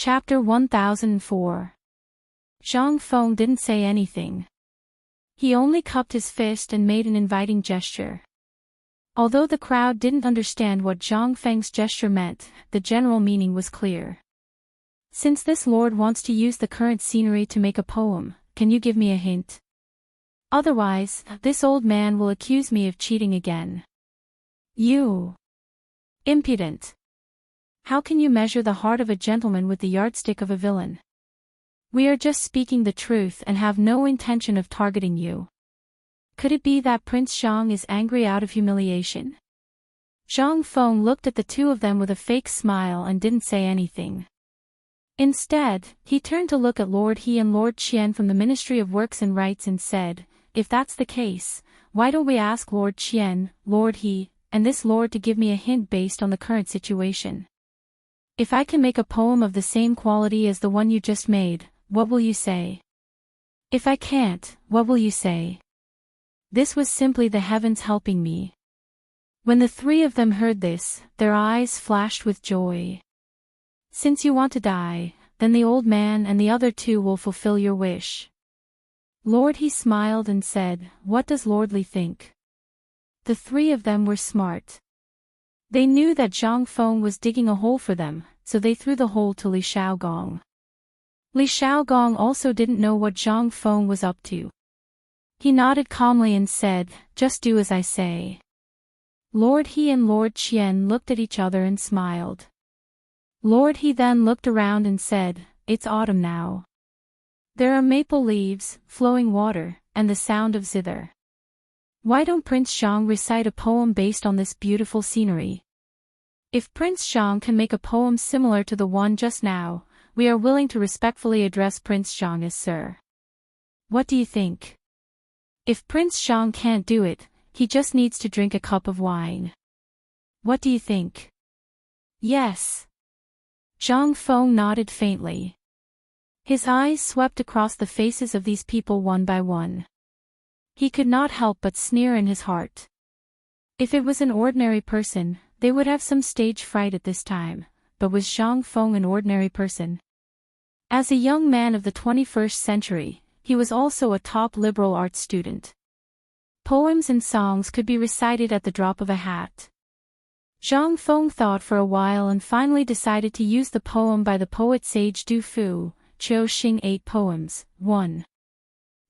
Chapter 1004. Zhang Feng didn't say anything. He only cupped his fist and made an inviting gesture. Although the crowd didn't understand what Zhang Feng's gesture meant, the general meaning was clear. Since this lord wants to use the current scenery to make a poem, can you give me a hint? Otherwise, this old man will accuse me of cheating again. You impudent! How can you measure the heart of a gentleman with the yardstick of a villain? We are just speaking the truth and have no intention of targeting you. Could it be that Prince Zhang is angry out of humiliation? Zhang Feng looked at the two of them with a fake smile and didn't say anything. Instead, he turned to look at Lord He and Lord Qian from the Ministry of Works and Rights and said, "If that's the case, why don't we ask Lord Qian, Lord He, and this lord to give me a hint based on the current situation? If I can make a poem of the same quality as the one you just made, what will you say? If I can't, what will you say?" This was simply the heavens helping me. When the three of them heard this, their eyes flashed with joy. "Since you want to die, then the old man and the other two will fulfill your wish." Lord He smiled and said, "What does Lord Li think?" The three of them were smart. They knew that Zhang Feng was digging a hole for them, so they threw the hole to Li Shaogong. Li Shaogong also didn't know what Zhang Feng was up to. He nodded calmly and said, "Just do as I say." Lord He and Lord Qian looked at each other and smiled. Lord He then looked around and said, "It's autumn now. There are maple leaves, flowing water, and the sound of zither. Why don't Prince Zhang recite a poem based on this beautiful scenery? If Prince Zhang can make a poem similar to the one just now, we are willing to respectfully address Prince Zhang as Sir. What do you think? If Prince Zhang can't do it, he just needs to drink a cup of wine. What do you think?" "Yes." Zhang Feng nodded faintly. His eyes swept across the faces of these people one by one. He could not help but sneer in his heart. If it was an ordinary person, they would have some stage fright at this time, but was Zhang Feng an ordinary person? As a young man of the 21st century, he was also a top liberal arts student. Poems and songs could be recited at the drop of a hat. Zhang Feng thought for a while and finally decided to use the poem by the poet sage Du Fu, Qiu Xing 8 poems, 1.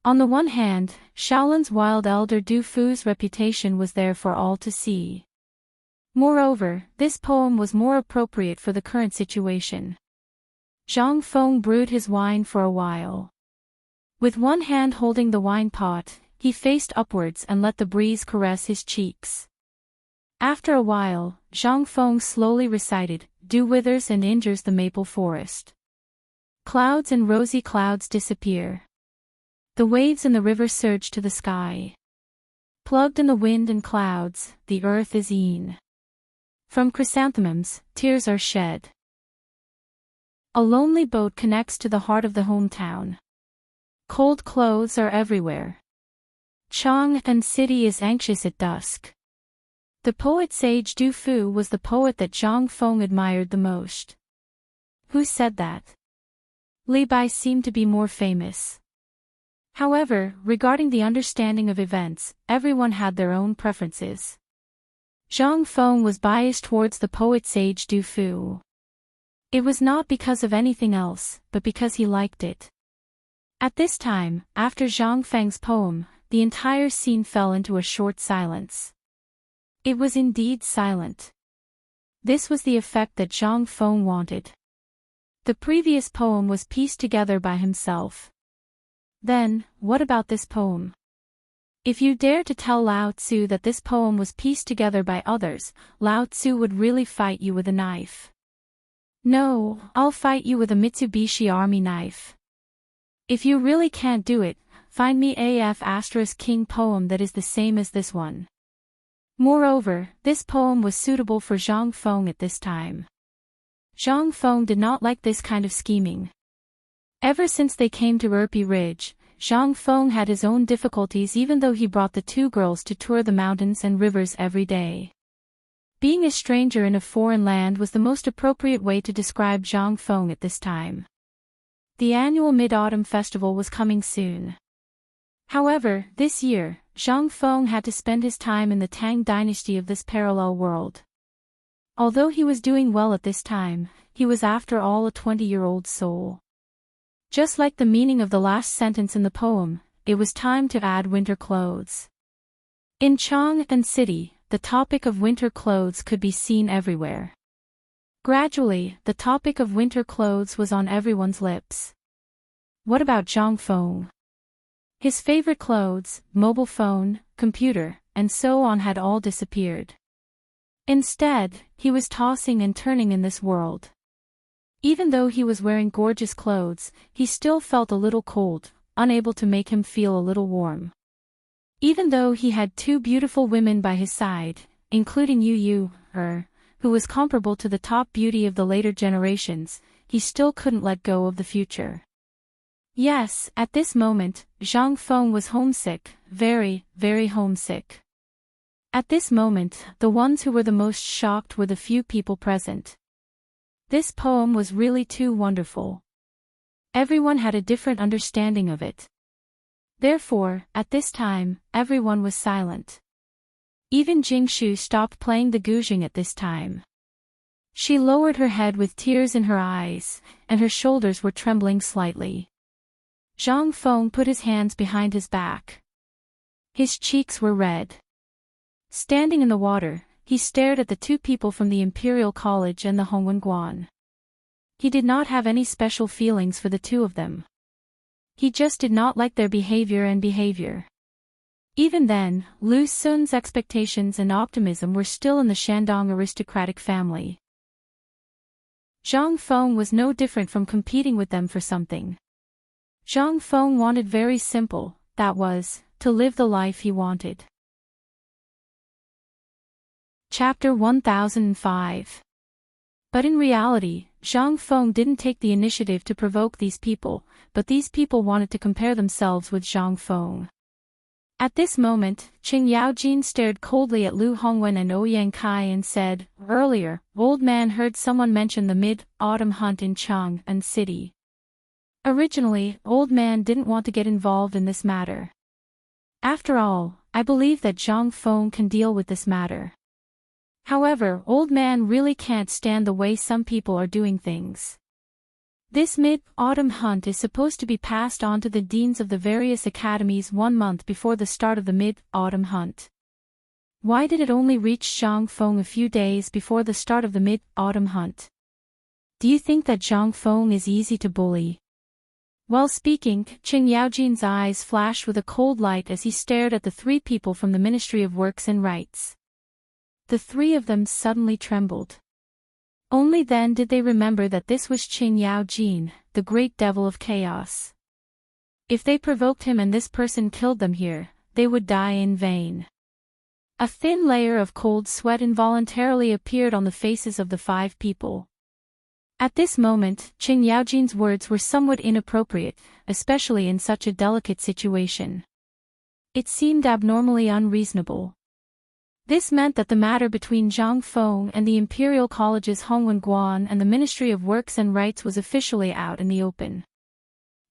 On the one hand, Shaolin's wild elder Du Fu's reputation was there for all to see. Moreover, this poem was more appropriate for the current situation. Zhang Feng brewed his wine for a while. With one hand holding the wine pot, he faced upwards and let the breeze caress his cheeks. After a while, Zhang Feng slowly recited, "Dew withers and injures the maple forest. Clouds and rosy clouds disappear. The waves in the river surge to the sky. Plugged in the wind and clouds, the earth is e'en. From chrysanthemums, tears are shed. A lonely boat connects to the heart of the hometown. Cold clothes are everywhere. Chang and city is anxious at dusk." The poet sage Du Fu was the poet that Zhang Feng admired the most. Who said that? Li Bai seemed to be more famous. However, regarding the understanding of events, everyone had their own preferences. Zhang Feng was biased towards the poet sage Du Fu. It was not because of anything else, but because he liked it. At this time, after Zhang Feng's poem, the entire scene fell into a short silence. It was indeed silent. This was the effect that Zhang Feng wanted. The previous poem was pieced together by himself. Then, what about this poem? If you dare to tell Lao Tzu that this poem was pieced together by others, Lao Tzu would really fight you with a knife. No, I'll fight you with a Mitsubishi Army knife. If you really can't do it, find me a King poem that is the same as this one. Moreover, this poem was suitable for Zhang Feng at this time. Zhang Feng did not like this kind of scheming. Ever since they came to Erpi Ridge, Zhang Feng had his own difficulties even though he brought the two girls to tour the mountains and rivers every day. Being a stranger in a foreign land was the most appropriate way to describe Zhang Feng at this time. The annual Mid-Autumn Festival was coming soon. However, this year, Zhang Feng had to spend his time in the Tang Dynasty of this parallel world. Although he was doing well at this time, he was after all a 20-year-old soul. Just like the meaning of the last sentence in the poem, it was time to add winter clothes. In Chang'an City, the topic of winter clothes could be seen everywhere. Gradually, the topic of winter clothes was on everyone's lips. What about Zhang Feng? His favorite clothes, mobile phone, computer, and so on had all disappeared. Instead, he was tossing and turning in this world. Even though he was wearing gorgeous clothes, he still felt a little cold, unable to make him feel a little warm. Even though he had two beautiful women by his side, including Yu, who was comparable to the top beauty of the later generations, he still couldn't let go of the future. Yes, at this moment, Zhang Feng was homesick, very, very homesick. At this moment, the ones who were the most shocked were the few people present. This poem was really too wonderful. Everyone had a different understanding of it. Therefore, at this time, everyone was silent. Even Jingshu stopped playing the guzheng at this time. She lowered her head with tears in her eyes, and her shoulders were trembling slightly. Zhang Feng put his hands behind his back. His cheeks were red. Standing in the water, he stared at the two people from the Imperial College and the Hongwen Guan. He did not have any special feelings for the two of them. He just did not like their behavior. Even then, Lu Sun's expectations and optimism were still in the Shandong aristocratic family. Zhang Feng was no different from competing with them for something. Zhang Feng wanted very simple, that was, to live the life he wanted. Chapter 1005. But in reality, Zhang Feng didn't take the initiative to provoke these people, but these people wanted to compare themselves with Zhang Feng. At this moment, Qing Yaojin stared coldly at Lu Hongwen and Ouyang Kai and said, "Earlier, old man heard someone mention the mid-autumn hunt in Chang'an City. Originally, old man didn't want to get involved in this matter. After all, I believe that Zhang Feng can deal with this matter. However, old man really can't stand the way some people are doing things. This mid-autumn hunt is supposed to be passed on to the deans of the various academies 1 month before the start of the mid-autumn hunt. Why did it only reach Zhang Feng a few days before the start of the mid-autumn hunt? Do you think that Zhang Feng is easy to bully?" While speaking, Qing Yaojin's eyes flashed with a cold light as he stared at the three people from the Ministry of Works and Rights. The three of them suddenly trembled. Only then did they remember that this was Qing Yaojin, the great devil of chaos. If they provoked him and this person killed them here, they would die in vain. A thin layer of cold sweat involuntarily appeared on the faces of the 5 people. At this moment, Qing Yaojin's words were somewhat inappropriate, especially in such a delicate situation. It seemed abnormally unreasonable. This meant that the matter between Zhang Feng and the Imperial College's Hongwen Guan and the Ministry of Works and Rights was officially out in the open.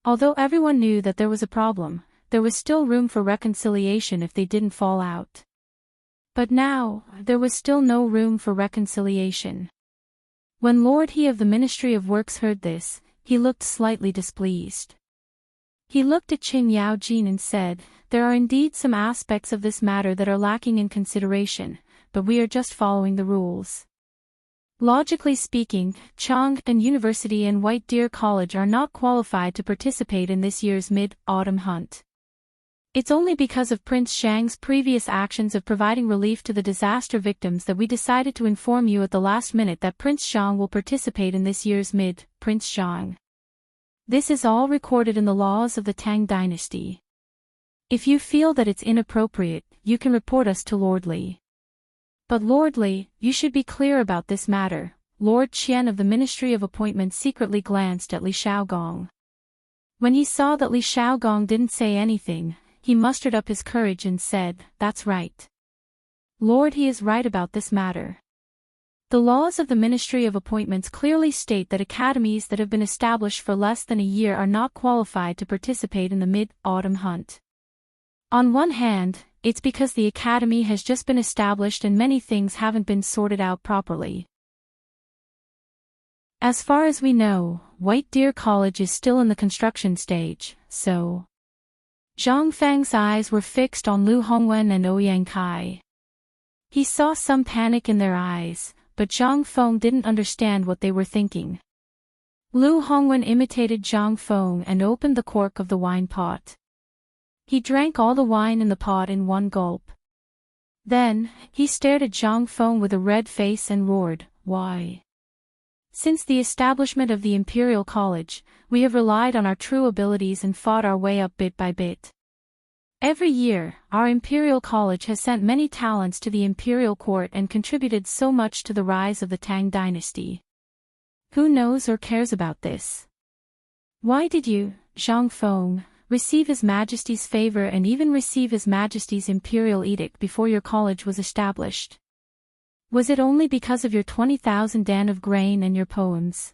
Although everyone knew that there was a problem, there was still room for reconciliation if they didn't fall out. But now, there was still no room for reconciliation. When Lord He of the Ministry of Works heard this, he looked slightly displeased. He looked at Qing Yaojin and said, "There are indeed some aspects of this matter that are lacking in consideration, but we are just following the rules. Logically speaking, Chang'an University and White Deer College are not qualified to participate in this year's mid-autumn hunt. It's only because of Prince Shang's previous actions of providing relief to the disaster victims that we decided to inform you at the last minute that Prince Shang will participate in this year's Prince Shang. This is all recorded in the laws of the Tang Dynasty. If you feel that it's inappropriate, you can report us to Lord Li. But Lord Li, you should be clear about this matter." Lord Qian of the Ministry of Appointments secretly glanced at Li Shaogong. When he saw that Li Shaogong didn't say anything, he mustered up his courage and said, "That's right. Lord He is right about this matter. The laws of the Ministry of Appointments clearly state that academies that have been established for less than a year are not qualified to participate in the Mid-Autumn Hunt. On one hand, it's because the academy has just been established and many things haven't been sorted out properly. As far as we know, White Deer College is still in the construction stage, so... Zhang Feng's eyes were fixed on Lu Hongwen and Ouyang Kai. He saw some panic in their eyes, but Zhang Feng didn't understand what they were thinking. Lu Hongwen imitated Zhang Feng and opened the cork of the wine pot. He drank all the wine in the pot in one gulp. Then, he stared at Zhang Feng with a red face and roared, "Why? Since the establishment of the Imperial College, we have relied on our true abilities and fought our way up bit by bit. Every year, our Imperial College has sent many talents to the Imperial Court and contributed so much to the rise of the Tang Dynasty. Who knows or cares about this? Why did you, Zhang Feng, receive His Majesty's favor and even receive His Majesty's Imperial Edict before your college was established? Was it only because of your 20,000 dan of grain and your poems?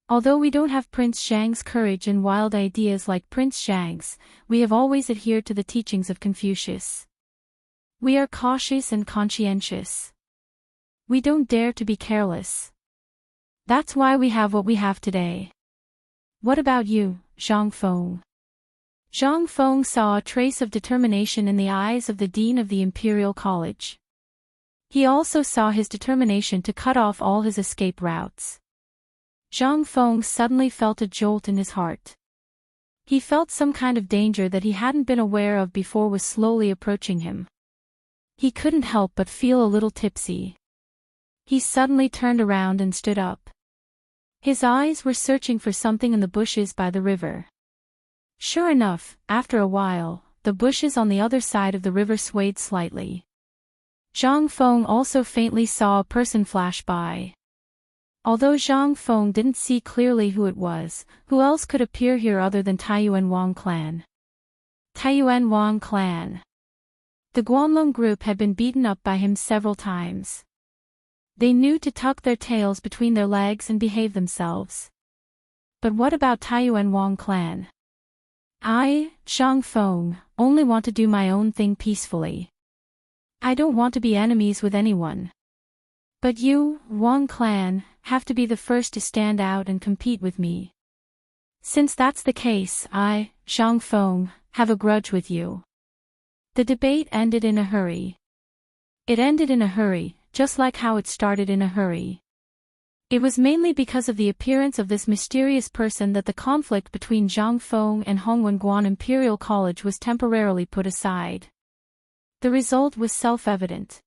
Although we don't have Prince Zhang's courage and wild ideas like Prince Zhang's, we have always adhered to the teachings of Confucius. We are cautious and conscientious. We don't dare to be careless. That's why we have what we have today. What about you, Zhang Feng?" Zhang Feng saw a trace of determination in the eyes of the Dean of the Imperial College. He also saw his determination to cut off all his escape routes. Zhang Feng suddenly felt a jolt in his heart. He felt some kind of danger that he hadn't been aware of before was slowly approaching him. He couldn't help but feel a little tipsy. He suddenly turned around and stood up. His eyes were searching for something in the bushes by the river. Sure enough, after a while, the bushes on the other side of the river swayed slightly. Zhang Feng also faintly saw a person flash by. Although Zhang Feng didn't see clearly who it was, who else could appear here other than Taiyuan Wang clan? Taiyuan Wang clan. The Guanlong group had been beaten up by him several times. They knew to tuck their tails between their legs and behave themselves. But what about Taiyuan Wang clan? I, Zhang Feng, only want to do my own thing peacefully. I don't want to be enemies with anyone. But you, Wang clan, have to be the first to stand out and compete with me. Since that's the case, I, Zhang Feng, have a grudge with you. The debate ended in a hurry. It ended in a hurry, just like how it started in a hurry. It was mainly because of the appearance of this mysterious person that the conflict between Zhang Feng and Hongwen Guan Imperial College was temporarily put aside. The result was self-evident.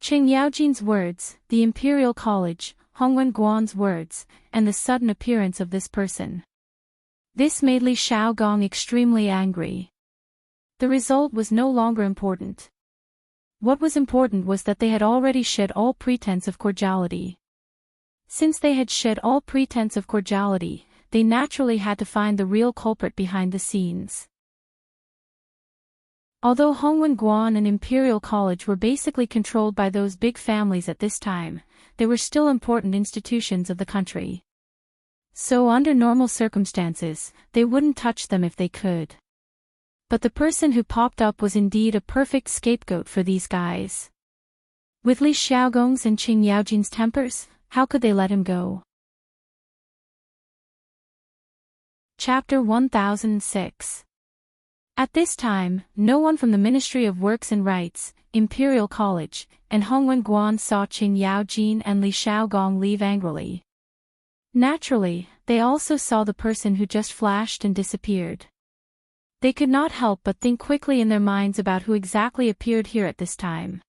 Qing Yaojin's words, the Imperial College, Hongwen Guan's words, and the sudden appearance of this person. This made Li Xiaogong extremely angry. The result was no longer important. What was important was that they had already shed all pretense of cordiality. Since they had shed all pretense of cordiality, they naturally had to find the real culprit behind the scenes. Although Hongwen Guan and Imperial College were basically controlled by those big families at this time, they were still important institutions of the country. So under normal circumstances, they wouldn't touch them if they could. But the person who popped up was indeed a perfect scapegoat for these guys. With Li Xiaogong's and Qing Yaojin's tempers, how could they let him go? Chapter 1006. At this time, no one from the Ministry of Works and Rights, Imperial College, and Hongwen Guan saw Qing Yaojin and Li Xiaogong leave angrily. Naturally, they also saw the person who just flashed and disappeared. They could not help but think quickly in their minds about who exactly appeared here at this time.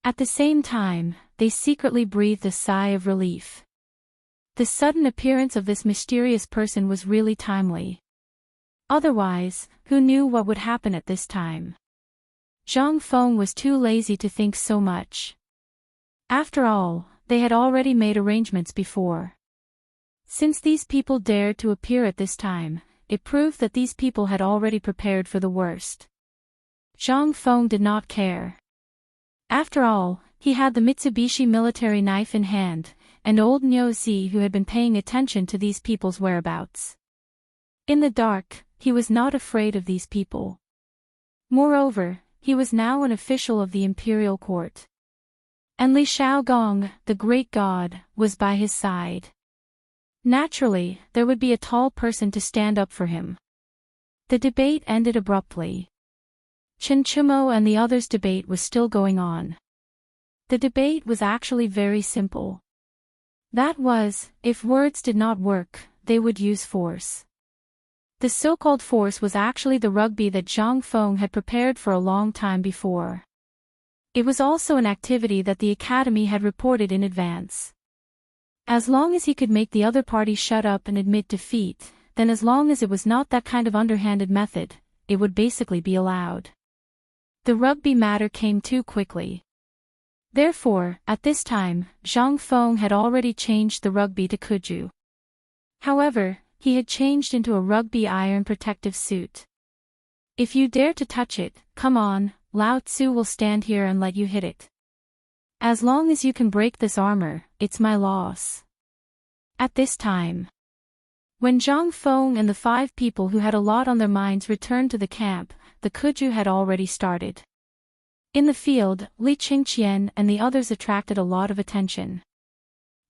At the same time, they secretly breathed a sigh of relief. The sudden appearance of this mysterious person was really timely. Otherwise, who knew what would happen at this time? Zhang Feng was too lazy to think so much. After all, they had already made arrangements before. Since these people dared to appear at this time, it proved that these people had already prepared for the worst. Zhang Feng did not care. After all, he had the Mitsubishi military knife in hand, and old Nyozi who had been paying attention to these people's whereabouts. In the dark, he was not afraid of these people. Moreover, he was now an official of the imperial court. And Li Shaogong, the great god, was by his side. Naturally, there would be a tall person to stand up for him. The debate ended abruptly. Chen Chumo and the others' debate was still going on. The debate was actually very simple. That was, if words did not work, they would use force. The so-called force was actually the rugby that Zhang Feng had prepared for a long time before. It was also an activity that the academy had reported in advance. As long as he could make the other party shut up and admit defeat, then as long as it was not that kind of underhanded method, it would basically be allowed. The rugby matter came too quickly. Therefore, at this time, Zhang Feng had already changed the rugby to Kuju. However, he had changed into a rugby iron protective suit. If you dare to touch it, come on, Lao Tzu will stand here and let you hit it. As long as you can break this armor, it's my loss. At this time, when Zhang Feng and the 5 people who had a lot on their minds returned to the camp, the Kuju had already started. In the field, Li Qingqian and the others attracted a lot of attention.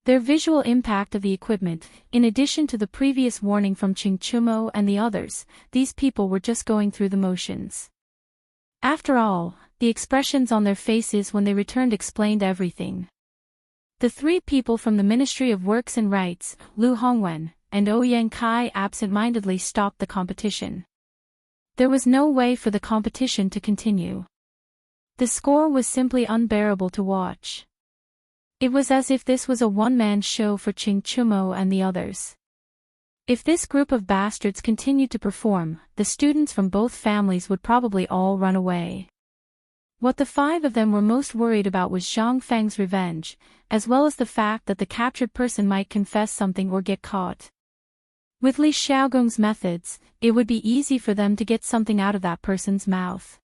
Their visual impact of the equipment, in addition to the previous warning from Qing Chumo and the others, these people were just going through the motions. After all, the expressions on their faces when they returned explained everything. The 3 people from the Ministry of Works and Rights, Lu Hongwen, and Ouyang Kai absent-mindedly stopped the competition. There was no way for the competition to continue. The score was simply unbearable to watch. It was as if this was a one-man show for Qing Chumo and the others. If this group of bastards continued to perform, the students from both families would probably all run away. What the 5 of them were most worried about was Zhang Feng's revenge, as well as the fact that the captured person might confess something or get caught. With Li Xiaogong's methods, it would be easy for them to get something out of that person's mouth.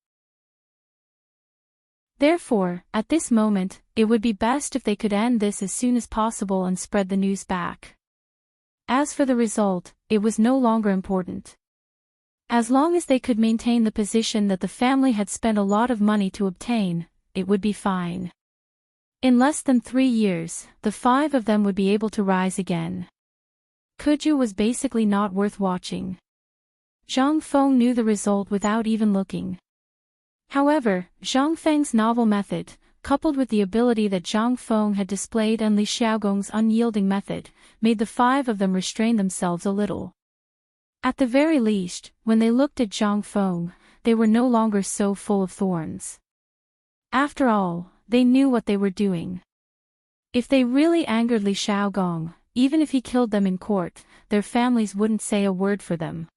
Therefore, at this moment, it would be best if they could end this as soon as possible and spread the news back. As for the result, it was no longer important. As long as they could maintain the position that the family had spent a lot of money to obtain, it would be fine. In less than 3 years, the 5 of them would be able to rise again. Kuju was basically not worth watching. Zhang Feng knew the result without even looking. However, Zhang Feng's novel method, coupled with the ability that Zhang Feng had displayed and Li Xiaogong's unyielding method, made the 5 of them restrain themselves a little. At the very least, when they looked at Zhang Feng, they were no longer so full of thorns. After all, they knew what they were doing. If they really angered Li Xiaogong, even if he killed them in court, their families wouldn't say a word for them.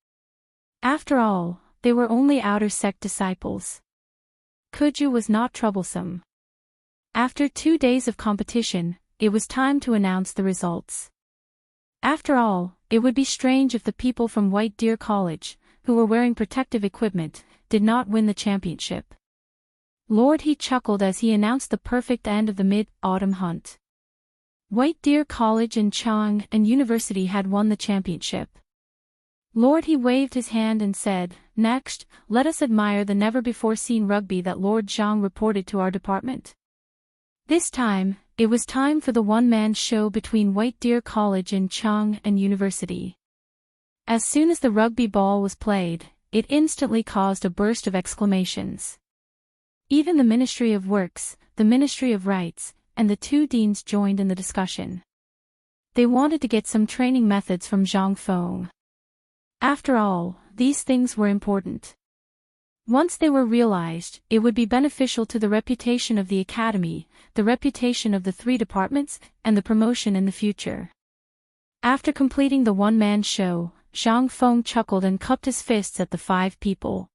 After all, they were only outer sect disciples. Kuju was not troublesome. After 2 days of competition, it was time to announce the results. After all, it would be strange if the people from White Deer College, who were wearing protective equipment, did not win the championship. Lord He chuckled as he announced the perfect end of the mid-autumn hunt. White Deer College and Chang and University had won the championship. Lord He waved his hand and said, "Next, let us admire the never-before-seen rugby that Lord Zhang reported to our department." This time, it was time for the one-man show between White Deer College and Chang and University. As soon as the rugby ball was played, it instantly caused a burst of exclamations. Even the Ministry of Works, the Ministry of Rights, and the 2 deans joined in the discussion. They wanted to get some training methods from Zhang Feng. After all, these things were important. Once they were realized, it would be beneficial to the reputation of the academy, the reputation of the 3 departments, and the promotion in the future. After completing the one-man show, Zhang Feng chuckled and cupped his fists at the 5 people.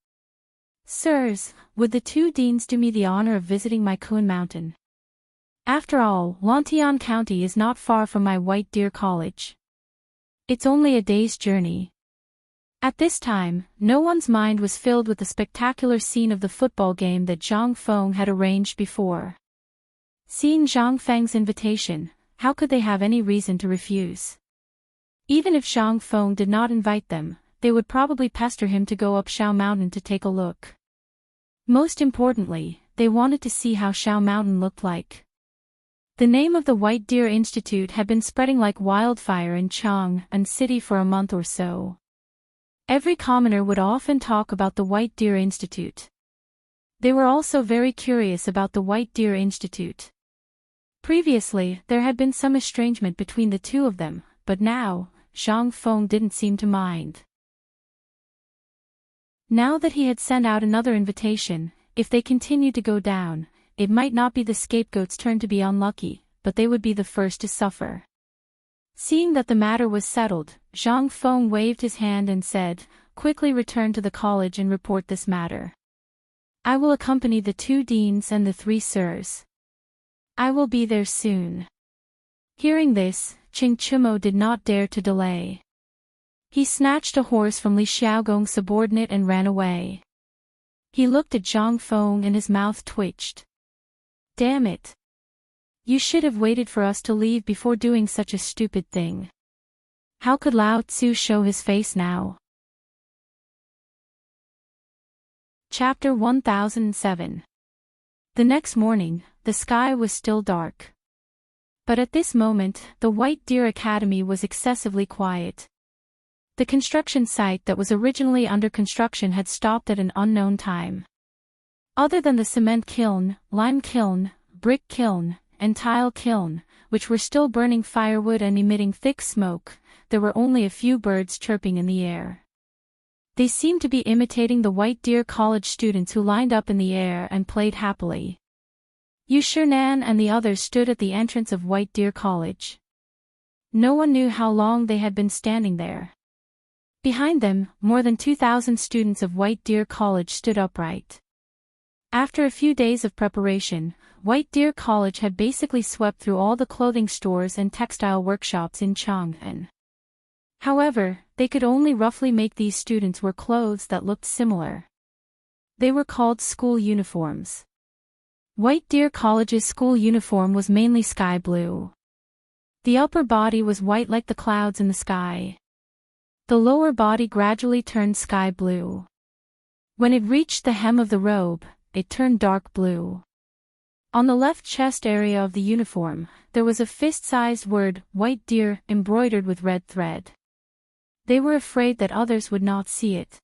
"Sirs, would the 2 deans do me the honor of visiting my Kun Mountain? After all, Lantian County is not far from my White Deer College. It's only a day's journey." At this time, no one's mind was filled with the spectacular scene of the football game that Zhang Feng had arranged before. Seeing Zhang Feng's invitation, how could they have any reason to refuse? Even if Zhang Feng did not invite them, they would probably pester him to go up Shao Mountain to take a look. Most importantly, they wanted to see how Shao Mountain looked like. The name of the White Deer Institute had been spreading like wildfire in Chang'an City for a month or so. Every commoner would often talk about the White Deer Institute. They were also very curious about the White Deer Institute. Previously, there had been some estrangement between the two of them, but now, Zhang Feng didn't seem to mind. Now that he had sent out another invitation, if they continued to go down, it might not be the scapegoat's turn to be unlucky, but they would be the first to suffer. Seeing that the matter was settled, Zhang Feng waved his hand and said, "Quickly return to the college and report this matter. I will accompany the 2 deans and the 3 sirs. I will be there soon." Hearing this, Qing Chumo did not dare to delay. He snatched a horse from Li Xiaogong's subordinate and ran away. He looked at Zhang Feng and his mouth twitched. Damn it! You should have waited for us to leave before doing such a stupid thing. How could Lao Tzu show his face now? Chapter 1007. The next morning, the sky was still dark. But at this moment, the White Deer Academy was excessively quiet. The construction site that was originally under construction had stopped at an unknown time. Other than the cement kiln, lime kiln, brick kiln, and tile kiln, which were still burning firewood and emitting thick smoke, there were only a few birds chirping in the air. They seemed to be imitating the White Deer College students who lined up in the air and played happily. Yu Shernan and the others stood at the entrance of White Deer College. No one knew how long they had been standing there. Behind them, more than 2,000 students of White Deer College stood upright. After a few days of preparation, White Deer College had basically swept through all the clothing stores and textile workshops in Chang'an. However, they could only roughly make these students wear clothes that looked similar. They were called school uniforms. White Deer College's school uniform was mainly sky blue. The upper body was white like the clouds in the sky. The lower body gradually turned sky blue. When it reached the hem of the robe, it turned dark blue. On the left chest area of the uniform, there was a fist-sized word, White Deer, embroidered with red thread. They were afraid that others would not see it.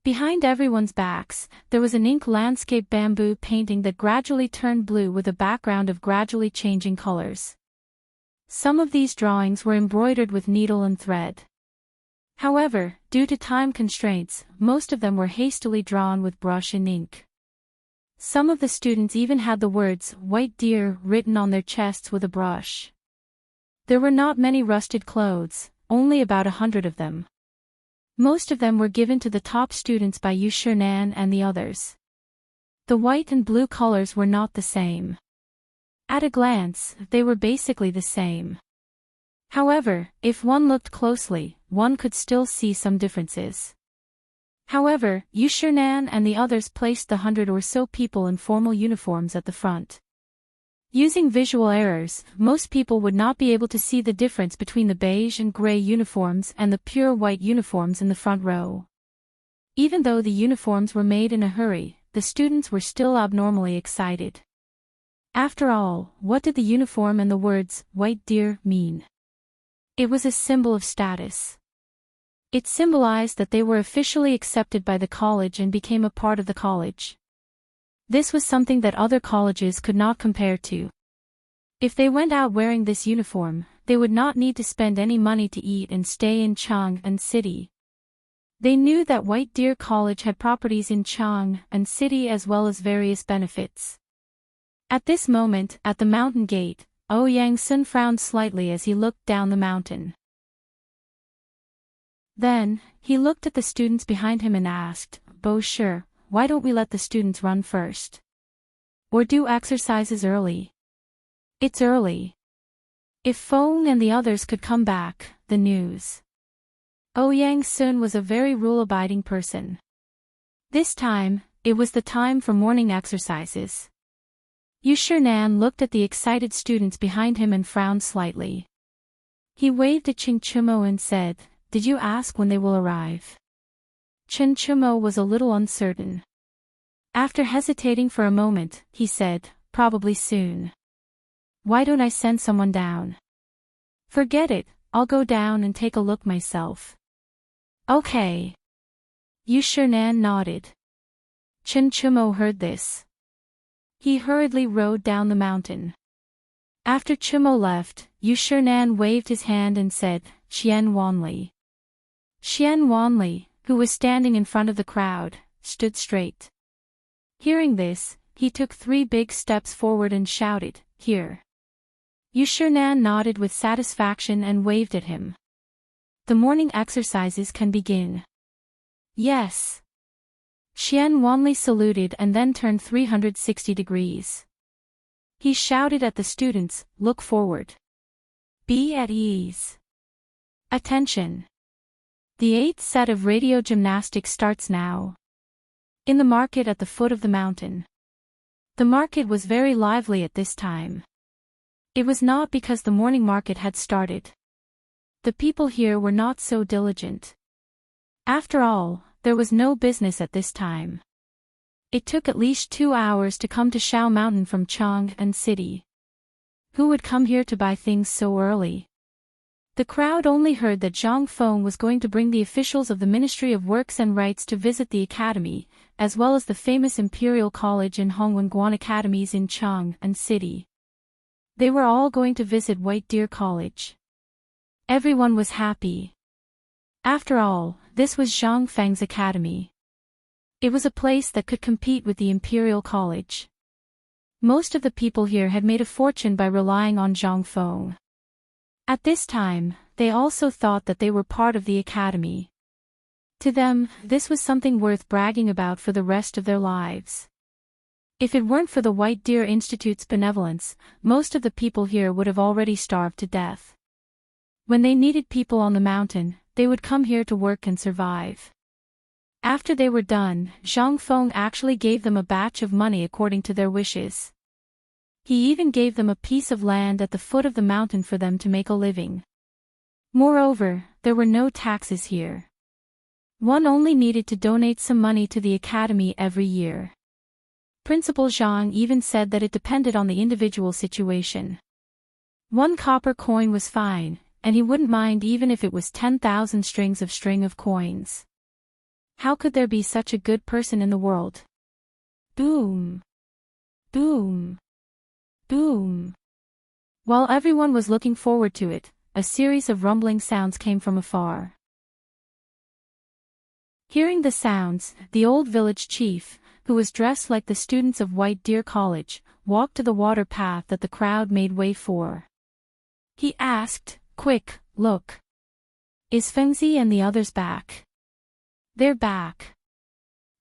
Behind everyone's backs, there was an ink landscape bamboo painting that gradually turned blue with a background of gradually changing colors. Some of these drawings were embroidered with needle and thread. However, due to time constraints, most of them were hastily drawn with brush and ink. Some of the students even had the words, White Deer, written on their chests with a brush. There were not many rusted clothes, only about 100 of them. Most of them were given to the top students by Yu Shernan and the others. The white and blue colors were not the same. At a glance, they were basically the same. However, if one looked closely, one could still see some differences. However, Yu Shernan and the others placed the 100 or so people in formal uniforms at the front. Using visual errors, most people would not be able to see the difference between the beige and gray uniforms and the pure white uniforms in the front row. Even though the uniforms were made in a hurry, the students were still abnormally excited. After all, what did the uniform and the words, White Deer, mean? It was a symbol of status. It symbolized that they were officially accepted by the college and became a part of the college. This was something that other colleges could not compare to. If they went out wearing this uniform, they would not need to spend any money to eat and stay in Chang'an City. They knew that White Deer College had properties in Chang'an City as well as various benefits. At this moment, at the mountain gate, Ouyang Sun frowned slightly as he looked down the mountain. Then, he looked at the students behind him and asked, Bo Shi, why don't we let the students run first? Or do exercises early? It's early. If Feng and the others could come back, the news. Ouyang Sun was a very rule-abiding person. This time, it was the time for morning exercises. Yushernan looked at the excited students behind him and frowned slightly. He waved at Chinchumo and said, "Did you ask when they will arrive?" Chinchumo was a little uncertain. After hesitating for a moment, he said, "Probably soon." "Why don't I send someone down?" "Forget it, I'll go down and take a look myself." "Okay." Yushernan nodded. Chinchumo heard this. He hurriedly rode down the mountain. After Chumo left, Yushernan waved his hand and said, "Xian Wanli." Xian Wanli, who was standing in front of the crowd, stood straight. Hearing this, he took 3 big steps forward and shouted, "Here." Yushernan nodded with satisfaction and waved at him. "The morning exercises can begin." "Yes." Xian Wanli saluted and then turned 360 degrees. He shouted at the students, "Look forward. Be at ease. Attention. The 8th set of radio gymnastics starts now." In the market at the foot of the mountain. The market was very lively at this time. It was not because the morning market had started. The people here were not so diligent. After all, there was no business at this time. It took at least 2 hours to come to Shao Mountain from Chang and City. Who would come here to buy things so early? The crowd only heard that Zhang Feng was going to bring the officials of the Ministry of Works and Rights to visit the academy, as well as the famous Imperial College and Hongwenguan academies in Chang and City. They were all going to visit White Deer College. Everyone was happy. After all, this was Zhang Feng's academy. It was a place that could compete with the Imperial College. Most of the people here had made a fortune by relying on Zhang Feng. At this time, they also thought that they were part of the academy. To them, this was something worth bragging about for the rest of their lives. If it weren't for the White Deer Institute's benevolence, most of the people here would have already starved to death. When they needed people on the mountain, they would come here to work and survive. After they were done, Zhang Feng actually gave them a batch of money according to their wishes. He even gave them a piece of land at the foot of the mountain for them to make a living. Moreover, there were no taxes here. One only needed to donate some money to the academy every year. Principal Zhang even said that it depended on the individual situation. 1 copper coin was fine, and he wouldn't mind even if it was 10,000 strings of string of coins. How could there be such a good person in the world? Boom! Boom! Boom! While everyone was looking forward to it, a series of rumbling sounds came from afar. Hearing the sounds, the old village chief, who was dressed like the students of White Deer College, walked to the water path that the crowd made way for. He asked, "Quick, look. Is Fengzi and the others back?" "They're back.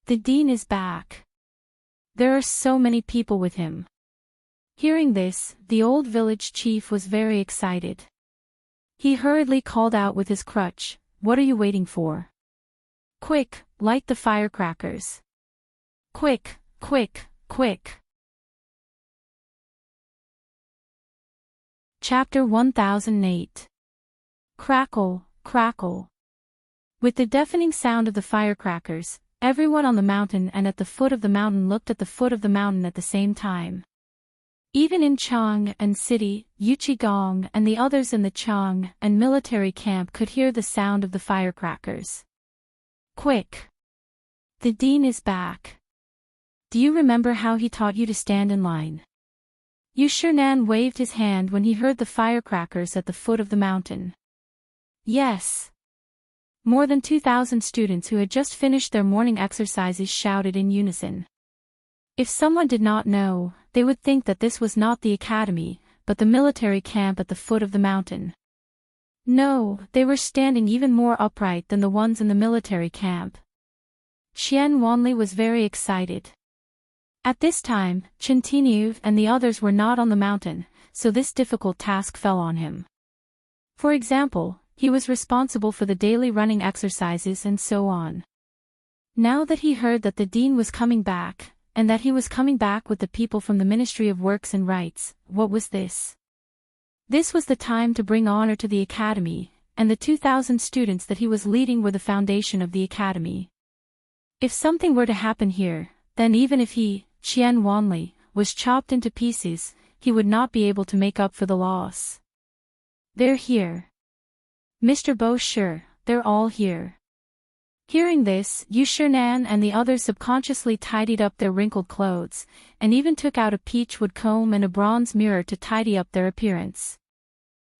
The dean is back. There are so many people with him." Hearing this, the old village chief was very excited. He hurriedly called out with his crutch, "What are you waiting for? Quick, light the firecrackers. Quick, quick, quick." Chapter 1008. Crackle, crackle. With the deafening sound of the firecrackers, everyone on the mountain and at the foot of the mountain looked at the foot of the mountain at the same time. Even in Chang and City, Yuchigong and the others in the Chang and military camp could hear the sound of the firecrackers. "Quick! The dean is back. Do you remember how he taught you to stand in line?" Yushernan waved his hand when he heard the firecrackers at the foot of the mountain. "Yes." More than 2,000 students who had just finished their morning exercises shouted in unison. If someone did not know, they would think that this was not the academy, but the military camp at the foot of the mountain. No, they were standing even more upright than the ones in the military camp. Xian Wanli was very excited. At this time, Chintinyu and the others were not on the mountain, so this difficult task fell on him. For example, he was responsible for the daily running exercises and so on. Now that he heard that the dean was coming back, and that he was coming back with the people from the Ministry of Works and Rights. What was this? This was the time to bring honor to the academy, and the 2,000 students that he was leading were the foundation of the academy. If something were to happen here, then even if he, Qian Wanli, was chopped into pieces, he would not be able to make up for the loss. They're here. Mr. Bo, sure, they're all here. Hearing this, Yu Shinan and the others subconsciously tidied up their wrinkled clothes, and even took out a peach-wood comb and a bronze mirror to tidy up their appearance.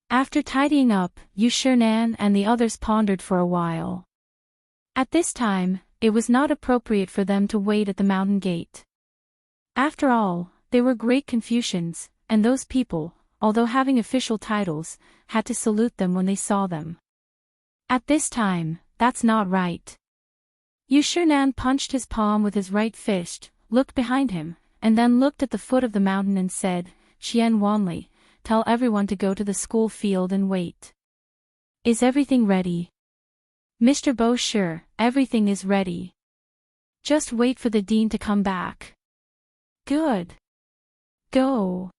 After tidying up, Yu Shinan and the others pondered for a while. At this time, it was not appropriate for them to wait at the mountain gate. After all, they were great Confucians, and those people, although having official titles, had to salute them when they saw them. At this time, that's not right. Yu Shinan punched his palm with his right fist, looked behind him, and then looked at the foot of the mountain and said, Qian Wanli, tell everyone to go to the school field and wait. Is everything ready? Mr. Bo, sure, everything is ready. Just wait for the dean to come back. Good. Go.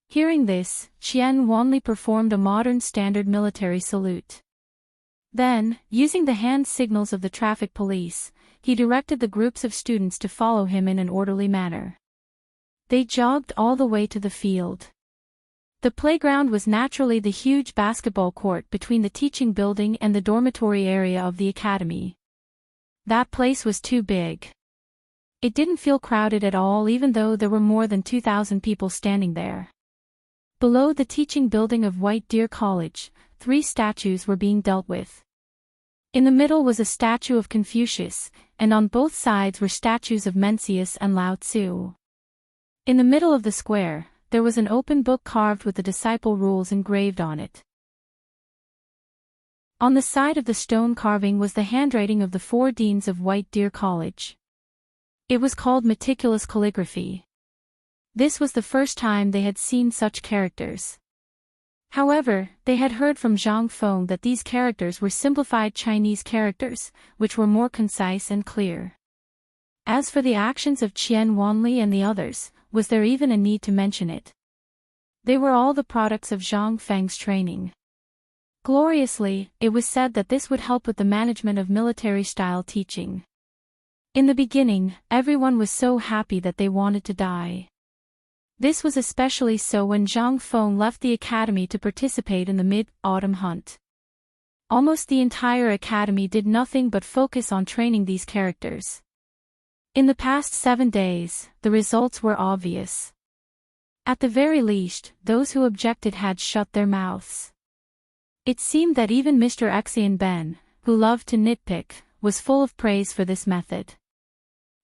Hearing this, Qian Wanli performed a modern standard military salute. Then, using the hand signals of the traffic police, he directed the groups of students to follow him in an orderly manner. They jogged all the way to the field. The playground was naturally the huge basketball court between the teaching building and the dormitory area of the academy. That place was too big. It didn't feel crowded at all, even though there were more than 2,000 people standing there. Below the teaching building of White Deer College, 3 statues were being dealt with. In the middle was a statue of Confucius, and on both sides were statues of Mencius and Lao Tzu. In the middle of the square, there was an open book carved with the disciple rules engraved on it. On the side of the stone carving was the handwriting of the 4 deans of White Deer College. It was called meticulous calligraphy. This was the first time they had seen such characters. However, they had heard from Zhang Feng that these characters were simplified Chinese characters, which were more concise and clear. As for the actions of Qian Wanli and the others, was there even a need to mention it? They were all the products of Zhang Feng's training. Gloriously, it was said that this would help with the management of military-style teaching. In the beginning, everyone was so happy that they wanted to die. This was especially so when Zhang Feng left the academy to participate in the mid-autumn hunt. Almost the entire academy did nothing but focus on training these characters. In the past 7 days, the results were obvious. At the very least, those who objected had shut their mouths. It seemed that even Mr. Xian Ben, who loved to nitpick, was full of praise for this method.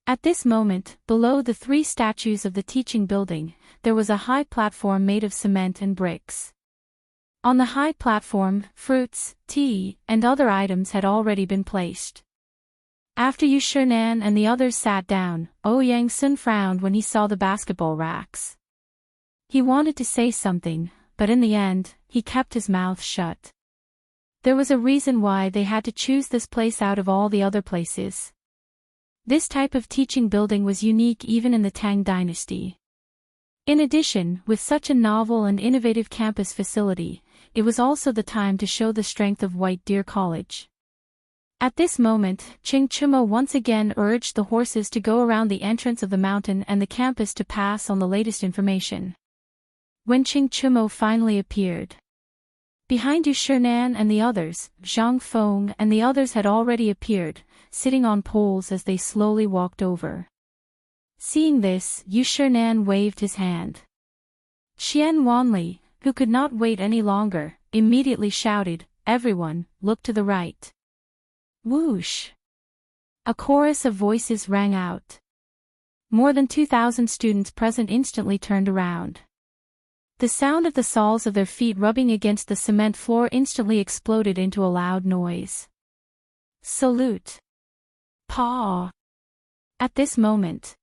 At this moment, below the 3 statues of the teaching building, there was a high platform made of cement and bricks. On the high platform, fruits, tea, and other items had already been placed. After Yu Shinan and the others sat down, Ouyang Sun frowned when he saw the basketball racks. He wanted to say something, but in the end, he kept his mouth shut. There was a reason why they had to choose this place out of all the other places. This type of teaching building was unique even in the Tang Dynasty. In addition, with such a novel and innovative campus facility, it was also the time to show the strength of White Deer College. At this moment, Ching Chumo once again urged the horses to go around the entrance of the mountain and the campus to pass on the latest information. When Ching Chumo finally appeared, behind Yu Shinan and the others, Zhang Feng and the others had already appeared, sitting on poles as they slowly walked over. Seeing this, Yu Shinan waved his hand. Qian Wanli, who could not wait any longer, immediately shouted, "Everyone, look to the right." Whoosh! A chorus of voices rang out. More than 2,000 students present instantly turned around. The sound of the soles of their feet rubbing against the cement floor instantly exploded into a loud noise. Salute! Paw! At this moment,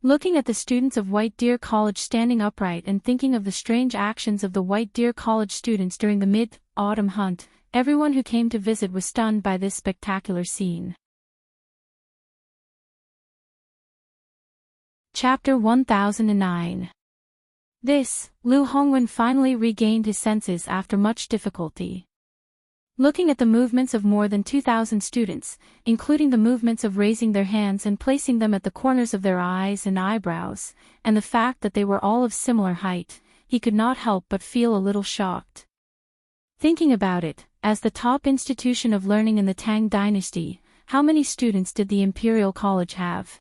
looking at the students of White Deer College standing upright and thinking of the strange actions of the White Deer College students during the mid-autumn hunt, everyone who came to visit was stunned by this spectacular scene. Chapter 1009. Lu Hongwen finally regained his senses after much difficulty. Looking at the movements of more than 2,000 students, including the movements of raising their hands and placing them at the corners of their eyes and eyebrows, and the fact that they were all of similar height, he could not help but feel a little shocked. Thinking about it, as the top institution of learning in the Tang Dynasty, how many students did the Imperial College have?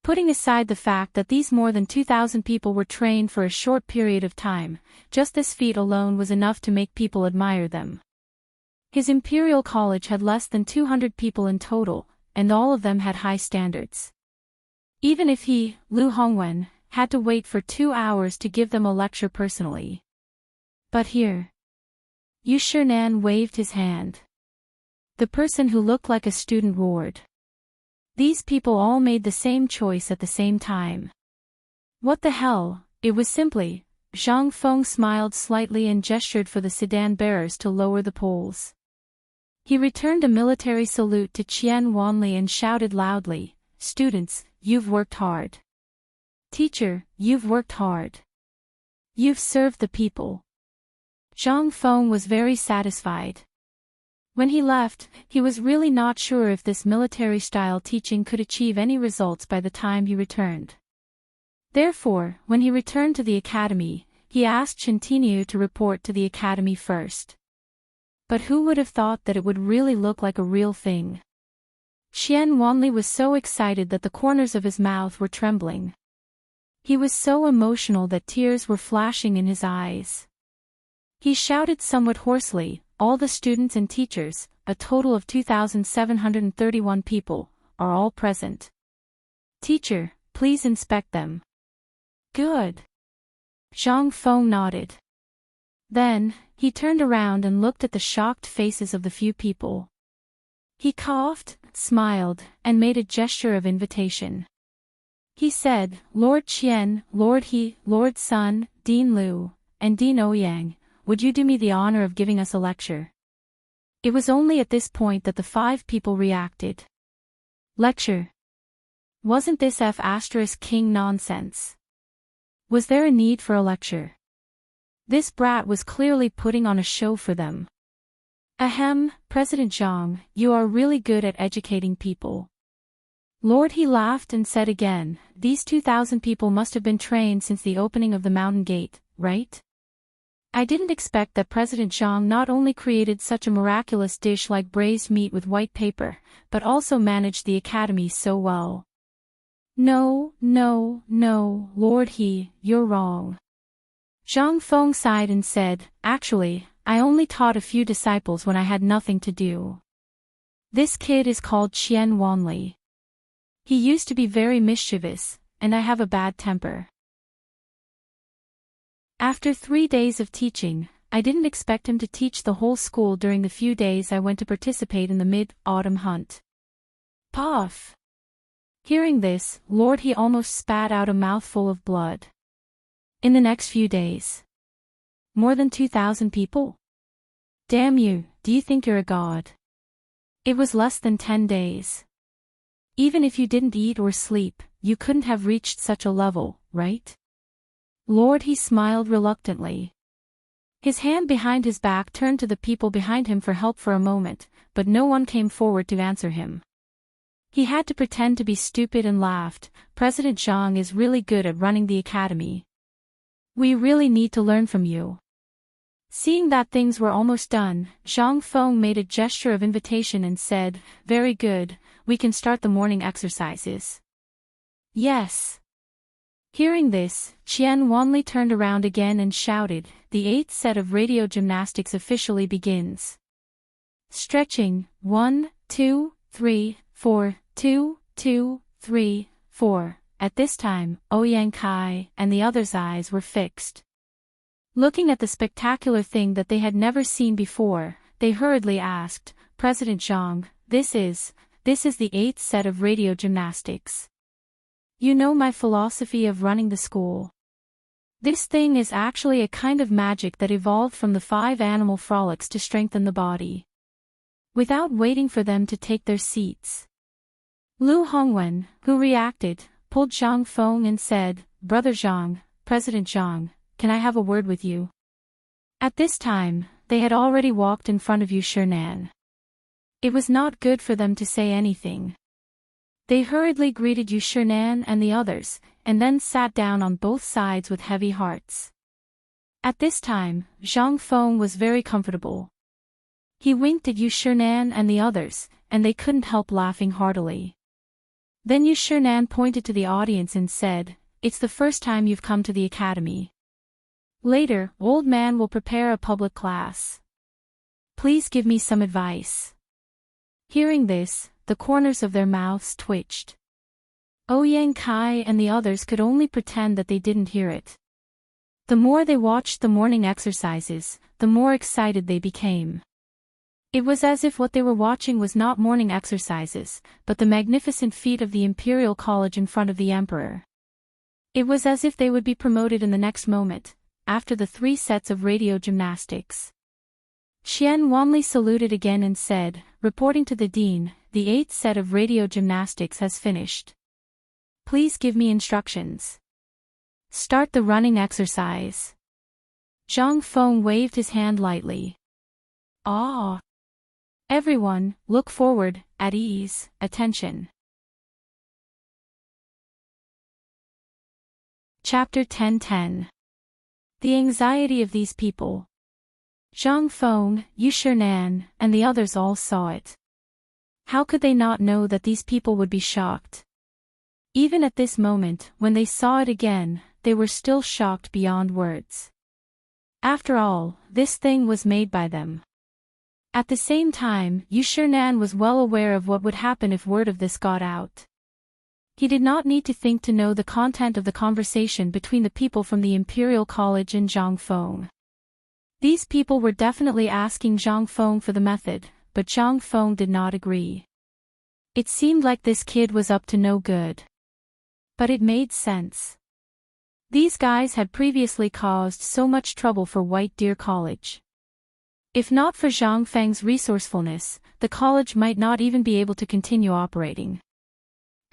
Putting aside the fact that these more than 2,000 people were trained for a short period of time, just this feat alone was enough to make people admire them. His Imperial College had less than 200 people in total, and all of them had high standards. Even if he, Lu Hongwen, had to wait for 2 hours to give them a lecture personally. But here. Yu Shinan waved his hand. The person who looked like a student roared. These people all made the same choice at the same time. What the hell? It was simply. Zhang Feng smiled slightly and gestured for the sedan bearers to lower the poles. He returned a military salute to Qian Wanli and shouted loudly, "Students, you've worked hard. Teacher, you've worked hard. You've served the people." Zhang Feng was very satisfied. When he left, he was really not sure if this military-style teaching could achieve any results by the time he returned. Therefore, when he returned to the academy, he asked Shintinyu to report to the academy first. But who would have thought that it would really look like a real thing? Qian Wanli was so excited that the corners of his mouth were trembling. He was so emotional that tears were flashing in his eyes. He shouted somewhat hoarsely, "All the students and teachers, a total of 2,731 people, are all present. Teacher, please inspect them." "Good." Zhang Feng nodded. Then, he turned around and looked at the shocked faces of the few people. He coughed, smiled, and made a gesture of invitation. He said, "Lord Qian, Lord He, Lord Sun, Dean Liu, and Dean Ouyang, would you do me the honor of giving us a lecture?" It was only at this point that the 5 people reacted. Lecture? Wasn't this F*King nonsense? Was there a need for a lecture? This brat was clearly putting on a show for them. Ahem, President Zhang, you are really good at educating people. Lord He laughed and said again, "These 2,000 people must have been trained since the opening of the mountain gate, right? I didn't expect that President Zhang not only created such a miraculous dish like braised meat with white paper, but also managed the academy so well." No, Lord He, you're wrong. Zhang Feng sighed and said, "Actually, I only taught a few disciples when I had nothing to do. This kid is called Qian Wanli. He used to be very mischievous, and I have a bad temper." After 3 days of teaching, I didn't expect him to teach the whole school during the few days I went to participate in the mid-autumn hunt. Puff! Hearing this, Lord He almost spat out a mouthful of blood. In the next few days. More than 2,000 people? Damn you, do you think you're a god? It was less than 10 days. Even if you didn't eat or sleep, you couldn't have reached such a level, right? Lord He smiled reluctantly. His hand behind his back turned to the people behind him for help for a moment, but no one came forward to answer him. He had to pretend to be stupid and laughed. "President Zhang is really good at running the academy. We really need to learn from you." Seeing that things were almost done, Zhang Feng made a gesture of invitation and said, "Very good, we can start the morning exercises." Yes. Hearing this, Qian Wanli turned around again and shouted, "The 8th set of radio gymnastics officially begins. Stretching, 1, 2, 3, 4, 2, 2, 3, 4. At this time, Ouyang Kai and the others' eyes were fixed. Looking at the spectacular thing that they had never seen before, they hurriedly asked, "President Zhang, this is the 8th set of radio gymnastics. You know my philosophy of running the school. This thing is actually a kind of magic that evolved from the 5 animal frolics to strengthen the body." Without waiting for them to take their seats, Lu Hongwen, who reacted, pulled Zhang Feng and said, "Brother Zhang, President Zhang, can I have a word with you?" At this time, they had already walked in front of Yu Shinan. It was not good for them to say anything. They hurriedly greeted Yu Shinan and the others, and then sat down on both sides with heavy hearts. At this time, Zhang Feng was very comfortable. He winked at Yu Shinan and the others, and they couldn't help laughing heartily. Then Yu Shinan pointed to the audience and said, "It's the first time you've come to the academy. Later, old man will prepare a public class. Please give me some advice." Hearing this, the corners of their mouths twitched. Ouyang Kai and the others could only pretend that they didn't hear it. The more they watched the morning exercises, the more excited they became. It was as if what they were watching was not morning exercises, but the magnificent feat of the Imperial College in front of the Emperor. It was as if they would be promoted in the next moment, after the 3 sets of radio gymnastics. Qian Wanli saluted again and said, "Reporting to the Dean, the 8th set of radio gymnastics has finished. Please give me instructions. Start the running exercise." Zhang Feng waved his hand lightly. "Ah! Everyone, look forward, at ease, attention." Chapter 10:10. The anxiety of these people. Zhang Feng, Yu Shinan, and the others all saw it. How could they not know that these people would be shocked? Even at this moment, when they saw it again, they were still shocked beyond words. After all, this thing was made by them. At the same time, Yu Shinan was well aware of what would happen if word of this got out. He did not need to think to know the content of the conversation between the people from the Imperial College and Zhang Feng. These people were definitely asking Zhang Feng for the method, but Zhang Feng did not agree. It seemed like this kid was up to no good. But it made sense. These guys had previously caused so much trouble for White Deer College. If not for Zhang Feng's resourcefulness, the college might not even be able to continue operating.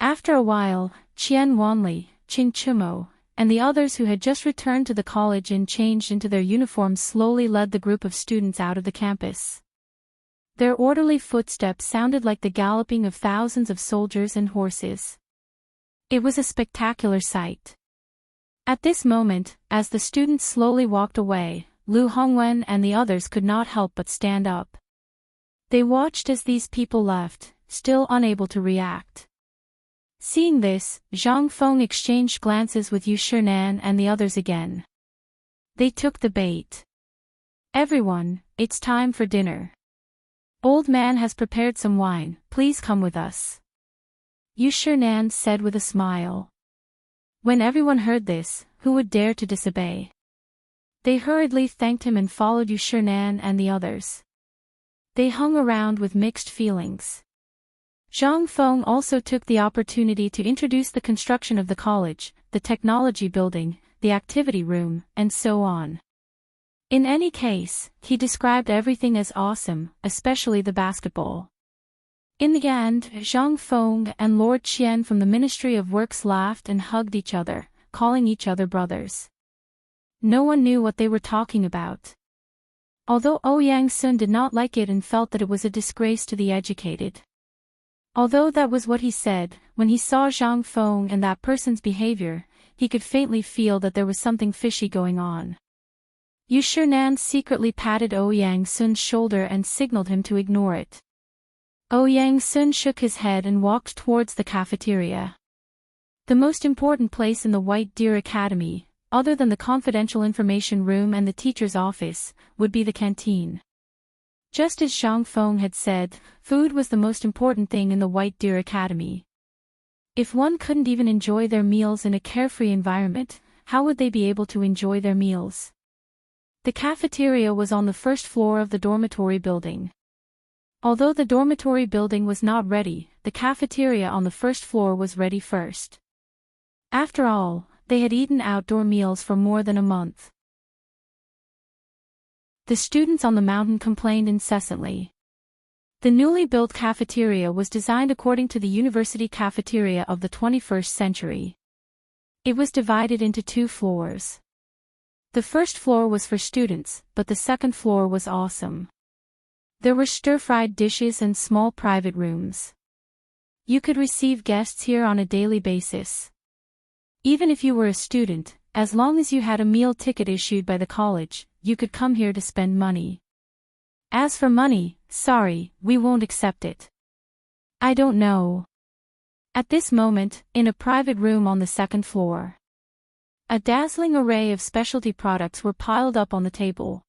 After a while, Qian Wanli, Qing Chumo, and the others who had just returned to the college and changed into their uniforms slowly led the group of students out of the campus. Their orderly footsteps sounded like the galloping of thousands of soldiers and horses. It was a spectacular sight. At this moment, as the students slowly walked away, Lu Hongwen and the others could not help but stand up. They watched as these people left, still unable to react. Seeing this, Zhang Feng exchanged glances with Yu Shinan and the others again. They took the bait. "Everyone, it's time for dinner. Old man has prepared some wine, please come with us," Yu Shinan said with a smile. When everyone heard this, who would dare to disobey? They hurriedly thanked him and followed Yu Shinan and the others. They hung around with mixed feelings. Zhang Feng also took the opportunity to introduce the construction of the college, the technology building, the activity room, and so on. In any case, he described everything as awesome, especially the basketball. In the end, Zhang Feng and Lord Qian from the Ministry of Works laughed and hugged each other, calling each other brothers. No one knew what they were talking about. Although Ouyang Sun did not like it and felt that it was a disgrace to the educated. Although that was what he said, when he saw Zhang Feng and that person's behavior, he could faintly feel that there was something fishy going on. Yu Shinan secretly patted Ouyang Sun's shoulder and signaled him to ignore it. Ouyang Sun shook his head and walked towards the cafeteria. The most important place in the White Deer Academy, other than the confidential information room and the teacher's office, would be the canteen. Just as Zhang Feng had said, food was the most important thing in the White Deer Academy. If one couldn't even enjoy their meals in a carefree environment, how would they be able to enjoy their meals? The cafeteria was on the first floor of the dormitory building. Although the dormitory building was not ready, the cafeteria on the first floor was ready first. After all, they had eaten outdoor meals for more than a month. The students on the mountain complained incessantly. The newly built cafeteria was designed according to the university cafeteria of the 21st century. It was divided into 2 floors. The first floor was for students, but the second floor was awesome. There were stir-fried dishes and small private rooms. You could receive guests here on a daily basis. Even if you were a student, as long as you had a meal ticket issued by the college, you could come here to spend money. As for money, sorry, we won't accept it. I don't know. At this moment, in a private room on the second floor, a dazzling array of specialty products were piled up on the table.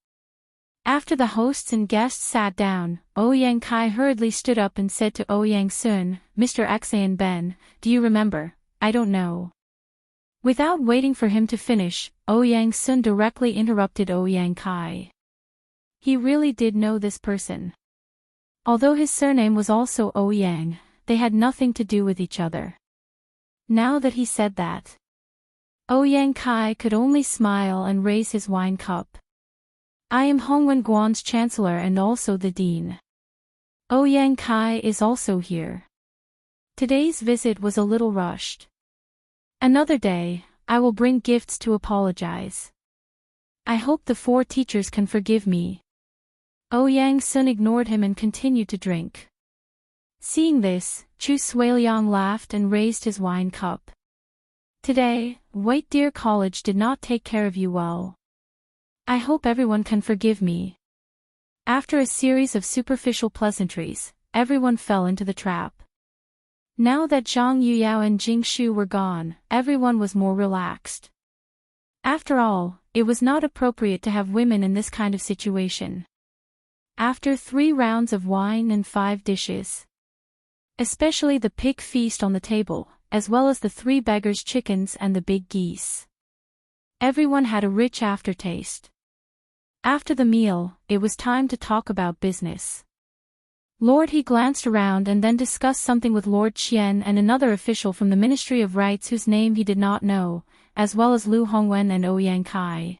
After the hosts and guests sat down, Ouyang Kai hurriedly stood up and said to Ouyang Sun, Mr. Xan Ben, do you remember? I don't know. Without waiting for him to finish, Ouyang Sun directly interrupted Ouyang Kai. He really did know this person. Although his surname was also Ouyang, they had nothing to do with each other. Now that he said that, Ouyang Kai could only smile and raise his wine cup. I am Hongwen Guan's chancellor and also the dean. Ouyang Kai is also here. Today's visit was a little rushed. Another day, I will bring gifts to apologize. I hope the 4 teachers can forgive me. Ouyang Sun ignored him and continued to drink. Seeing this, Chu Suiliang laughed and raised his wine cup. Today, White Deer College did not take care of you well. I hope everyone can forgive me. After a series of superficial pleasantries, everyone fell into the trap. Now that Zhang Yuyao and Jing Shu were gone, everyone was more relaxed. After all, it was not appropriate to have women in this kind of situation. After 3 rounds of wine and 5 dishes, especially the pig feast on the table, as well as the 3 beggars' chickens and the big geese, everyone had a rich aftertaste. After the meal, it was time to talk about business. Lord He glanced around and then discussed something with Lord Qian and another official from the Ministry of Rights whose name he did not know, as well as Lu Hongwen and Ouyang Kai.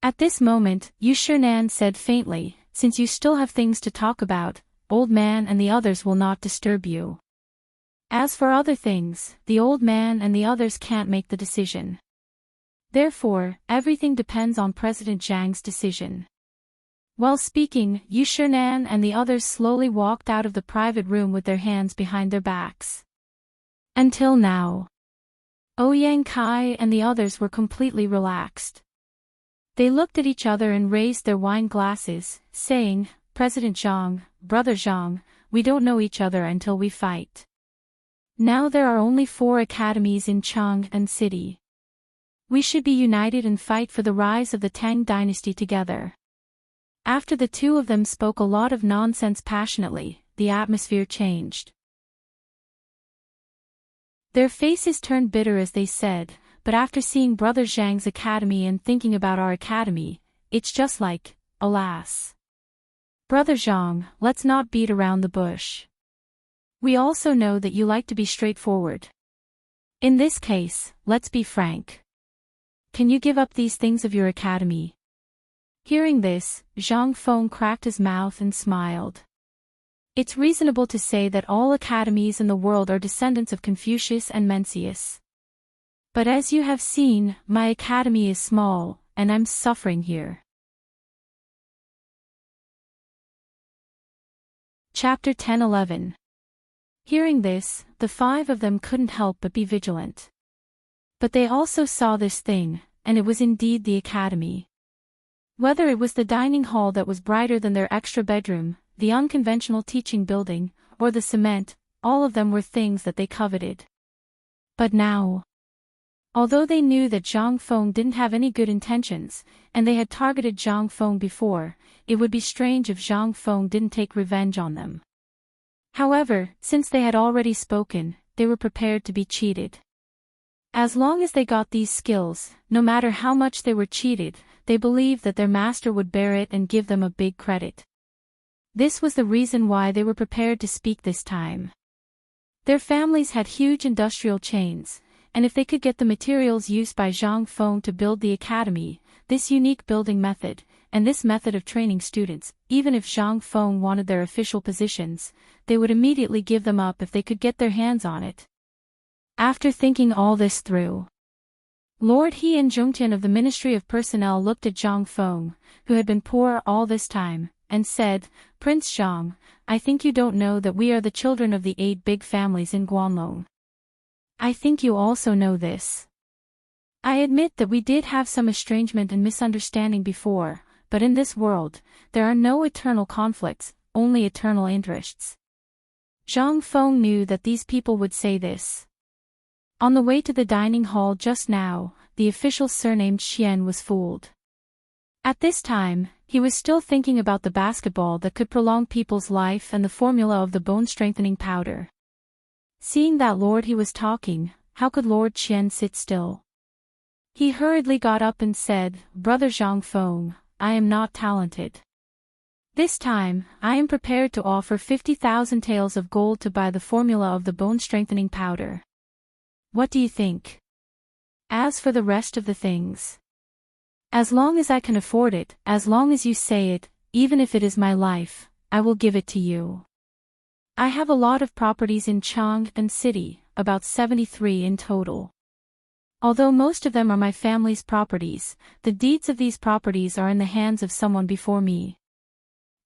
At this moment, Yu Shinan said faintly, since you still have things to talk about, old man and the others will not disturb you. As for other things, the old man and the others can't make the decision. Therefore, everything depends on President Zhang's decision. While speaking, Yu Shinan and the others slowly walked out of the private room with their hands behind their backs. Until now, Ouyang Kai and the others were completely relaxed. They looked at each other and raised their wine glasses, saying, President Zhang, Brother Zhang, we don't know each other until we fight. Now there are only 4 academies in Chang'an City. We should be united and fight for the rise of the Tang Dynasty together. After the 2 of them spoke a lot of nonsense passionately, the atmosphere changed. Their faces turned bitter as they said, but after seeing Brother Zhang's academy and thinking about our academy, it's just like, alas. Brother Zhang, let's not beat around the bush. We also know that you like to be straightforward. In this case, let's be frank. Can you give up these things of your academy? Hearing this, Zhang Feng cracked his mouth and smiled. It's reasonable to say that all academies in the world are descendants of Confucius and Mencius. But as you have seen, my academy is small, and I'm suffering here. Chapter 10-11. Hearing this, the 5 of them couldn't help but be vigilant. But they also saw this thing, and it was indeed the academy. Whether it was the dining hall that was brighter than their extra bedroom, the unconventional teaching building, or the cement, all of them were things that they coveted. But now, although they knew that Zhang Feng didn't have any good intentions, and they had targeted Zhang Feng before, it would be strange if Zhang Feng didn't take revenge on them. However, since they had already spoken, they were prepared to be cheated. As long as they got these skills, no matter how much they were cheated, they believed that their master would bear it and give them a big credit. This was the reason why they were prepared to speak this time. Their families had huge industrial chains, and if they could get the materials used by Zhang Feng to build the academy, this unique building method, and this method of training students, even if Zhang Feng wanted their official positions, they would immediately give them up if they could get their hands on it. After thinking all this through, Lord He and Zhongtian of the Ministry of Personnel looked at Zhang Feng, who had been poor all this time, and said, "Prince Zhang, I think you don't know that we are the children of the 8 big families in Guanlong. I think you also know this. I admit that we did have some estrangement and misunderstanding before, but in this world, there are no eternal conflicts, only eternal interests." Zhang Feng knew that these people would say this. On the way to the dining hall just now, the official surnamed Xian was fooled. At this time, he was still thinking about the basketball that could prolong people's life and the formula of the bone-strengthening powder. Seeing that Lord He was talking, how could Lord Qian sit still? He hurriedly got up and said, "Brother Zhang Feng, I am not talented. This time, I am prepared to offer 50,000 taels of gold to buy the formula of the bone-strengthening powder. What do you think? As for the rest of the things, as long as I can afford it, as long as you say it, even if it is my life, I will give it to you. I have a lot of properties in Chang'an City, about 73 in total. Although most of them are my family's properties, the deeds of these properties are in the hands of someone before me.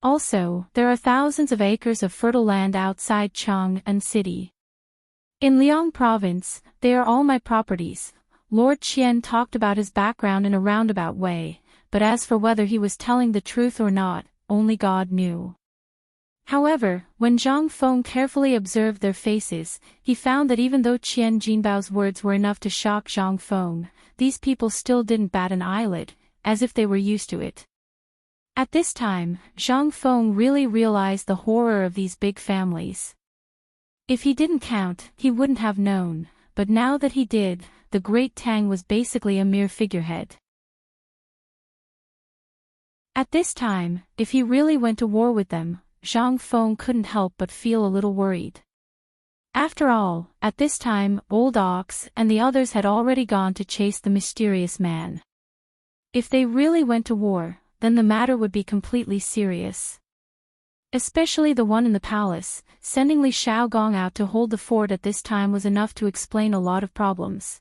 Also, there are thousands of acres of fertile land outside Chang'an City. In Liang Province, they are all my properties." Lord Qian talked about his background in a roundabout way, but as for whether he was telling the truth or not, only God knew. However, when Zhang Feng carefully observed their faces, he found that even though Qian Jinbao's words were enough to shock Zhang Feng, these people still didn't bat an eyelid, as if they were used to it. At this time, Zhang Feng really realized the horror of these big families. If he didn't count, he wouldn't have known, but now that he did, the great Tang was basically a mere figurehead. At this time, if he really went to war with them, Zhang Feng couldn't help but feel a little worried. After all, at this time, Old Ox and the others had already gone to chase the mysterious man. If they really went to war, then the matter would be completely serious. Especially the one in the palace, sending Li Xiaogong out to hold the fort at this time was enough to explain a lot of problems.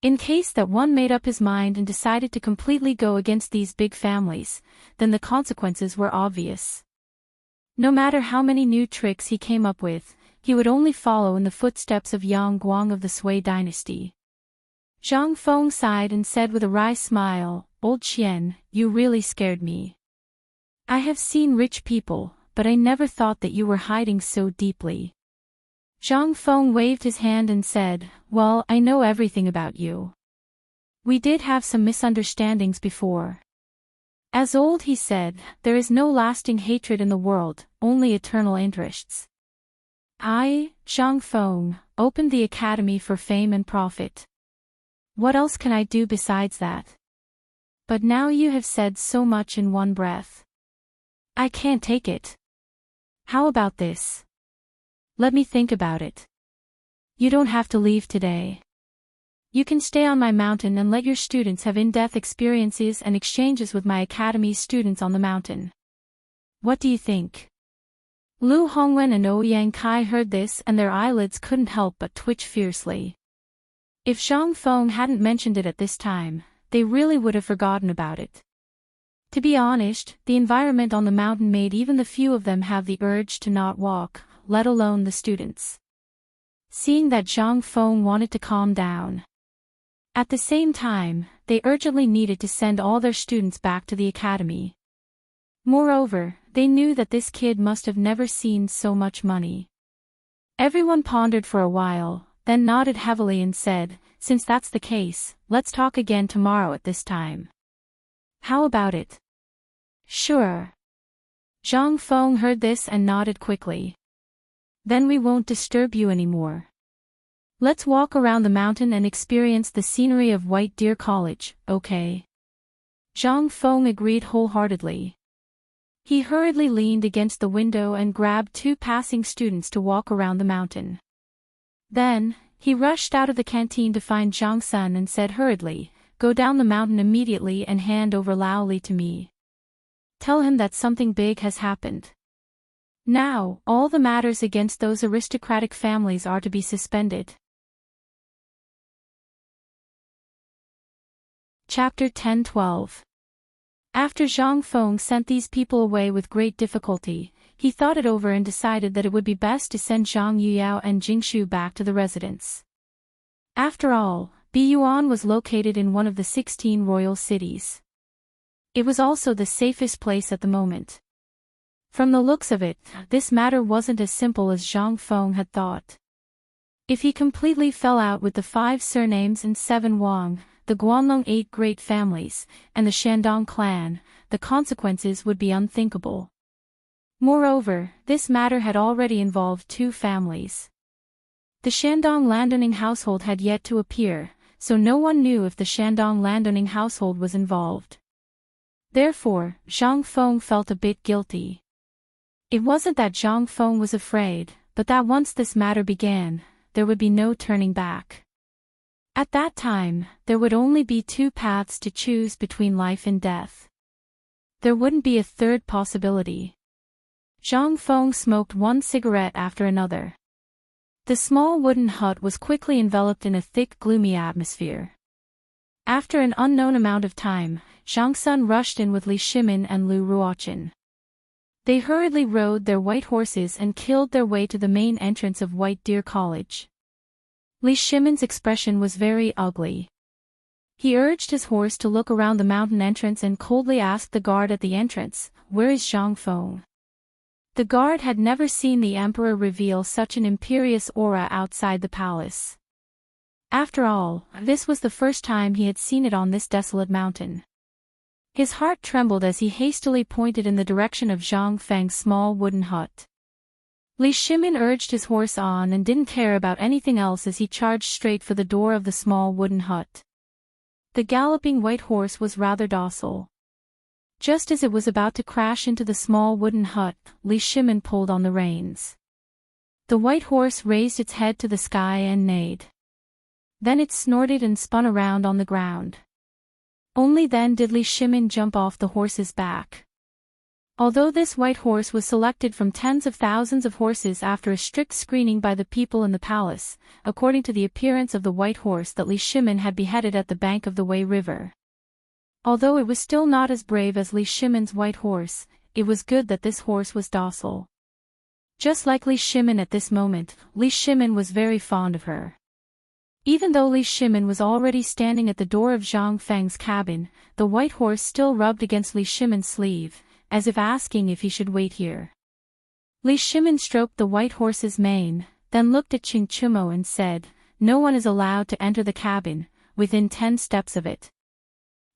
In case that one made up his mind and decided to completely go against these big families, then the consequences were obvious. No matter how many new tricks he came up with, he would only follow in the footsteps of Yang Guang of the Sui dynasty. Zhang Feng sighed and said with a wry smile, "Old Qian, you really scared me. I have seen rich people, but I never thought that you were hiding so deeply." Zhang Feng waved his hand and said, "Well, I know everything about you. We did have some misunderstandings before. As old he said, there is no lasting hatred in the world, only eternal interests. I, Zhang Feng, opened the academy for fame and profit. What else can I do besides that? But now you have said so much in one breath. I can't take it. How about this? Let me think about it. You don't have to leave today. You can stay on my mountain and let your students have in-depth experiences and exchanges with my academy's students on the mountain. What do you think?" Lu Hongwen and Ouyang Kai heard this and their eyelids couldn't help but twitch fiercely. If Zhang Feng hadn't mentioned it at this time, they really would have forgotten about it. To be honest, the environment on the mountain made even the few of them have the urge to not walk, let alone the students. Seeing that Zhang Feng wanted to calm down. At the same time, they urgently needed to send all their students back to the academy. Moreover, they knew that this kid must have never seen so much money. Everyone pondered for a while, then nodded heavily and said, "Since that's the case, let's talk again tomorrow at this time. How about it?" "Sure." Zhang Feng heard this and nodded quickly. "Then we won't disturb you anymore. Let's walk around the mountain and experience the scenery of White Deer College, okay?" Zhang Feng agreed wholeheartedly. He hurriedly leaned against the window and grabbed 2 passing students to walk around the mountain. Then, he rushed out of the canteen to find Zhang Sun and said hurriedly, "Go down the mountain immediately and hand over Lao Li to me." Tell him that something big has happened. Now, all the matters against those aristocratic families are to be suspended. Chapter 10-12. After Zhang Feng sent these people away with great difficulty, he thought it over and decided that it would be best to send Zhang Yuyao and Jingshu back to the residence. After all, Biyuan was located in one of the 16 royal cities. It was also the safest place at the moment. From the looks of it, this matter wasn't as simple as Zhang Feng had thought. If he completely fell out with the 5 surnames and 7 Wang, the Guanlong 8 great families, and the Shandong clan, the consequences would be unthinkable. Moreover, this matter had already involved 2 families. The Shandong landowning household had yet to appear, so no one knew if the Shandong landowning household was involved. Therefore, Zhang Feng felt a bit guilty. It wasn't that Zhang Feng was afraid, but that once this matter began, there would be no turning back. At that time, there would only be 2 paths to choose between life and death. There wouldn't be a third possibility. Zhang Feng smoked one cigarette after another. The small wooden hut was quickly enveloped in a thick, gloomy atmosphere. After an unknown amount of time, Zhang Sun rushed in with Li Shimin and Lu Ruochen. They hurriedly rode their white horses and killed their way to the main entrance of White Deer College. Li Shimin's expression was very ugly. He urged his horse to look around the mountain entrance and coldly asked the guard at the entrance, "Where is Zhang Feng?" The guard had never seen the emperor reveal such an imperious aura outside the palace. After all, this was the first time he had seen it on this desolate mountain. His heart trembled as he hastily pointed in the direction of Zhang Feng's small wooden hut. Li Shimin urged his horse on and didn't care about anything else as he charged straight for the door of the small wooden hut. The galloping white horse was rather docile. Just as it was about to crash into the small wooden hut, Li Shimin pulled on the reins. The white horse raised its head to the sky and neighed. Then it snorted and spun around on the ground. Only then did Li Shimin jump off the horse's back. Although this white horse was selected from tens of thousands of horses after a strict screening by the people in the palace, according to the appearance of the white horse that Li Shimin had beheaded at the bank of the Wei River. Although it was still not as brave as Li Shimin's white horse, it was good that this horse was docile. Just like Li Shimin at this moment, Li Shimin was very fond of her. Even though Li Shimin was already standing at the door of Zhang Feng's cabin, the white horse still rubbed against Li Shimin's sleeve, as if asking if he should wait here. Li Shimin stroked the white horse's mane, then looked at Qing Chumo and said, "No one is allowed to enter the cabin, within 10 steps of it."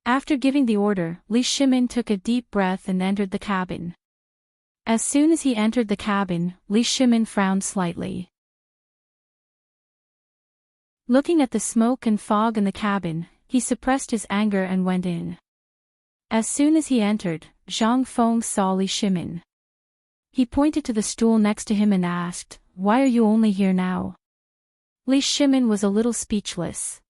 After giving the order, Li Shimin took a deep breath and entered the cabin. As soon as he entered the cabin, Li Shimin frowned slightly. Looking at the smoke and fog in the cabin, he suppressed his anger and went in. As soon as he entered, Zhang Feng saw Li Shimin. He pointed to the stool next to him and asked, "Why are you only here now?" Li Shimin was a little speechless.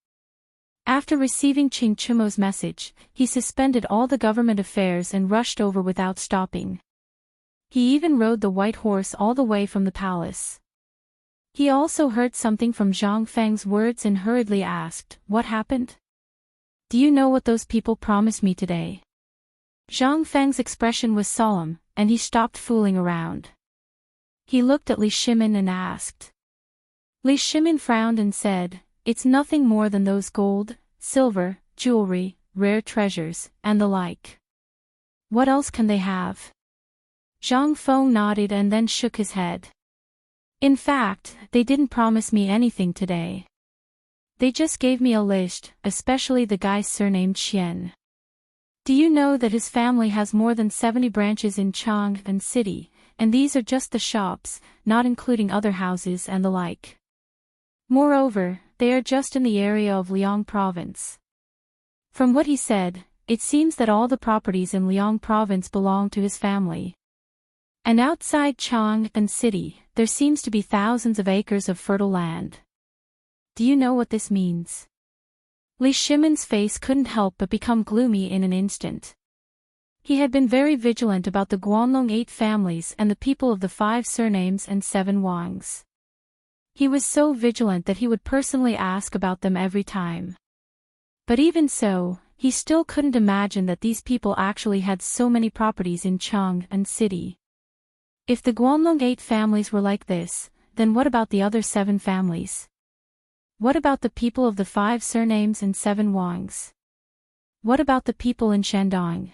After receiving Qing Chumo's message, he suspended all the government affairs and rushed over without stopping. He even rode the white horse all the way from the palace. He also heard something from Zhang Feng's words and hurriedly asked, "What happened? Do you know what those people promised me today?" Zhang Feng's expression was solemn, and he stopped fooling around. He looked at Li Shimin and asked. Li Shimin frowned and said, "It's nothing more than those gold, silver, jewelry, rare treasures, and the like. What else can they have?" Zhang Feng nodded and then shook his head. "In fact, they didn't promise me anything today. They just gave me a list, especially the guy surnamed Qian. Do you know that his family has more than 70 branches in Chang'an City, and these are just the shops, not including other houses and the like. Moreover, they are just in the area of Liang Province." From what he said, it seems that all the properties in Liang Province belong to his family. And outside Chang'an City, there seems to be thousands of acres of fertile land. Do you know what this means? Li Shimin's face couldn't help but become gloomy in an instant. He had been very vigilant about the Guanlong 8 families and the people of the 5 surnames and 7 Wangs. He was so vigilant that he would personally ask about them every time. But even so, he still couldn't imagine that these people actually had so many properties in Cheng and City. If the Guanlong 8 families were like this, then what about the other 7 families? What about the people of the 5 surnames and 7 Wangs? What about the people in Shandong?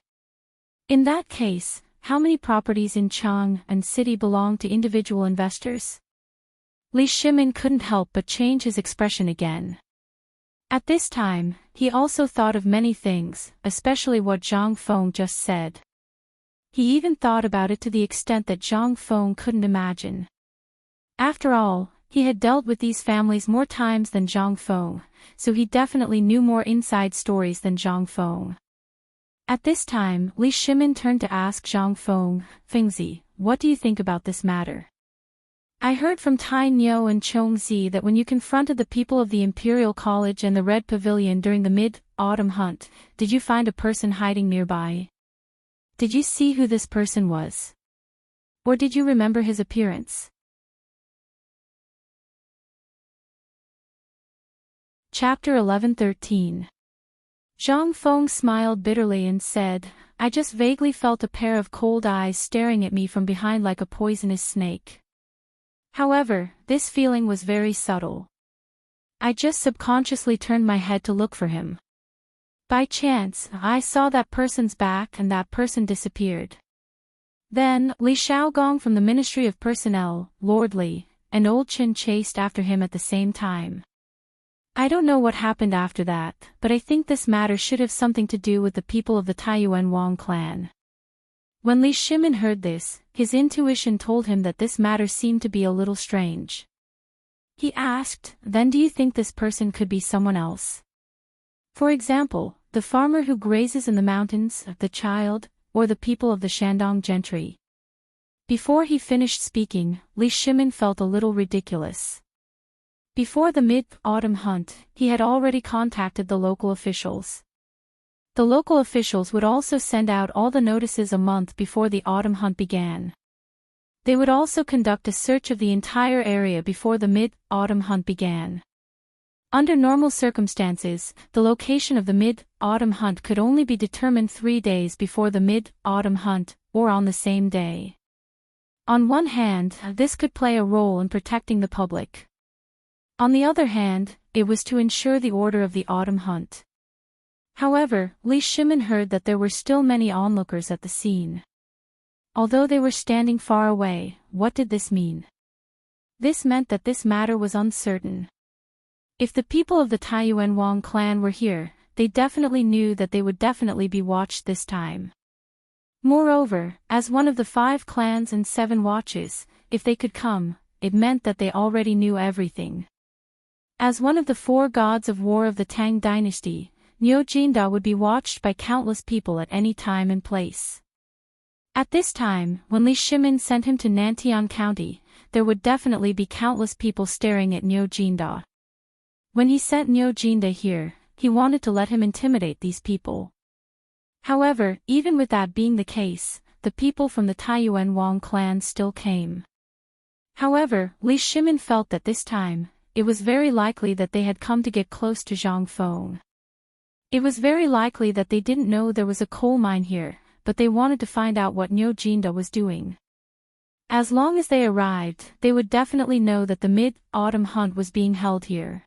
In that case, how many properties in Cheng and City belong to individual investors? Li Shimin couldn't help but change his expression again. At this time, he also thought of many things, especially what Zhang Feng just said. He even thought about it to the extent that Zhang Feng couldn't imagine. After all, he had dealt with these families more times than Zhang Feng, so he definitely knew more inside stories than Zhang Feng. At this time, Li Shimin turned to ask Zhang Feng, "Fengzi, what do you think about this matter? I heard from Tai Niu and Chong Zi that when you confronted the people of the Imperial College and the Red Pavilion during the mid-autumn hunt, did you find a person hiding nearby? Did you see who this person was? Or did you remember his appearance?" Chapter 11-13. Zhang Feng smiled bitterly and said, "I just vaguely felt a pair of cold eyes staring at me from behind like a poisonous snake. However, this feeling was very subtle. I just subconsciously turned my head to look for him. By chance, I saw that person's back and that person disappeared. Then, Li Xiaogong from the Ministry of Personnel, Lord Li, and Old Chen chased after him at the same time. I don't know what happened after that, but I think this matter should have something to do with the people of the Taiyuan Wang clan." When Li Shimin heard this, his intuition told him that this matter seemed to be a little strange. He asked, "Then do you think this person could be someone else? For example, the farmer who grazes in the mountains, the child, or the people of the Shandong gentry?" Before he finished speaking, Li Shimin felt a little ridiculous. Before the mid-autumn hunt, he had already contacted the local officials. The local officials would also send out all the notices a month before the autumn hunt began. They would also conduct a search of the entire area before the mid-autumn hunt began. Under normal circumstances, the location of the mid-autumn hunt could only be determined 3 days before the mid-autumn hunt, or on the same day. On one hand, this could play a role in protecting the public. On the other hand, it was to ensure the order of the autumn hunt. However, Li Shimin heard that there were still many onlookers at the scene. Although they were standing far away, what did this mean? This meant that this matter was uncertain. If the people of the Taiyuan Wang clan were here, they definitely knew that they would definitely be watched this time. Moreover, as one of the 5 clans and 7 watches, if they could come, it meant that they already knew everything. As one of the 4 gods of war of the Tang Dynasty, Niu Jinda would be watched by countless people at any time and place. At this time, when Li Shimin sent him to Nantian County, there would definitely be countless people staring at Niu Jinda. When he sent Niu Jinda here, he wanted to let him intimidate these people. However, even with that being the case, the people from the Taiyuan Wang clan still came. However, Li Shimin felt that this time, it was very likely that they had come to get close to Zhang Feng. It was very likely that they didn't know there was a coal mine here, but they wanted to find out what Niu Jinda was doing. As long as they arrived, they would definitely know that the mid-autumn hunt was being held here.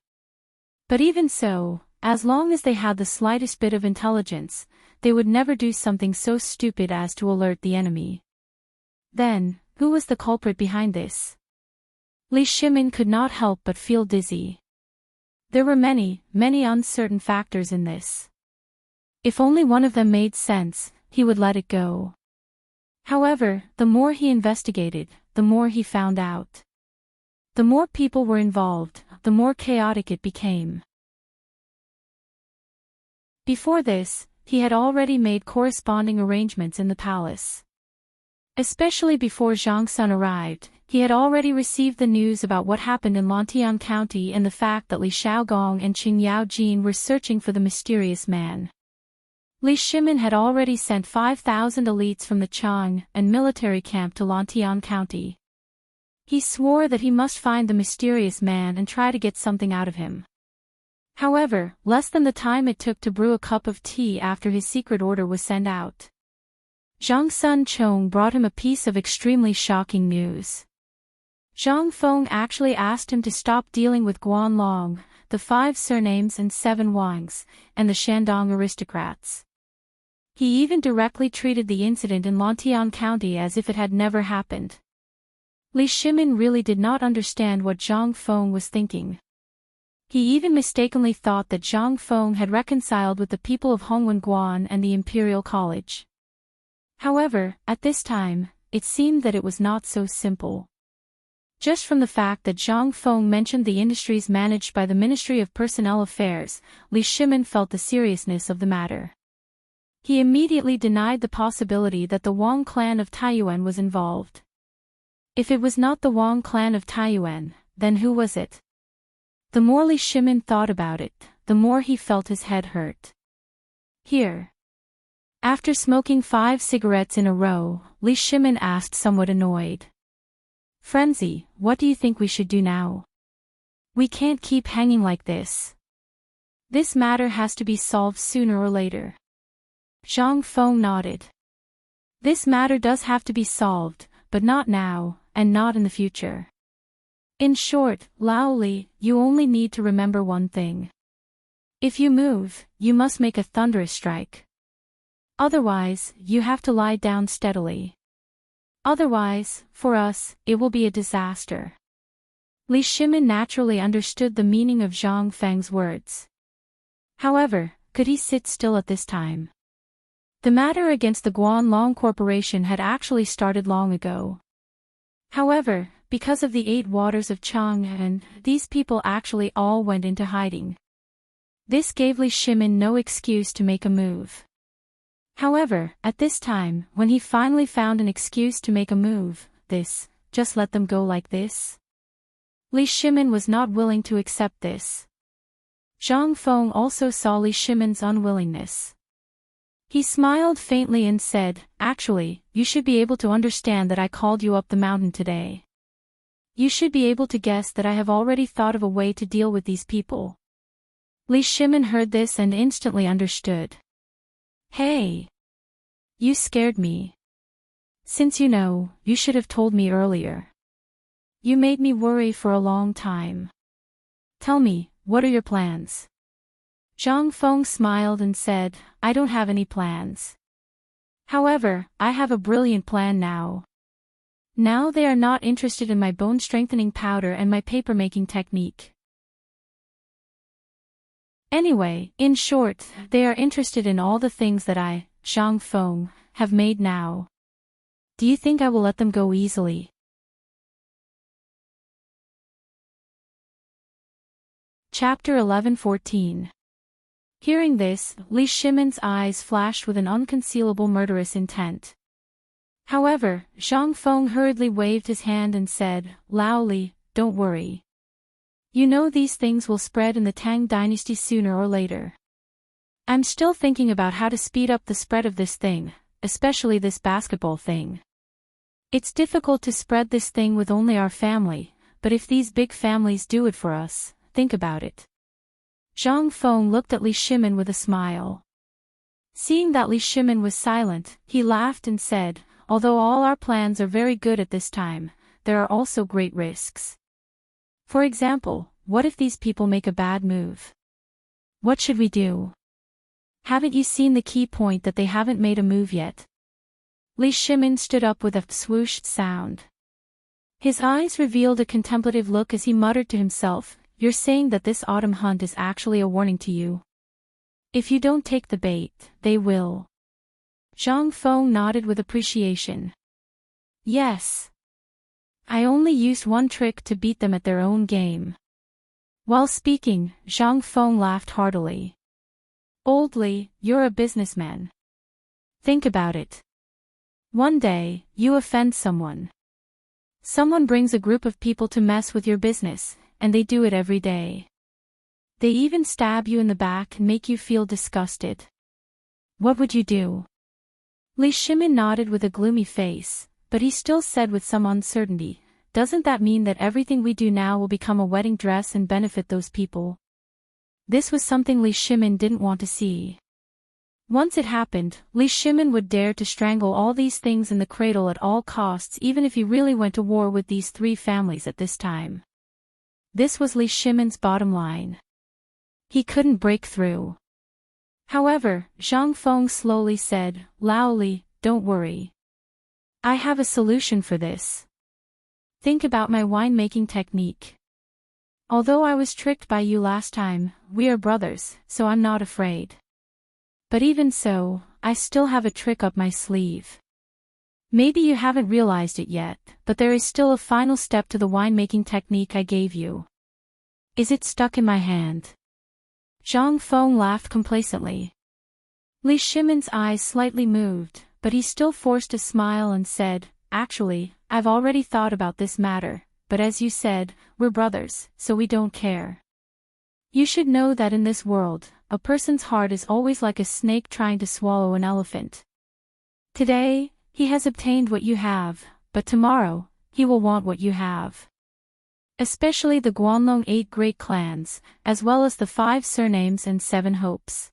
But even so, as long as they had the slightest bit of intelligence, they would never do something so stupid as to alert the enemy. Then, who was the culprit behind this? Li Shimin could not help but feel dizzy. There were many, many uncertain factors in this. If only one of them made sense, he would let it go. However, the more he investigated, the more he found out. The more people were involved, the more chaotic it became. Before this, he had already made corresponding arrangements in the palace. Especially before Zhang Sun arrived, he had already received the news about what happened in Lantian County and the fact that Li Xiaogong and Qing Yaojin were searching for the mysterious man. Li Shimin had already sent 5,000 elites from the Chang and military camp to Lantian County. He swore that he must find the mysterious man and try to get something out of him. However, less than the time it took to brew a cup of tea after his secret order was sent out. Zhang Sun Chong brought him a piece of extremely shocking news. Zhang Feng actually asked him to stop dealing with Guan Long, the 5 surnames and 7 Wangs, and the Shandong aristocrats. He even directly treated the incident in Lantian County as if it had never happened. Li Shimin really did not understand what Zhang Feng was thinking. He even mistakenly thought that Zhang Feng had reconciled with the people of Hongwen Guan and the Imperial College. However, at this time, it seemed that it was not so simple. Just from the fact that Zhang Feng mentioned the industries managed by the Ministry of Personnel Affairs, Li Shimin felt the seriousness of the matter. He immediately denied the possibility that the Wang clan of Taiyuan was involved. If it was not the Wang clan of Taiyuan, then who was it? The more Li Shimin thought about it, the more he felt his head hurt. Here. After smoking 5 cigarettes in a row, Li Shimin asked, somewhat annoyed. Frenzy, what do you think we should do now? We can't keep hanging like this. This matter has to be solved sooner or later. Zhang Feng nodded. This matter does have to be solved, but not now, and not in the future. In short, Lao Li, you only need to remember one thing. If you move, you must make a thunderous strike. Otherwise, you have to lie down steadily. Otherwise, for us, it will be a disaster. Li Shimin naturally understood the meaning of Zhang Feng's words. However, could he sit still at this time? The matter against the Guanlong Corporation had actually started long ago. However, because of the 8 waters of Chang'an, these people actually all went into hiding. This gave Li Shimin no excuse to make a move. However, at this time, when he finally found an excuse to make a move, just let them go like this? Li Shimin was not willing to accept this. Zhang Feng also saw Li Shimin's unwillingness. He smiled faintly and said, actually, you should be able to understand that I called you up the mountain today. You should be able to guess that I have already thought of a way to deal with these people. Li Shimin heard this and instantly understood. Hey! You scared me. Since you know, you should have told me earlier. You made me worry for a long time. Tell me, what are your plans? Zhang Feng smiled and said, I don't have any plans. However, I have a brilliant plan now. Now they are not interested in my bone-strengthening powder and my paper-making technique. Anyway, in short, they are interested in all the things that I, Zhang Feng, have made now. Do you think I will let them go easily? Chapter 11-14. Hearing this, Li Shimin's eyes flashed with an unconcealable murderous intent. However, Zhang Feng hurriedly waved his hand and said, Lao Li, don't worry. You know these things will spread in the Tang Dynasty sooner or later. I'm still thinking about how to speed up the spread of this thing, especially this basketball thing. It's difficult to spread this thing with only our family, but if these big families do it for us, think about it. Zhang Feng looked at Li Shimin with a smile. Seeing that Li Shimin was silent, he laughed and said, although all our plans are very good at this time, there are also great risks. For example, what if these people make a bad move? What should we do? Haven't you seen the key point that they haven't made a move yet? Li Shimin stood up with a swooshed sound. His eyes revealed a contemplative look as he muttered to himself, You're saying that this autumn hunt is actually a warning to you? If you don't take the bait, they will. Zhang Feng nodded with appreciation. Yes. I only used one trick to beat them at their own game. While speaking, Zhang Feng laughed heartily. Old Li, you're a businessman. Think about it. One day, you offend someone. Someone brings a group of people to mess with your business, and they do it every day. They even stab you in the back and make you feel disgusted. What would you do? Li Shimin nodded with a gloomy face, but he still said with some uncertainty, doesn't that mean that everything we do now will become a wedding dress and benefit those people? This was something Li Shimin didn't want to see. Once it happened, Li Shimin would dare to strangle all these things in the cradle at all costs even if he really went to war with these three families at this time. This was Li Shimin's bottom line. He couldn't break through. However, Zhang Feng slowly said, Lao Li, don't worry. I have a solution for this. Think about my winemaking technique. Although I was tricked by you last time, we are brothers, so I'm not afraid. But even so, I still have a trick up my sleeve. Maybe you haven't realized it yet, but there is still a final step to the winemaking technique I gave you. Is it stuck in my hand? Zhang Feng laughed complacently. Li Shimin's eyes slightly moved, but he still forced a smile and said, Actually, I've already thought about this matter, but as you said, we're brothers, so we don't care. You should know that in this world, a person's heart is always like a snake trying to swallow an elephant. Today, he has obtained what you have, but tomorrow, he will want what you have. Especially the Guanlong 8 great clans, as well as the 5 surnames and 7 hopes.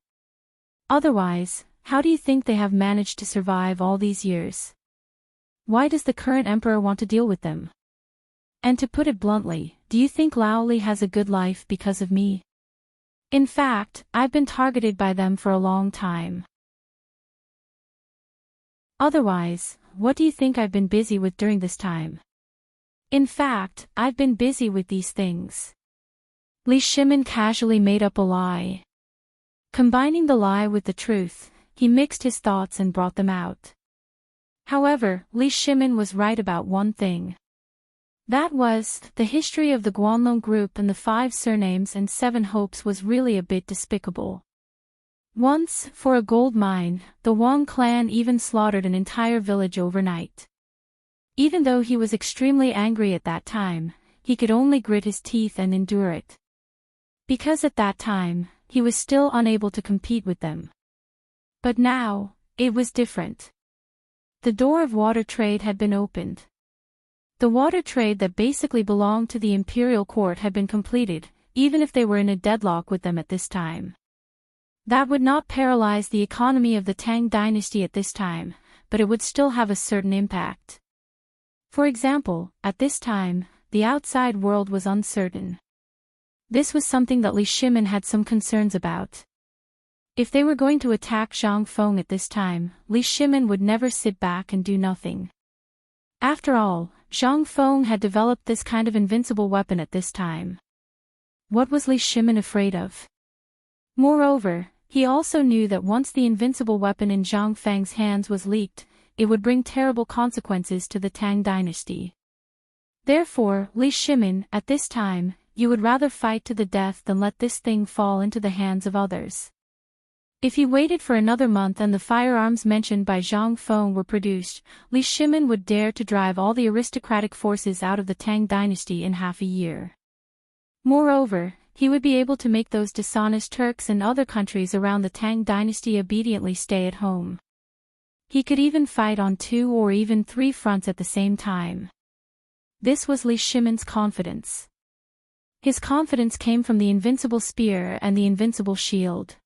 Otherwise, how do you think they have managed to survive all these years? Why does the current emperor want to deal with them? And to put it bluntly, do you think Lao Li has a good life because of me? In fact, I've been targeted by them for a long time. Otherwise, what do you think I've been busy with during this time? In fact, I've been busy with these things. Li Shimin casually made up a lie. Combining the lie with the truth, he mixed his thoughts and brought them out. However, Li Shimin was right about one thing. That was, the history of the Guanlong group and the 5 surnames and 7 hopes was really a bit despicable. Once, for a gold mine, the Wang clan even slaughtered an entire village overnight. Even though he was extremely angry at that time, he could only grit his teeth and endure it. Because at that time, he was still unable to compete with them. But now, it was different. The door of water trade had been opened. The water trade that basically belonged to the imperial court had been completed, even if they were in a deadlock with them at this time. That would not paralyze the economy of the Tang dynasty at this time, but it would still have a certain impact. For example, at this time, the outside world was uncertain. This was something that Li Shimin had some concerns about. If they were going to attack Zhang Feng at this time, Li Shimin would never sit back and do nothing. After all, Zhang Feng had developed this kind of invincible weapon at this time. What was Li Shimin afraid of? Moreover, he also knew that once the invincible weapon in Zhang Feng's hands was leaked, it would bring terrible consequences to the Tang dynasty. Therefore, Li Shimin, at this time, you would rather fight to the death than let this thing fall into the hands of others. If he waited for another month and the firearms mentioned by Zhang Feng were produced, Li Shimin would dare to drive all the aristocratic forces out of the Tang dynasty in half a year. Moreover, he would be able to make those dishonest Turks and other countries around the Tang dynasty obediently stay at home. He could even fight on 2 or even 3 fronts at the same time. This was Li Shimin's confidence. His confidence came from the invincible spear and the invincible shield.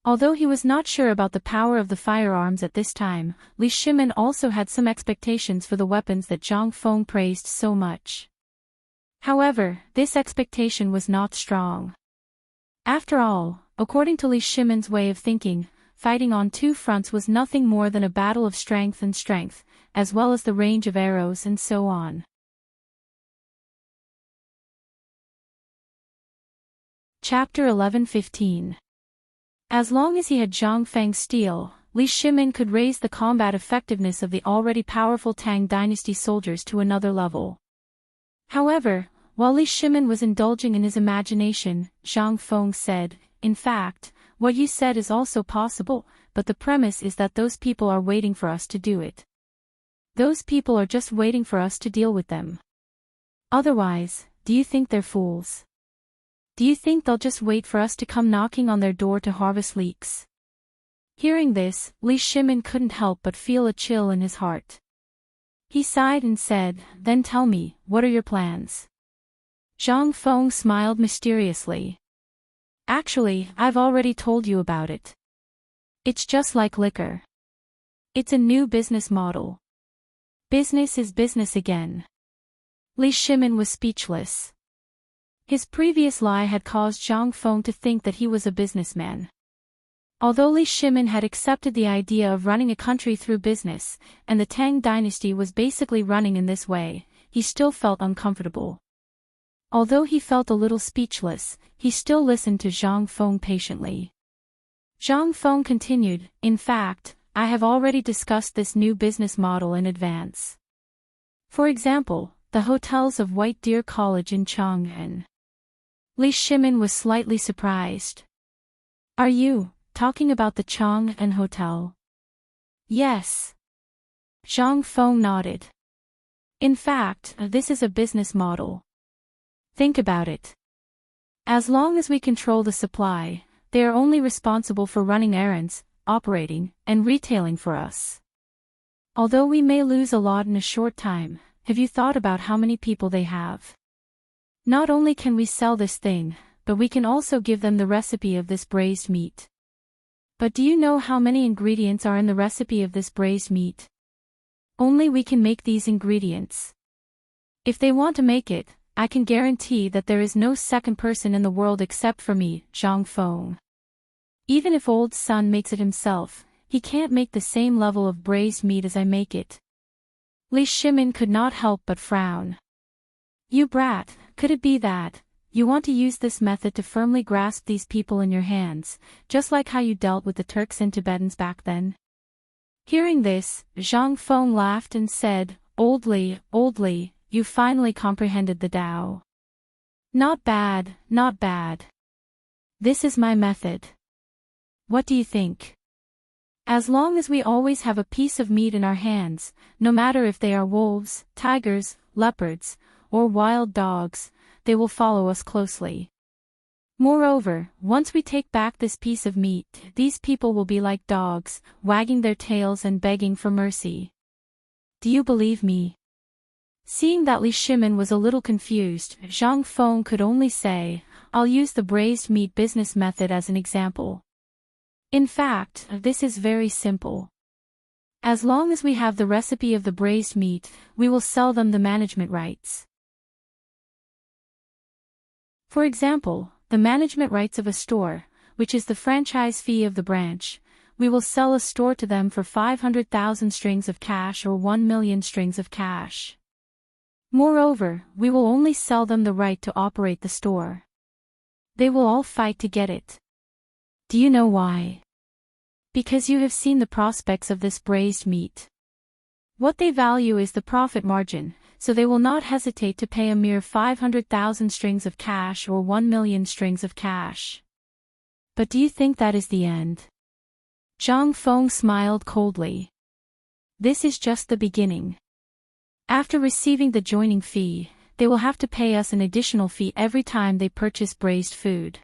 Although he was not sure about the power of the firearms at this time, Li Shimin also had some expectations for the weapons that Zhang Feng praised so much. However, this expectation was not strong. After all, according to Li Shimin's way of thinking, fighting on 2 fronts was nothing more than a battle of strength and strength, as well as the range of arrows and so on. Chapter 11:15. As long as he had Zhang Feng's steel, Li Shimin could raise the combat effectiveness of the already powerful Tang dynasty soldiers to another level. However, while Li Shimin was indulging in his imagination, Zhang Feng said, "In fact, what you said is also possible, but the premise is that those people are waiting for us to do it. Those people are just waiting for us to deal with them. Otherwise, do you think they're fools? Do you think they'll just wait for us to come knocking on their door to harvest leeks? Hearing this, Li Shimin couldn't help but feel a chill in his heart. He sighed and said, "Then tell me, what are your plans?" Zhang Feng smiled mysteriously. "Actually, I've already told you about it. It's just like liquor. It's a new business model. Business is business again." Li Shimin was speechless. His previous lie had caused Zhang Feng to think that he was a businessman. Although Li Shimin had accepted the idea of running a country through business, and the Tang Dynasty was basically running in this way, he still felt uncomfortable. Although he felt a little speechless, he still listened to Zhang Feng patiently. Zhang Feng continued, "In fact, I have already discussed this new business model in advance. For example, the hotels of White Deer College in Chang'an." Li Shimin was slightly surprised. "Are you talking about the Chang'an Hotel?" "Yes." Zhang Feng nodded. "In fact, this is a business model. Think about it. As long as we control the supply, they are only responsible for running errands, operating, and retailing for us. Although we may lose a lot in a short time, have you thought about how many people they have? Not only can we sell this thing, but we can also give them the recipe of this braised meat. But do you know how many ingredients are in the recipe of this braised meat? Only we can make these ingredients. If they want to make it, I can guarantee that there is no second person in the world except for me, Zhang Feng. Even if old Sun makes it himself, he can't make the same level of braised meat as I make it." Li Shimin could not help but frown. "You brat, could it be that you want to use this method to firmly grasp these people in your hands, just like how you dealt with the Turks and Tibetans back then?" Hearing this, Zhang Feng laughed and said, Old Li, you finally comprehended the Tao. Not bad, not bad. This is my method. What do you think? As long as we always have a piece of meat in our hands, no matter if they are wolves, tigers, leopards, or wild dogs, they will follow us closely. Moreover, once we take back this piece of meat, these people will be like dogs, wagging their tails and begging for mercy. Do you believe me? Seeing that Li Shimin was a little confused, Zhang Feng could only say, "I'll use the braised meat business method as an example. In fact, this is very simple. As long as we have the recipe of the braised meat, we will sell them the management rights. For example, the management rights of a store, which is the franchise fee of the branch, we will sell a store to them for 500,000 strings of cash or 1 million strings of cash. Moreover, we will only sell them the right to operate the store. They will all fight to get it. Do you know why? Because you have seen the prospects of this braised meat. What they value is the profit margin, so they will not hesitate to pay a mere 500,000 strings of cash or 1 million strings of cash. But do you think that is the end?" Zhang Feng smiled coldly. "This is just the beginning. After receiving the joining fee, they will have to pay us an additional fee every time they purchase braised food.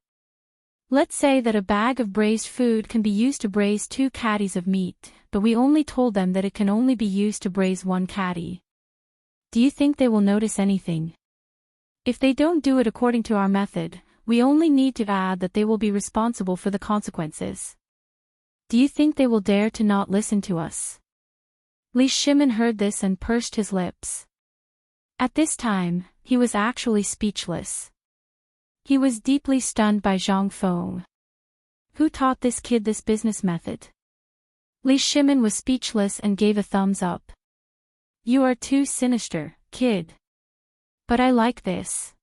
Let's say that a bag of braised food can be used to braise 2 caddies of meat, but we only told them that it can only be used to braise 1 caddy. Do you think they will notice anything? If they don't do it according to our method, we only need to add that they will be responsible for the consequences. Do you think they will dare to not listen to us?" Li Shimin heard this and pursed his lips. At this time, he was actually speechless. He was deeply stunned by Zhang Feng. Who taught this kid this business method? Li Shimin was speechless and gave a thumbs up. "You are too sinister, kid. But I like this.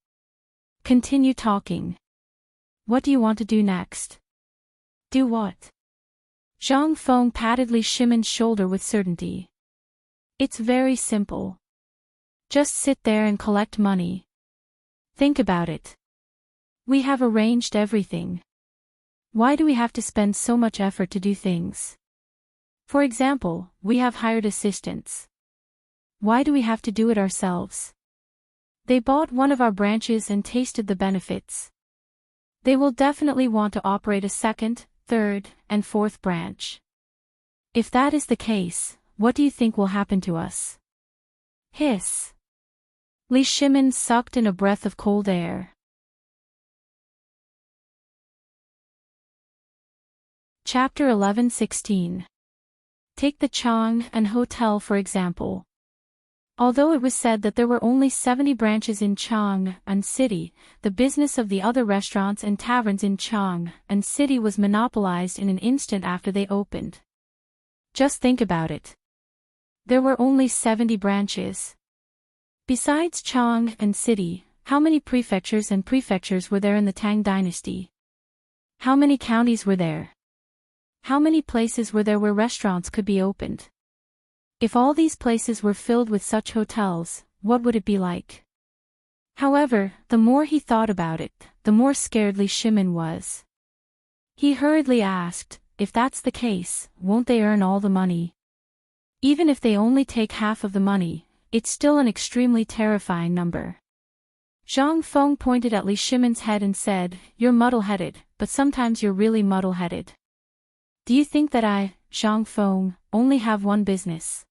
Continue talking. What do you want to do next?" "Do what?" Zhang Feng patted Li Shimin's shoulder with certainty. "It's very simple. Just sit there and collect money. Think about it. We have arranged everything. Why do we have to spend so much effort to do things? For example, we have hired assistants. Why do we have to do it ourselves? They bought one of our branches and tasted the benefits. They will definitely want to operate a second, third, and fourth branch. If that is the case, what do you think will happen to us? Hiss. Li Shimin sucked in a breath of cold air. Chapter 11:16. Take the Chang and Hotel for example. Although it was said that there were only 70 branches in Chang and City, the business of the other restaurants and taverns in Chang and City was monopolized in an instant after they opened. Just think about it. There were only 70 branches. Besides Chang and City, how many prefectures were there in the Tang Dynasty? How many counties were there? How many places were there where restaurants could be opened? If all these places were filled with such hotels, what would it be like? However, the more he thought about it, the more scared Li Shimin was. He hurriedly asked, if that's the case, won't they earn all the money? Even if they only take half of the money, it's still an extremely terrifying number. Zhang Feng pointed at Li Shimin's head and said, you're muddle-headed, but sometimes you're really muddle-headed. Do you think that I, Zhang Feng, only have one business?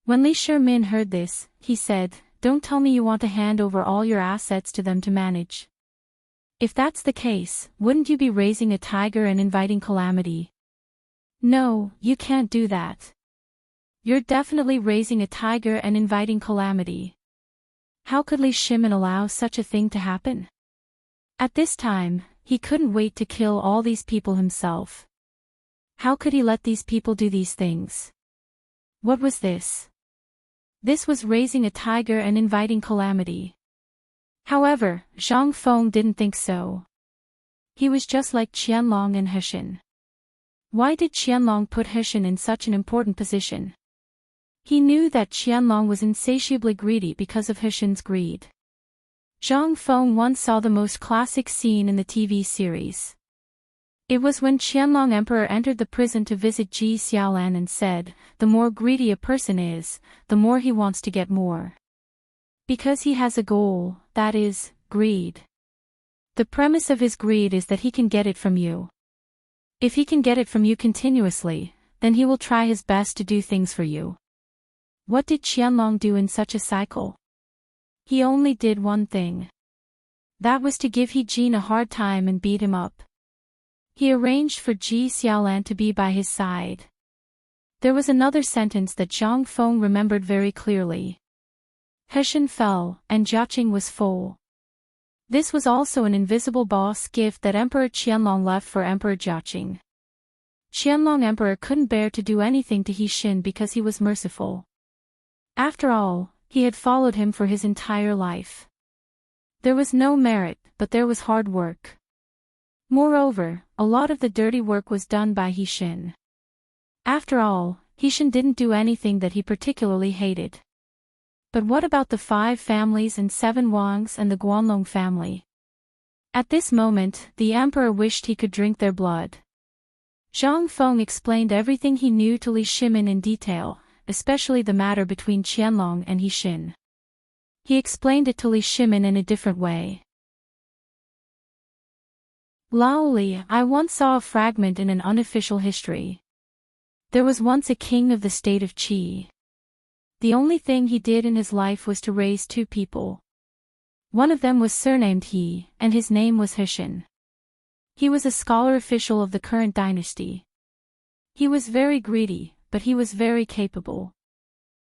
When Li Shimin heard this, he said, don't tell me you want to hand over all your assets to them to manage. If that's the case, wouldn't you be raising a tiger and inviting calamity? No, you can't do that. You're definitely raising a tiger and inviting calamity. How could Li Shimin allow such a thing to happen? At this time, he couldn't wait to kill all these people himself. How could he let these people do these things? What was this? This was raising a tiger and inviting calamity. However, Zhang Feng didn't think so. He was just like Qianlong and Heshin. Why did Qianlong put Heshin in such an important position? He knew that Qianlong was insatiably greedy because of Heshin's greed. Zhang Feng once saw the most classic scene in the TV series. It was when Qianlong Emperor entered the prison to visit Ji Xiaolan and said, the more greedy a person is, the more he wants to get more. Because he has a goal, that is, greed. The premise of his greed is that he can get it from you. If he can get it from you continuously, then he will try his best to do things for you. What did Qianlong do in such a cycle? He only did one thing. That was to give He Jin a hard time and beat him up. He arranged for Ji Xiaolan to be by his side. There was another sentence that Zhang Feng remembered very clearly. Heshin fell, and Jiaqing was full. This was also an invisible boss gift that Emperor Qianlong left for Emperor Jiaqing. Qianlong Emperor couldn't bear to do anything to He Xin because he was merciful. After all, he had followed him for his entire life. There was no merit, but there was hard work. Moreover, a lot of the dirty work was done by He Xin. After all, He Xin didn't do anything that he particularly hated. But what about the 5 families and 7 Wangs and the Guanlong family? At this moment, the emperor wished he could drink their blood. Zhang Feng explained everything he knew to Li Shimin in detail, especially the matter between Qianlong and He Xin. He explained it to Li Shimin in a different way. Laoli, I once saw a fragment in an unofficial history. There was once a king of the state of Qi. The only thing he did in his life was to raise 2 people. One of them was surnamed He, and his name was Heshin. He was a scholar official of the current dynasty. He was very greedy, but he was very capable.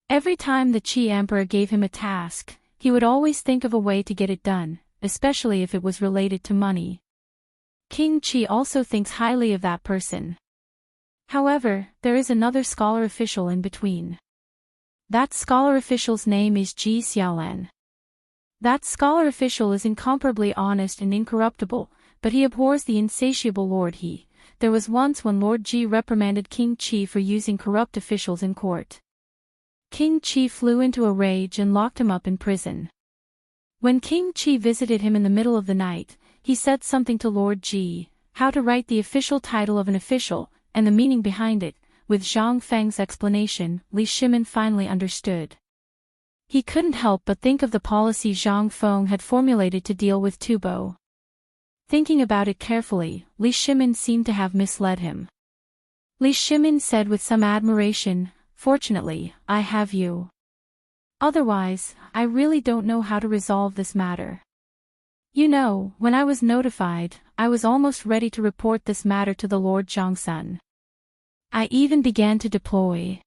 Every time the Qi emperor gave him a task, he would always think of a way to get it done, especially if it was related to money. King Qi also thinks highly of that person. However, there is another scholar official in between. That scholar official's name is Ji Xiaolan. That scholar official is incomparably honest and incorruptible, but he abhors the insatiable Lord He. There was once when Lord Ji reprimanded King Qi for using corrupt officials in court. King Qi flew into a rage and locked him up in prison. When King Qi visited him in the middle of the night, he said something to Lord Ji, how to write the official title of an official, and the meaning behind it. With Zhang Feng's explanation, Li Shimin finally understood. He couldn't help but think of the policy Zhang Feng had formulated to deal with Tubo. Thinking about it carefully, Li Shimin seemed to have misled him. Li Shimin said with some admiration, "Fortunately, I have you. Otherwise, I really don't know how to resolve this matter. You know, when I was notified, I was almost ready to report this matter to the Lord Zhongsun. I even began to deploy.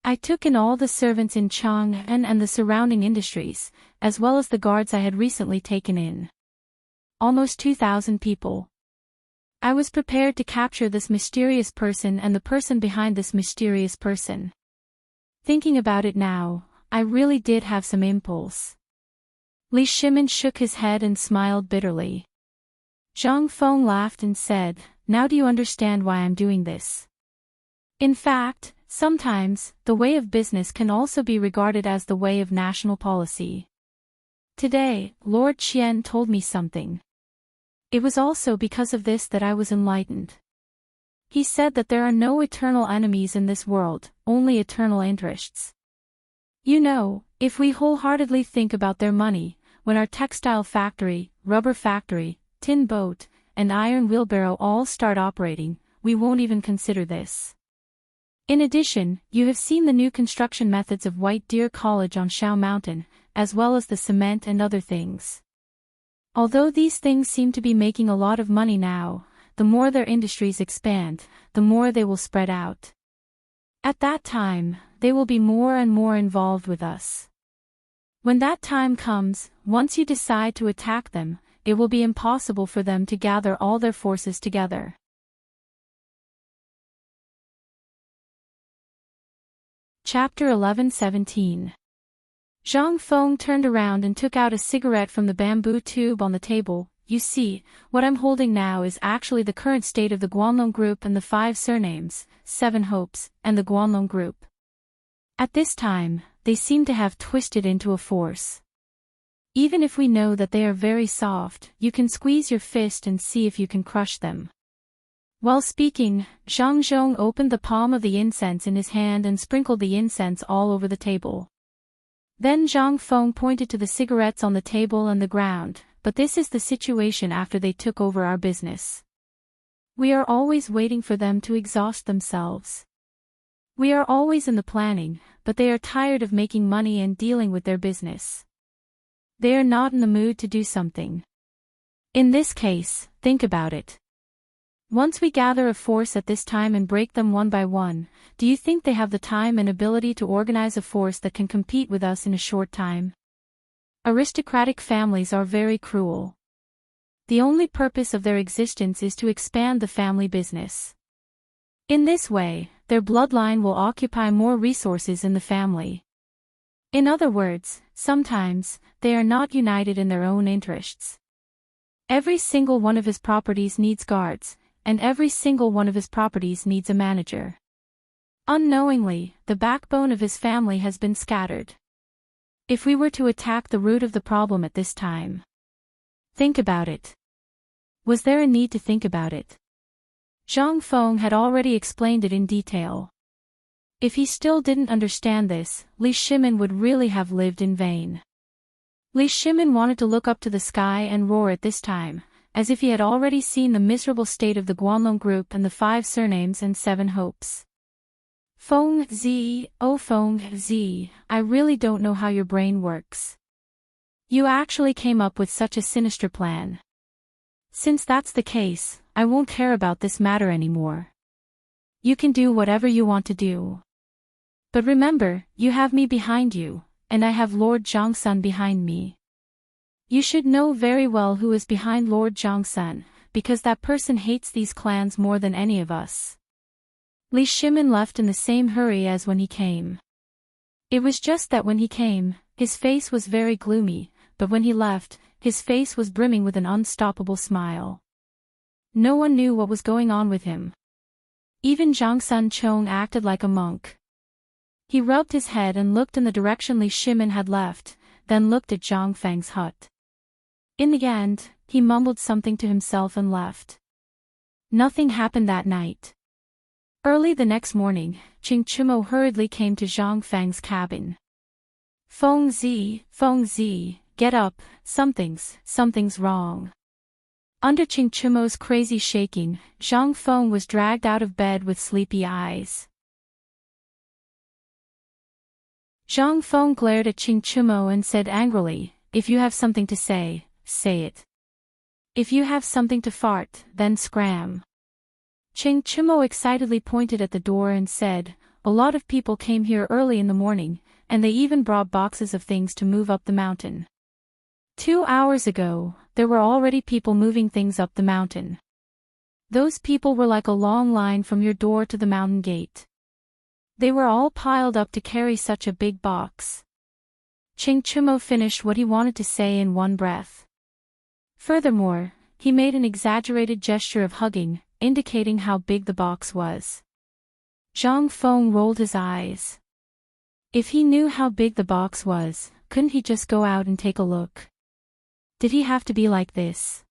I took in all the servants in Chang'an and the surrounding industries, as well as the guards I had recently taken in. Almost 2,000 people. I was prepared to capture this mysterious person and the person behind this mysterious person. Thinking about it now, I really did have some impulse." Li Shimin shook his head and smiled bitterly. Zhang Feng laughed and said, "Now do you understand why I'm doing this? In fact, sometimes, the way of business can also be regarded as the way of national policy. Today, Lord Qian told me something. It was also because of this that I was enlightened. He said that there are no eternal enemies in this world, only eternal interests. You know, if we wholeheartedly think about their money, when our textile factory, rubber factory, tin boat, and iron wheelbarrow all start operating, we won't even consider this. In addition, you have seen the new construction methods of White Deer College on Shao Mountain, as well as the cement and other things. Although these things seem to be making a lot of money now, the more their industries expand, the more they will spread out. At that time, they will be more and more involved with us. When that time comes, once you decide to attack them, it will be impossible for them to gather all their forces together." Chapter 11:17. Zhang Feng turned around and took out a cigarette from the bamboo tube on the table. "You see, what I'm holding now is actually the current state of the Guanlong Group and the 5 surnames, 7 hopes, and the Guanlong Group. At this time, they seem to have twisted into a force. Even if we know that they are very soft, you can squeeze your fist and see if you can crush them." While speaking, Zhang Zhong opened the palm of the incense in his hand and sprinkled the incense all over the table. Then Zhang Feng pointed to the cigarettes on the table and the ground, "But this is the situation after they took over our business. We are always waiting for them to exhaust themselves. We are always in the planning, but they are tired of making money and dealing with their business. They are not in the mood to do something. In this case, think about it. Once we gather a force at this time and break them one by one, do you think they have the time and ability to organize a force that can compete with us in a short time? Aristocratic families are very cruel. The only purpose of their existence is to expand the family business. In this way, their bloodline will occupy more resources in the family. In other words, sometimes, they are not united in their own interests. Every single one of his properties needs guards, and every single one of his properties needs a manager. Unknowingly, the backbone of his family has been scattered. If we were to attack the root of the problem at this time. Think about it. Was there a need to think about it? Zhang Feng had already explained it in detail. If he still didn't understand this, Li Shimin would really have lived in vain. Li Shimin wanted to look up to the sky and roar at this time, as if he had already seen the miserable state of the Guanlong Group and the 5 surnames and 7 hopes. Feng Zi, oh Feng Zi, I really don't know how your brain works. You actually came up with such a sinister plan. Since that's the case, I won't care about this matter anymore. You can do whatever you want to do. But remember, you have me behind you, and I have Lord Zhongsun behind me. You should know very well who is behind Lord Zhongsun, because that person hates these clans more than any of us." Li Shimin left in the same hurry as when he came. It was just that when he came, his face was very gloomy, but when he left, his face was brimming with an unstoppable smile. No one knew what was going on with him. Even Zhongsun Chong acted like a monk. He rubbed his head and looked in the direction Li Shimin had left, then looked at Zhang Feng's hut. In the end, he mumbled something to himself and left. Nothing happened that night. Early the next morning, Qing Chumo hurriedly came to Zhang Feng's cabin. Feng Zi, get up, something's wrong. Under Ching Chimo's crazy shaking, Zhang Feng was dragged out of bed with sleepy eyes. Zhang Feng glared at Ching Chimo and said angrily, "If you have something to say, say it. If you have something to fart, then scram." Ching Chimo excitedly pointed at the door and said, "A lot of people came here early in the morning, and they even brought boxes of things to move up the mountain. 2 hours ago, there were already people moving things up the mountain. Those people were like a long line from your door to the mountain gate. They were all piled up to carry such a big box." Ching Chimo finished what he wanted to say in one breath. Furthermore, he made an exaggerated gesture of hugging, indicating how big the box was. Zhang Feng rolled his eyes. If he knew how big the box was, couldn't he just go out and take a look? Did he have to be like this?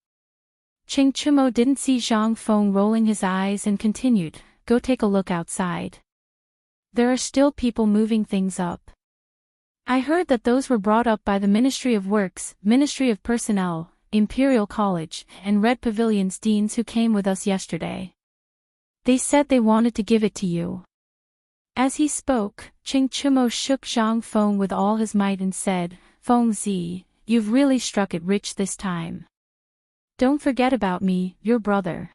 Ching Chimo didn't see Zhang Feng rolling his eyes and continued, "Go take a look outside. There are still people moving things up. I heard that those were brought up by the Ministry of Works, Ministry of Personnel, Imperial College, and Red Pavilion's deans who came with us yesterday. They said they wanted to give it to you." As he spoke, Ching Chimo shook Zhang Feng with all his might and said, "Feng Zi, you've really struck it rich this time. Don't forget about me, your brother.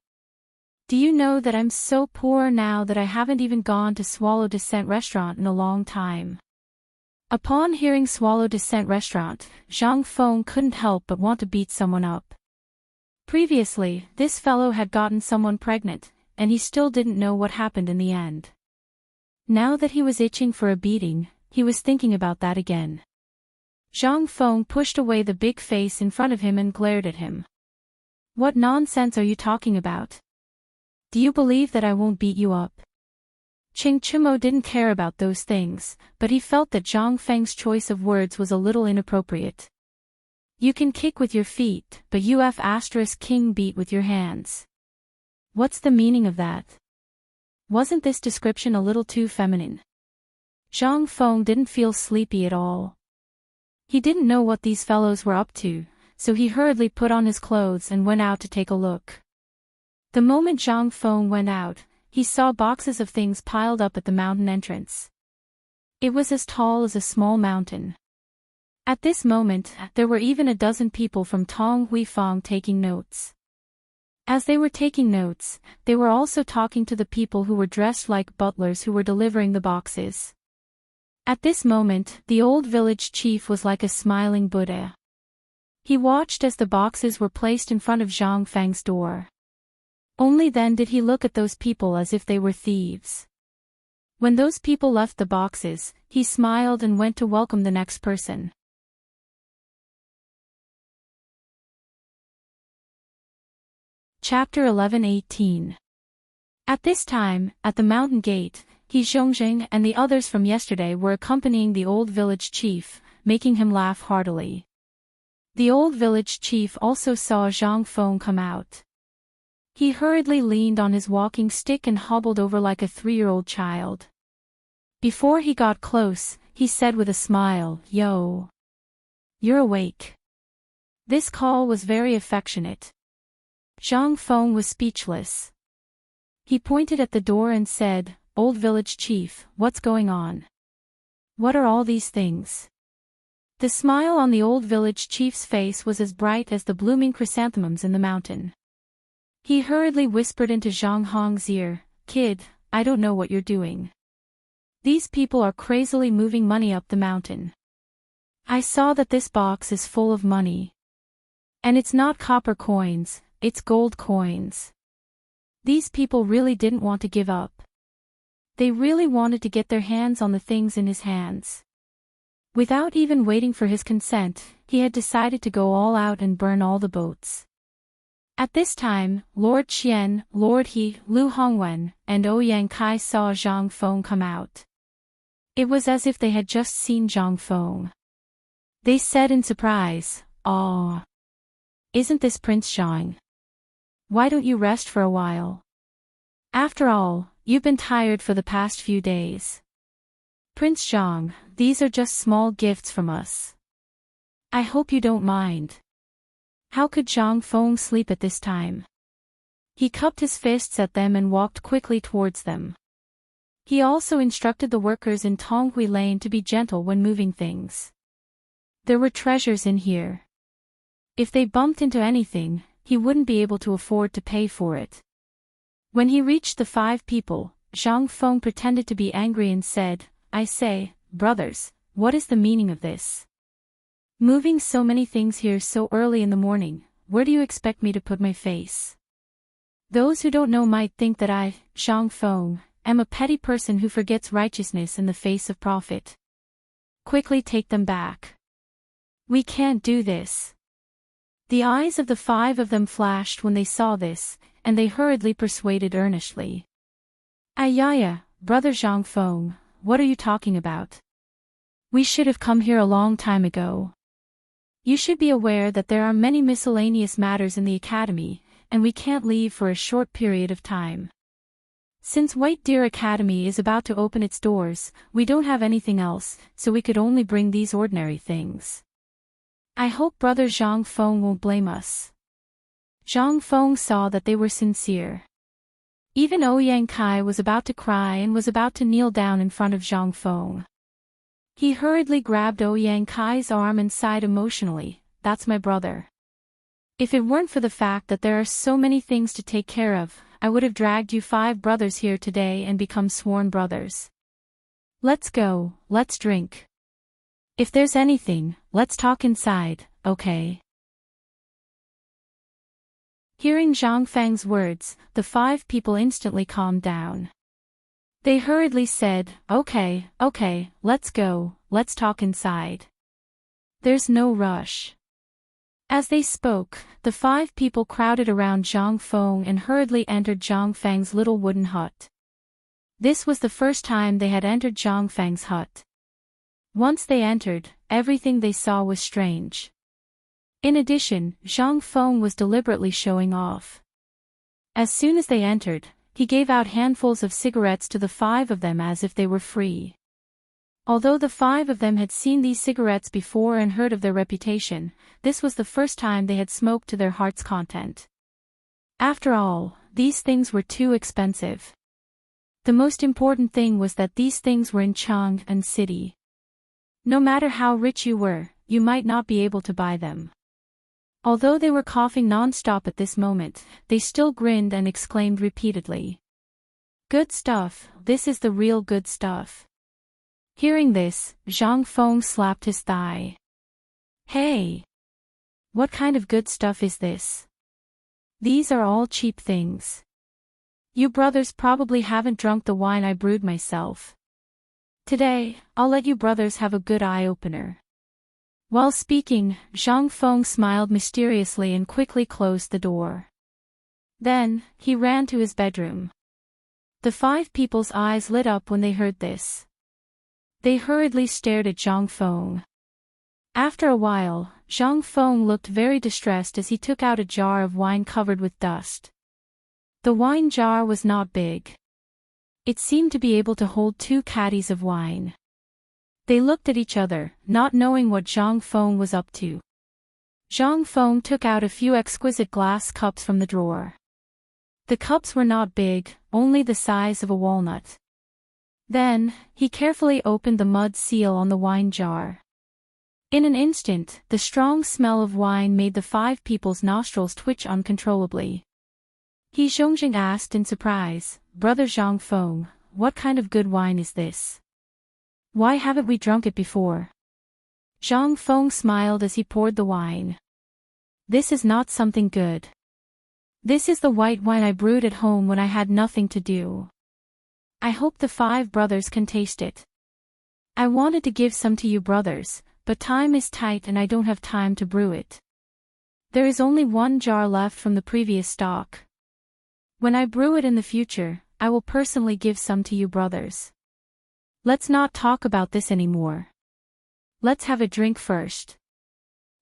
Do you know that I'm so poor now that I haven't even gone to Swallow Descent Restaurant in a long time?" Upon hearing Swallow Descent Restaurant, Zhang Feng couldn't help but want to beat someone up. Previously, this fellow had gotten someone pregnant, and he still didn't know what happened in the end. Now that he was itching for a beating, he was thinking about that again. Zhang Feng pushed away the big face in front of him and glared at him. "What nonsense are you talking about? Do you believe that I won't beat you up?" Ching Chimo didn't care about those things, but he felt that Zhang Feng's choice of words was a little inappropriate. "You can kick with your feet, but king beat with your hands. What's the meaning of that? Wasn't this description a little too feminine?" Zhang Feng didn't feel sleepy at all. He didn't know what these fellows were up to, so he hurriedly put on his clothes and went out to take a look. The moment Zhang Feng went out, he saw boxes of things piled up at the mountain entrance. It was as tall as a small mountain. At this moment, there were even a dozen people from Tong Huifang taking notes. As they were taking notes, they were also talking to the people who were dressed like butlers who were delivering the boxes. At this moment, the old village chief was like a smiling Buddha. He watched as the boxes were placed in front of Zhang Feng's door. Only then did he look at those people as if they were thieves. When those people left the boxes, he smiled and went to welcome the next person. Chapter 11:18. At this time, at the mountain gate, He Zhongjing and the others from yesterday were accompanying the old village chief, making him laugh heartily. The old village chief also saw Zhang Feng come out. He hurriedly leaned on his walking stick and hobbled over like a 3-year-old child. Before he got close, he said with a smile, "Yo. You're awake." This call was very affectionate. Zhang Feng was speechless. He pointed at the door and said, "Old village chief, what's going on? What are all these things?" The smile on the old village chief's face was as bright as the blooming chrysanthemums in the mountain. He hurriedly whispered into Zhang Hong's ear, "Kid, I don't know what you're doing. These people are crazily moving money up the mountain. I saw that this box is full of money. And it's not copper coins, it's gold coins. These people really didn't want to give up. They really wanted to get their hands on the things in his hands." Without even waiting for his consent, he had decided to go all out and burn all the boats. At this time, Lord Qian, Lord He, Lu Hongwen, and Ouyang Kai saw Zhang Feng come out. It was as if they had just seen Zhang Feng. They said in surprise, "Aw. Isn't this Prince Zhang? Why don't you rest for a while? After all, you've been tired for the past few days." "Prince Zhang, these are just small gifts from us. I hope you don't mind." How could Zhang Feng sleep at this time? He cupped his fists at them and walked quickly towards them. He also instructed the workers in Tonghui Lane to be gentle when moving things. There were treasures in here. If they bumped into anything, he wouldn't be able to afford to pay for it. When he reached the 5 people, Zhang Feng pretended to be angry and said, "I say, brothers, what is the meaning of this? Moving so many things here so early in the morning, where do you expect me to put my face? Those who don't know might think that I, Zhang Feng, am a petty person who forgets righteousness in the face of profit. Quickly take them back. We can't do this." The eyes of the 5 of them flashed when they saw this, and they hurriedly persuaded earnestly. "Ayaya, brother Zhang Feng, what are you talking about? We should have come here a long time ago. You should be aware that there are many miscellaneous matters in the academy, and we can't leave for a short period of time. Since White Deer Academy is about to open its doors, we don't have anything else, so we could only bring these ordinary things. I hope brother Zhang Feng won't blame us." Zhang Feng saw that they were sincere. Even Ouyang Kai was about to cry and was about to kneel down in front of Zhang Feng. He hurriedly grabbed Ouyang Kai's arm and sighed emotionally, "That's my brother. If it weren't for the fact that there are so many things to take care of, I would have dragged you 5 brothers here today and become sworn brothers. Let's go, let's drink. If there's anything, let's talk inside, okay?" Hearing Zhang Feng's words, the 5 people instantly calmed down. They hurriedly said, Okay, let's go, let's talk inside. There's no rush." As they spoke, the 5 people crowded around Zhang Feng and hurriedly entered Zhang Feng's little wooden hut. This was the first time they had entered Zhang Feng's hut. Once they entered, everything they saw was strange. In addition, Zhang Feng was deliberately showing off. As soon as they entered, he gave out handfuls of cigarettes to the 5 of them as if they were free. Although the 5 of them had seen these cigarettes before and heard of their reputation, this was the first time they had smoked to their heart's content. After all, these things were too expensive. The most important thing was that these things were in Chang'an City. No matter how rich you were, you might not be able to buy them. Although they were coughing non-stop at this moment, they still grinned and exclaimed repeatedly, "Good stuff, this is the real good stuff." Hearing this, Zhang Feng slapped his thigh. "Hey! What kind of good stuff is this? These are all cheap things. You brothers probably haven't drunk the wine I brewed myself. Today, I'll let you brothers have a good eye-opener." While speaking, Zhang Feng smiled mysteriously and quickly closed the door. Then, he ran to his bedroom. The 5 people's eyes lit up when they heard this. They hurriedly stared at Zhang Feng. After a while, Zhang Feng looked very distressed as he took out a jar of wine covered with dust. The wine jar was not big. It seemed to be able to hold 2 caddies of wine. They looked at each other, not knowing what Zhang Feng was up to. Zhang Feng took out a few exquisite glass cups from the drawer. The cups were not big, only the size of a walnut. Then, he carefully opened the mud seal on the wine jar. In an instant, the strong smell of wine made the 5 people's nostrils twitch uncontrollably. He Zhongjing asked in surprise, "Brother Zhang Feng, what kind of good wine is this? Why haven't we drunk it before?" Zhang Feng smiled as he poured the wine. "This is not something good. This is the white wine I brewed at home when I had nothing to do. I hope the 5 brothers can taste it. I wanted to give some to you brothers, but time is tight and I don't have time to brew it. There is only 1 jar left from the previous stock. When I brew it in the future, I will personally give some to you brothers. Let's not talk about this anymore. Let's have a drink first.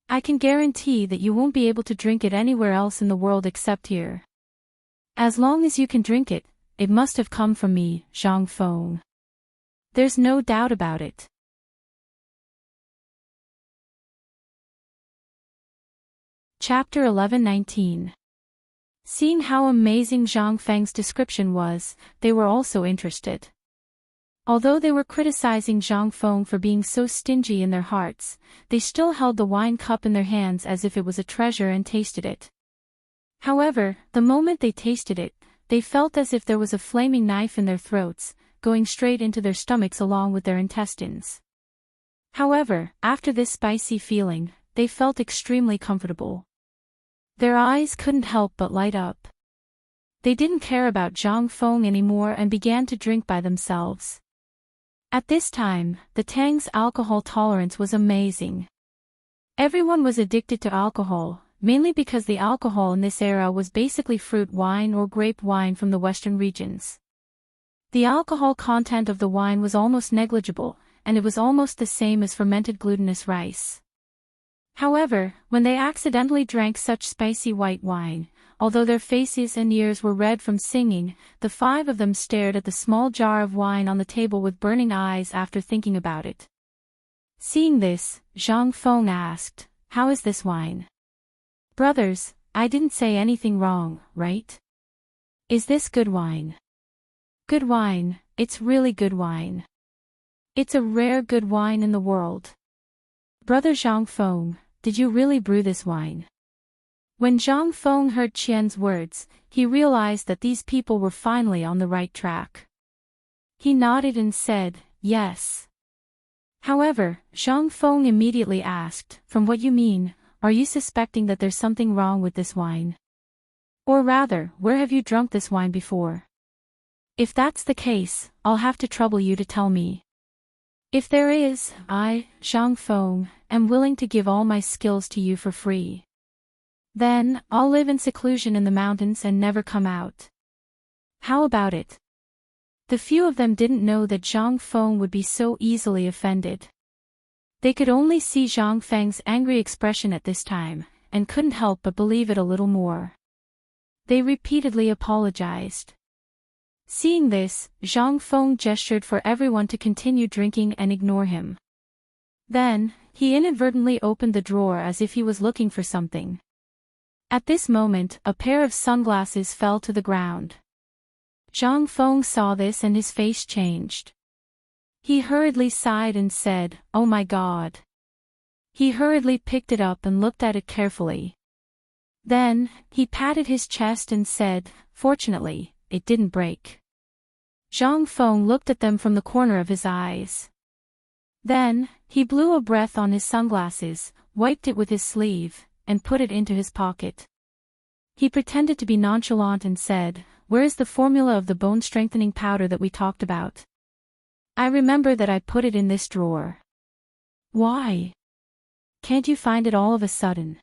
I can guarantee that you won't be able to drink it anywhere else in the world except here. As long as you can drink it, it must have come from me, Zhang Feng. There's no doubt about it." Chapter 11-19. Seeing how amazing Zhang Feng's description was, they were also interested. Although they were criticizing Zhang Feng for being so stingy in their hearts, they still held the wine cup in their hands as if it was a treasure and tasted it. However, the moment they tasted it, they felt as if there was a flaming knife in their throats, going straight into their stomachs along with their intestines. However, after this spicy feeling, they felt extremely comfortable. Their eyes couldn't help but light up. They didn't care about Zhang Feng anymore and began to drink by themselves. At this time, the Tang's alcohol tolerance was amazing. Everyone was addicted to alcohol, mainly because the alcohol in this era was basically fruit wine or grape wine from the western regions. The alcohol content of the wine was almost negligible, and it was almost the same as fermented glutinous rice. However, when they accidentally drank such spicy white wine, although their faces and ears were red from singing, the five of them stared at the small jar of wine on the table with burning eyes after thinking about it. Seeing this, Zhang Feng asked, "How is this wine?" "Brothers, I didn't say anything wrong, right? Is this good wine?" "Good wine, it's really good wine. It's a rare good wine in the world." "Brother Zhang Feng, did you really brew this wine?" When Zhang Feng heard Qian's words, he realized that these people were finally on the right track. He nodded and said, "Yes." However, Zhang Feng immediately asked, "From what you mean, are you suspecting that there's something wrong with this wine? Or rather, where have you drunk this wine before? If that's the case, I'll have to trouble you to tell me. If there is, I, Zhang Feng, am willing to give all my skills to you for free. Then, I'll live in seclusion in the mountains and never come out. How about it?" The few of them didn't know that Zhang Feng would be so easily offended. They could only see Zhang Feng's angry expression at this time, and couldn't help but believe it a little more. They repeatedly apologized. Seeing this, Zhang Feng gestured for everyone to continue drinking and ignore him. Then, he inadvertently opened the drawer as if he was looking for something. At this moment, a pair of sunglasses fell to the ground. Zhang Feng saw this and his face changed. He hurriedly sighed and said, "Oh my God." He hurriedly picked it up and looked at it carefully. Then, he patted his chest and said, "Fortunately, it didn't break." Zhang Feng looked at them from the corner of his eyes. Then, he blew a breath on his sunglasses, wiped it with his sleeve, and put it into his pocket. He pretended to be nonchalant and said, "Where is the formula of the bone-strengthening powder that we talked about? I remember that I put it in this drawer." "Why? Can't you find it all of a sudden?"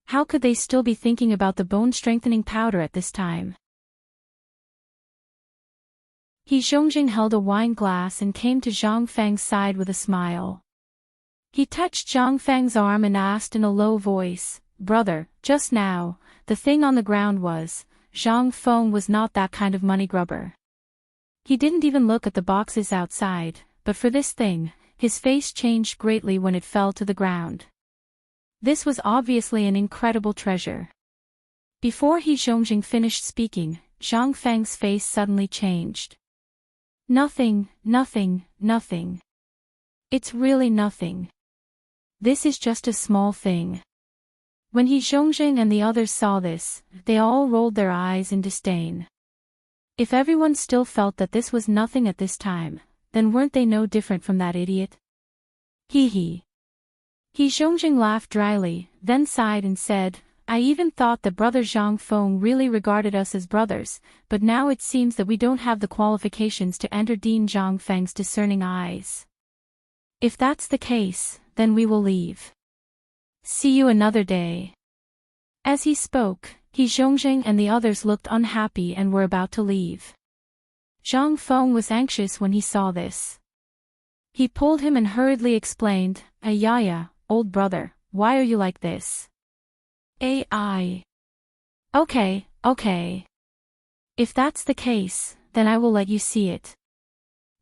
How could they still be thinking about the bone-strengthening powder at this time? He Zhongjing held a wine glass and came to Zhang Feng's side with a smile. He touched Zhang Feng's arm and asked in a low voice, "Brother, just now, the thing on the ground was, Zhang Feng was not that kind of money grubber. He didn't even look at the boxes outside, but for this thing, his face changed greatly when it fell to the ground. This was obviously an incredible treasure." Before He Zhongjing finished speaking, Zhang Feng's face suddenly changed. "Nothing, nothing, nothing. It's really nothing. This is just a small thing." When He Zhongjing and the others saw this, they all rolled their eyes in disdain. If everyone still felt that this was nothing at this time, then weren't they no different from that idiot? Hee hee. He Zhongjing laughed dryly, then sighed and said, "I even thought that Brother Zhang Feng really regarded us as brothers, but now it seems that we don't have the qualifications to enter Dean Zhang Feng's discerning eyes. If that's the case, then we will leave. See you another day." As he spoke, He Zhongjing and the others looked unhappy and were about to leave. Zhang Feng was anxious when he saw this. He pulled him and hurriedly explained, "Ayaya, old brother, why are you like this?" "I. Okay. If that's the case, then I will let you see it."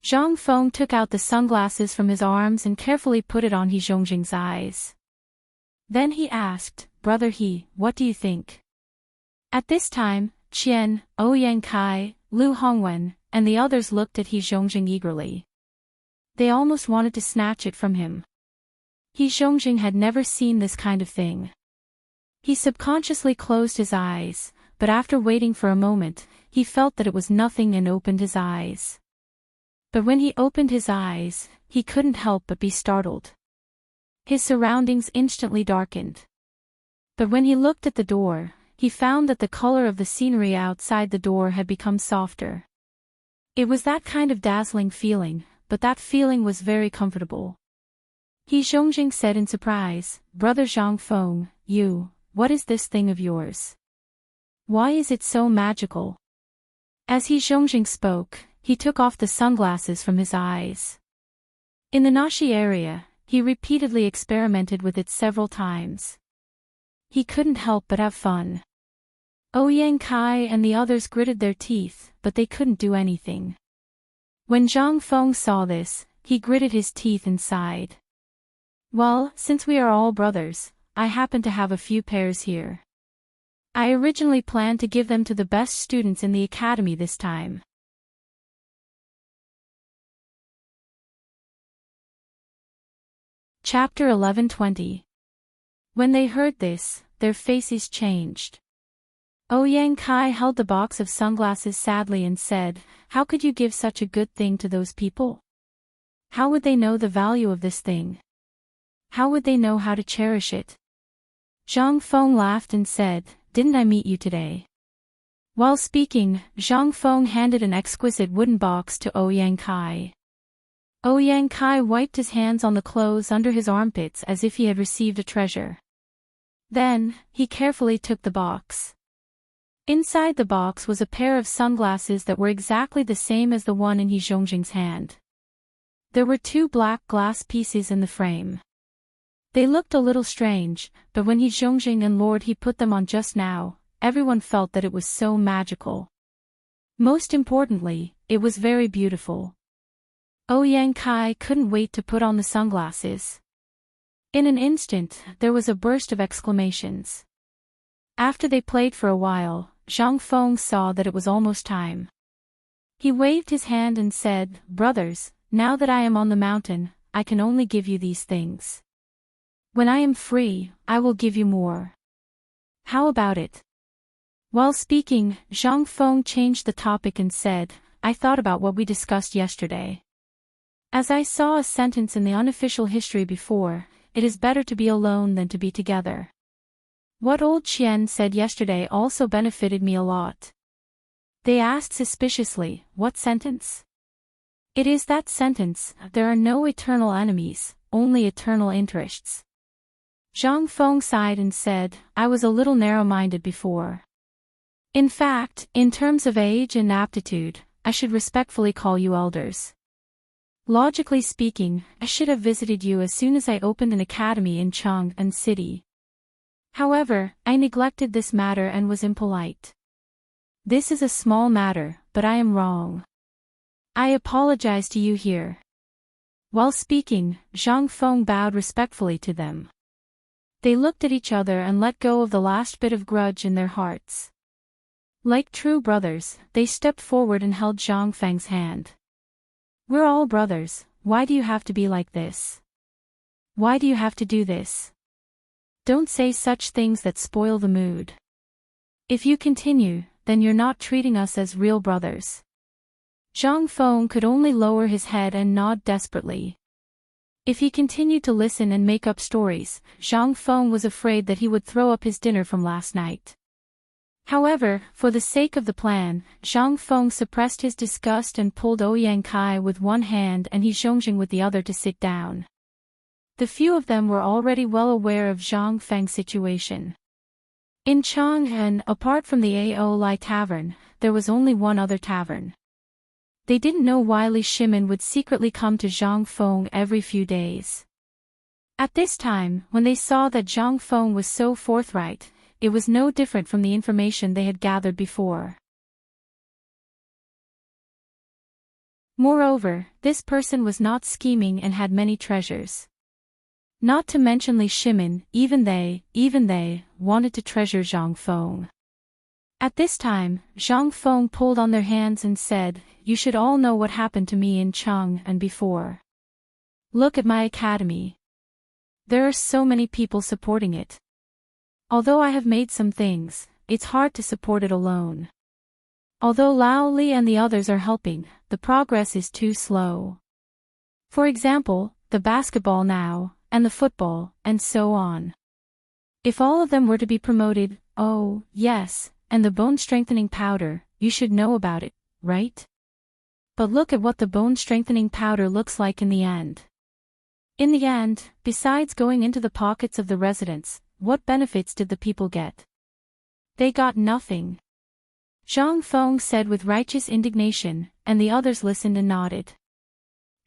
Zhang Feng took out the sunglasses from his arms and carefully put it on He Zhongjing's eyes. Then he asked, Brother He, what do you think? At this time, Qian, Ouyang Kai, Lu Hongwen, and the others looked at He Zhongjing eagerly. They almost wanted to snatch it from him. He Zhongjing had never seen this kind of thing. He subconsciously closed his eyes, but after waiting for a moment, he felt that it was nothing and opened his eyes. But when he opened his eyes, he couldn't help but be startled. His surroundings instantly darkened. But when he looked at the door, he found that the color of the scenery outside the door had become softer. It was that kind of dazzling feeling, but that feeling was very comfortable. He Zhongjing said in surprise, Brother Zhang Feng, what is this thing of yours? Why is it so magical? As He Zhongjing spoke, he took off the sunglasses from his eyes. In the Nashi area, he repeatedly experimented with it several times. He couldn't help but have fun. Ouyang Kai and the others gritted their teeth, but they couldn't do anything. When Zhang Feng saw this, he gritted his teeth and sighed. Well, since we are all brothers, I happen to have a few pairs here. I originally planned to give them to the best students in the academy this time. Chapter 11:20. When they heard this, their faces changed. Ouyang Kai held the box of sunglasses sadly and said, How could you give such a good thing to those people? How would they know the value of this thing? How would they know how to cherish it? Zhang Feng laughed and said, Didn't I meet you today? While speaking, Zhang Feng handed an exquisite wooden box to Ouyang Kai. Ouyang Kai wiped his hands on the clothes under his armpits as if he had received a treasure. Then, he carefully took the box. Inside the box was a pair of sunglasses that were exactly the same as the one in He Zhongjing's hand. There were 2 black glass pieces in the frame. They looked a little strange, but when He Zhongjing and Lord He put them on just now, everyone felt that it was so magical. Most importantly, it was very beautiful. Ouyang Kai couldn't wait to put on the sunglasses. In an instant, there was a burst of exclamations. After they played for a while, Zhang Feng saw that it was almost time. He waved his hand and said, Brothers, now that I am on the mountain, I can only give you these things. When I am free, I will give you more. How about it? While speaking, Zhang Feng changed the topic and said, I thought about what we discussed yesterday. As I saw a sentence in the unofficial history before, it is better to be alone than to be together. What old Qian said yesterday also benefited me a lot. They asked suspiciously, what sentence? It is that sentence, there are no eternal enemies, only eternal interests. Zhang Feng sighed and said, I was a little narrow-minded before. In fact, in terms of age and aptitude, I should respectfully call you elders. Logically speaking, I should have visited you as soon as I opened an academy in Chang'an City. However, I neglected this matter and was impolite. This is a small matter, but I am wrong. I apologize to you here. While speaking, Zhang Feng bowed respectfully to them. They looked at each other and let go of the last bit of grudge in their hearts. Like true brothers, they stepped forward and held Zhang Feng's hand. We're all brothers, why do you have to be like this? Why do you have to do this? Don't say such things that spoil the mood. If you continue, then you're not treating us as real brothers. Zhang Feng could only lower his head and nod desperately. If he continued to listen and make up stories, Zhang Feng was afraid that he would throw up his dinner from last night. However, for the sake of the plan, Zhang Feng suppressed his disgust and pulled Ouyang Kai with one hand and He Zhongjing with the other to sit down. The few of them were already well aware of Zhang Feng's situation. In Chang'an, apart from the Ao Lai Tavern, there was only one other tavern. They didn't know why Li Shimin would secretly come to Zhang Feng every few days. At this time, when they saw that Zhang Feng was so forthright, it was no different from the information they had gathered before. Moreover, this person was not scheming and had many treasures. Not to mention Li Shimin, even they, wanted to treasure Zhang Feng. At this time, Zhang Feng pulled on their hands and said, "You should all know what happened to me in Cheng and before. Look at my academy. There are so many people supporting it. Although I have made some things, it's hard to support it alone. Although Lao Li and the others are helping, the progress is too slow. For example, the basketball now, and the football, and so on. If all of them were to be promoted, oh, yes, and the bone-strengthening powder, you should know about it, right? But look at what the bone-strengthening powder looks like in the end. In the end, besides going into the pockets of the residents, what benefits did the people get? They got nothing." Zhang Feng said with righteous indignation, and the others listened and nodded.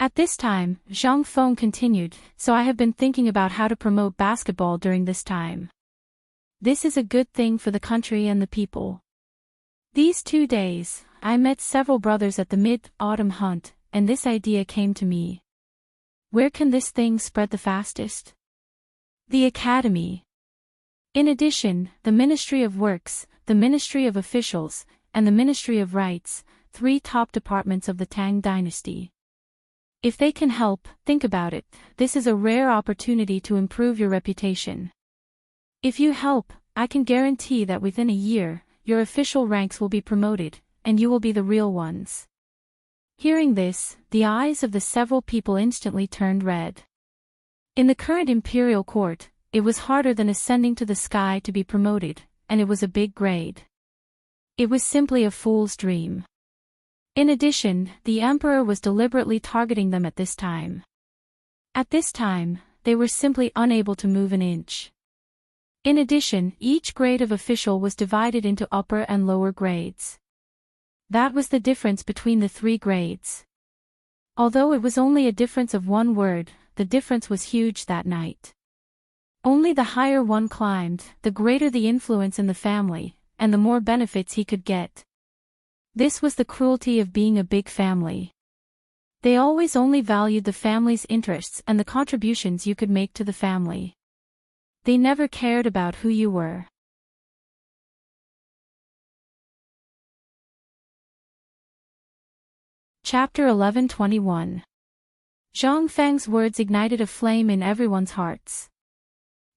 At this time, Zhang Feng continued, "So I have been thinking about how to promote basketball during this time. This is a good thing for the country and the people. These 2 days, I met several brothers at the mid-autumn hunt, and this idea came to me. Where can this thing spread the fastest? The academy. In addition, the Ministry of Works, the Ministry of Officials, and the Ministry of Rights, 3 top departments of the Tang Dynasty. If they can help, think about it, this is a rare opportunity to improve your reputation. If you help, I can guarantee that within a year, your official ranks will be promoted, and you will be the real ones." Hearing this, the eyes of the several people instantly turned red. In the current imperial court, it was harder than ascending to the sky to be promoted, and it was a big grade. It was simply a fool's dream. In addition, the emperor was deliberately targeting them at this time. At this time, they were simply unable to move an inch. In addition, each grade of official was divided into upper and lower grades. That was the difference between the 3 grades. Although it was only a difference of 1 word, the difference was huge that night. Only the higher one climbed, the greater the influence in the family, and the more benefits he could get. This was the cruelty of being a big family. They always only valued the family's interests and the contributions you could make to the family. They never cared about who you were. Chapter 11:21. Zhang Feng's words ignited a flame in everyone's hearts.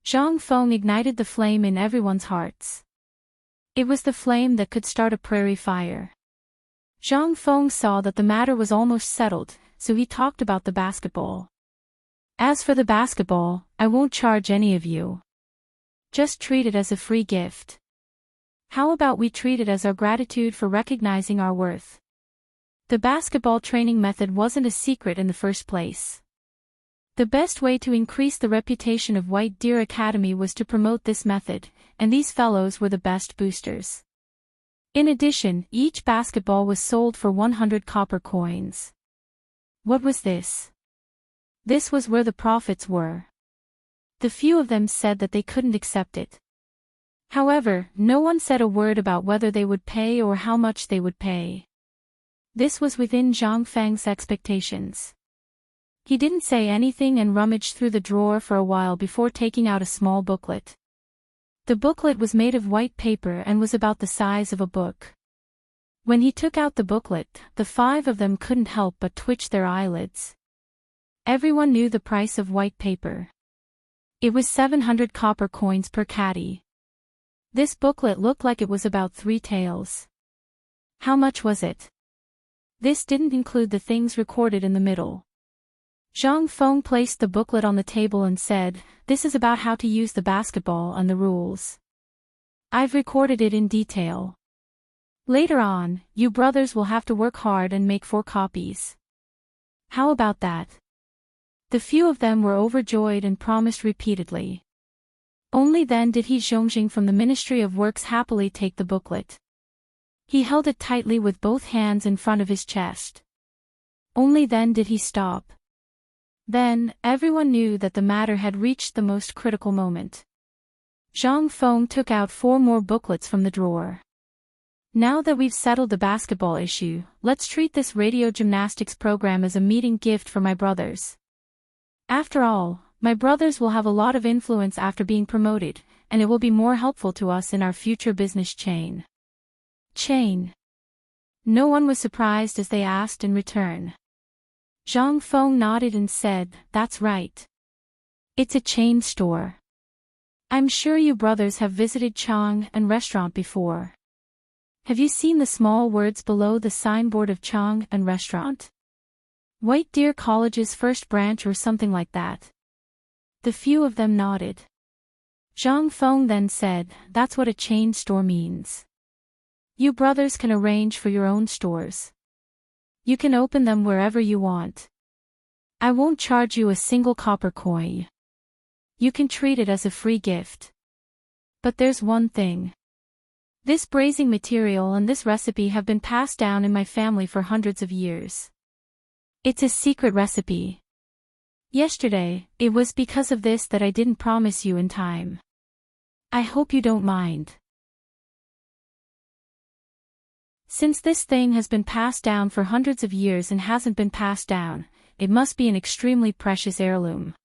Zhang Feng ignited the flame in everyone's hearts. It was the flame that could start a prairie fire. Zhang Feng saw that the matter was almost settled, so he talked about the basketball. "As for the basketball, I won't charge any of you. Just treat it as a free gift. How about we treat it as our gratitude for recognizing our worth?" The basketball training method wasn't a secret in the first place. The best way to increase the reputation of White Deer Academy was to promote this method, and these fellows were the best boosters. In addition, each basketball was sold for 100 copper coins. What was this? This was where the profits were. The few of them said that they couldn't accept it. However, no one said a word about whether they would pay or how much they would pay. This was within Zhang Feng's expectations. He didn't say anything and rummaged through the drawer for a while before taking out a small booklet. The booklet was made of white paper and was about the size of a book. When he took out the booklet, the 5 of them couldn't help but twitch their eyelids. Everyone knew the price of white paper. It was 700 copper coins per caddy. This booklet looked like it was about 3 taels. How much was it? This didn't include the things recorded in the middle. Zhang Feng placed the booklet on the table and said, "This is about how to use the basketball and the rules. I've recorded it in detail. Later on, you brothers will have to work hard and make 4 copies. How about that?" The few of them were overjoyed and promised repeatedly. Only then did He Zhongjing from the Ministry of Works happily take the booklet. He held it tightly with both hands in front of his chest. Only then did he stop. Then, everyone knew that the matter had reached the most critical moment. Zhang Feng took out 4 more booklets from the drawer. "Now that we've settled the basketball issue, let's treat this radio gymnastics program as a meeting gift for my brothers. After all, My brothers will have a lot of influence after being promoted, and it will be more helpful to us in our future business chain. Chain. No one was surprised as they asked in return. Zhang Feng nodded and said, "That's right. It's a chain store. I'm sure you brothers have visited Chang and restaurant before. Have you seen the small words below the signboard of Chang and restaurant? White Deer College's first branch or something like that?" The few of them nodded. Zhang Feng then said, "That's what a chain store means. You brothers can arrange for your own stores. You can open them wherever you want. I won't charge you a single copper coin. You can treat it as a free gift. But there's one thing. This brazing material and this recipe have been passed down in my family for hundreds of years. It's a secret recipe. Yesterday, it was because of this that I didn't promise you in time. I hope you don't mind. Since this thing has been passed down for hundreds of years and hasn't been passed down, it must be an extremely precious heirloom.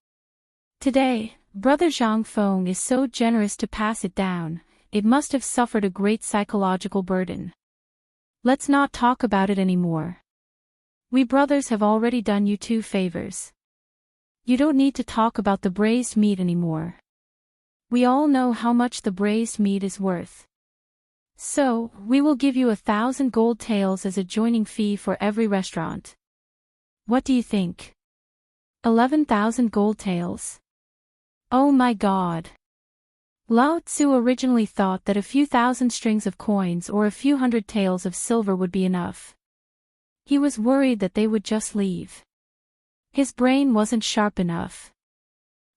Today, Brother Zhang Feng is so generous to pass it down, it must have suffered a great psychological burden. Let's not talk about it anymore. We brothers have already done you 2 favors. You don't need to talk about the braised meat anymore. We all know how much the braised meat is worth. So, we will give you 1,000 gold taels as a joining fee for every restaurant. What do you think? 11,000 gold taels. Oh my God. Lao Tzu originally thought that a few thousand strings of coins or a few hundred taels of silver would be enough. He was worried that they would just leave. His brain wasn't sharp enough.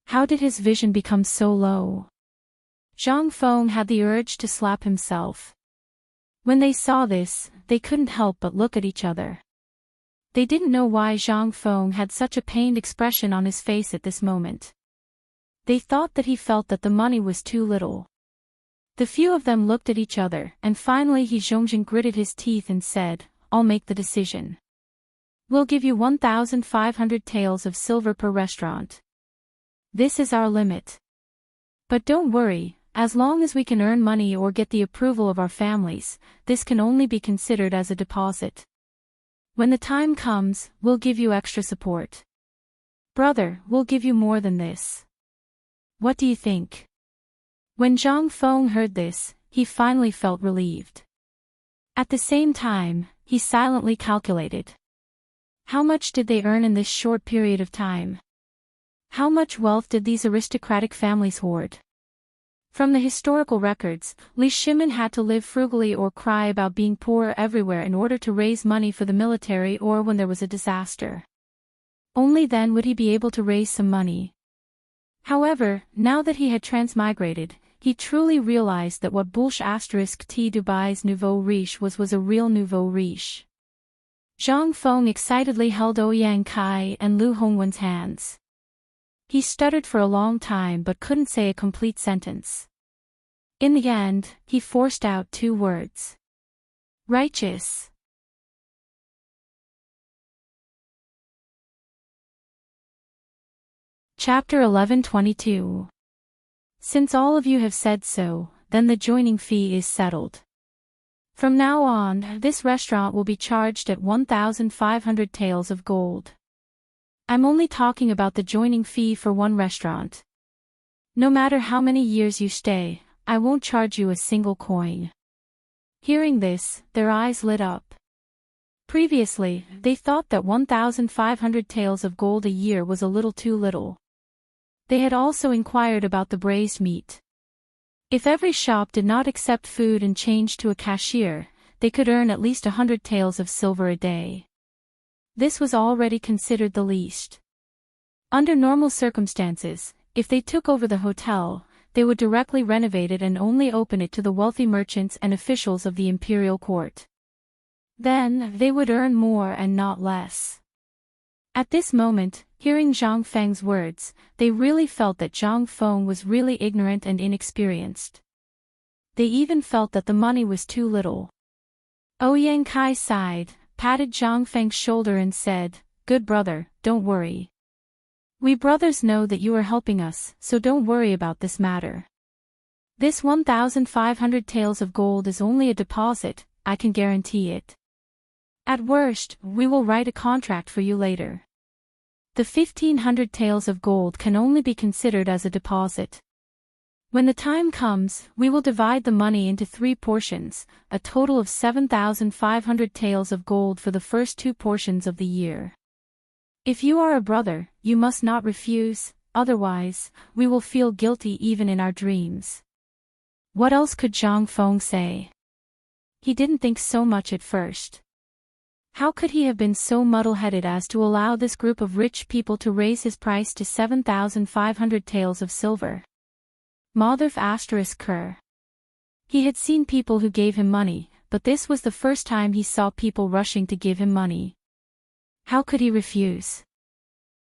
How did his vision become so low? Zhang Feng had the urge to slap himself. When they saw this, they couldn't help but look at each other. They didn't know why Zhang Feng had such a pained expression on his face at this moment. They thought that he felt that the money was too little. The few of them looked at each other, and finally He Zhongjin gritted his teeth and said, "I'll make the decision. We'll give you 1,500 taels of silver per restaurant. This is our limit. But don't worry, as long as we can earn money or get the approval of our families, this can only be considered as a deposit. When the time comes, we'll give you extra support. Brother, we'll give you more than this. What do you think?" When Zhang Feng heard this, he finally felt relieved. At the same time, he silently calculated. How much did they earn in this short period of time? How much wealth did these aristocratic families hoard? From the historical records, Li Shimin had to live frugally or cry about being poor everywhere in order to raise money for the military or when there was a disaster. Only then would he be able to raise some money. However, now that he had transmigrated, he truly realized that what Bulsh *T Dubai's nouveau riche was a real nouveau riche. Zhang Feng excitedly held Ouyang Kai and Lu Hongwen's hands. He stuttered for a long time but couldn't say a complete sentence. In the end, he forced out 2 words. Righteous. Chapter 11:22. Since all of you have said so, then the joining fee is settled. From now on, this restaurant will be charged at 1,500 taels of gold. I'm only talking about the joining fee for one restaurant. No matter how many years you stay, I won't charge you a single coin. Hearing this, their eyes lit up. Previously, they thought that 1,500 taels of gold a year was a little too little. They had also inquired about the braised meat. If every shop did not accept food and changed to a cashier, they could earn at least 100 taels of silver a day. This was already considered the least. Under normal circumstances, if they took over the hotel, they would directly renovate it and only open it to the wealthy merchants and officials of the imperial court. Then, they would earn more and not less. At this moment, hearing Zhang Feng's words, they really felt that Zhang Feng was really ignorant and inexperienced. They even felt that the money was too little. Ouyang Kai sighed, patted Zhang Feng's shoulder and said, "Good brother, don't worry. We brothers know that you are helping us, so don't worry about this matter. This 1,500 taels of gold is only a deposit, I can guarantee it. At worst, we will write a contract for you later. The 1,500 taels of gold can only be considered as a deposit. When the time comes, we will divide the money into 3 portions, a total of 7,500 taels of gold for the first 2 portions of the year. If you are a brother, you must not refuse, otherwise, we will feel guilty even in our dreams. What else could Zhang Feng say? He didn't think so much at first. How could he have been so muddle-headed as to allow this group of rich people to raise his price to 7,500 taels of silver? Motherf ***. He had seen people who gave him money, but this was the first time he saw people rushing to give him money. How could he refuse?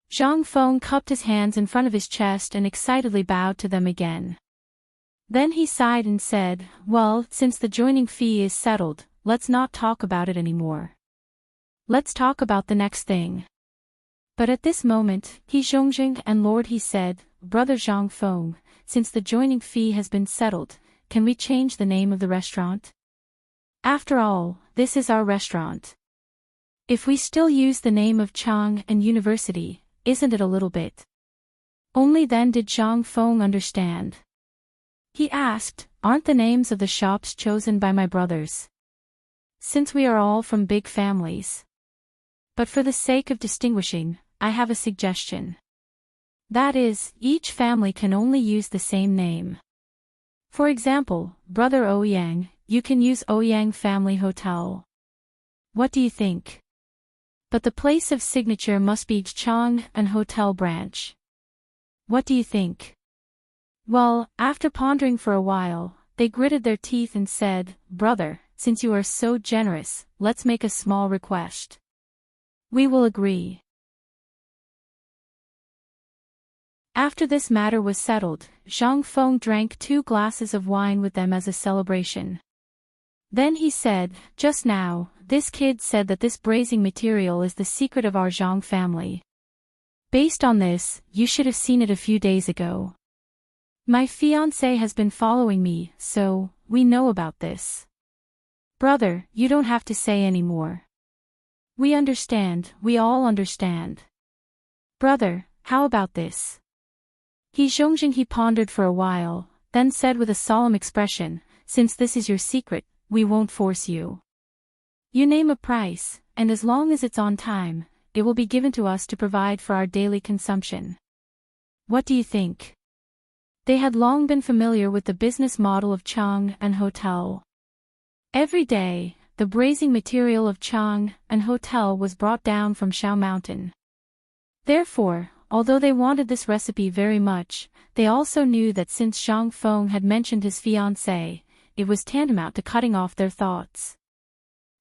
Zhang Feng cupped his hands in front of his chest and excitedly bowed to them again. Then he sighed and said, well, since the joining fee is settled, let's not talk about it anymore. Let's talk about the next thing. But at this moment, he Zhongjing and Lord he said, Brother Zhang Feng, since the joining fee has been settled, can we change the name of the restaurant? After all, this is our restaurant. If we still use the name of Chang and University, isn't it a little bit? Only then did Zhang Feng understand. He asked, aren't the names of the shops chosen by my brothers? Since we are all from big families. But for the sake of distinguishing, I have a suggestion. That is, each family can only use the same name. For example, Brother Ouyang, you can use Ouyang Family Hotel. What do you think? But the place of signature must be Chang and Hotel Branch. What do you think? Well, after pondering for a while, they gritted their teeth and said, Brother, since you are so generous, let's make a small request. We will agree. After this matter was settled, Zhang Feng drank 2 glasses of wine with them as a celebration. Then he said, just now, this kid said that this brazing material is the secret of our Zhang family. Based on this, you should have seen it a few days ago. My fiancé has been following me, so, we know about this. Brother, you don't have to say any more. We understand, we all understand. Brother, how about this? He pondered for a while, then said with a solemn expression, since this is your secret, we won't force you. You name a price, and as long as it's on time, it will be given to us to provide for our daily consumption. What do you think? They had long been familiar with the business model of Chang and Hotel. Every day, the brazing material of Chang and Hotel was brought down from Shao Mountain. Therefore, although they wanted this recipe very much, they also knew that since Zhang Feng had mentioned his fiancée, it was tantamount to cutting off their thoughts.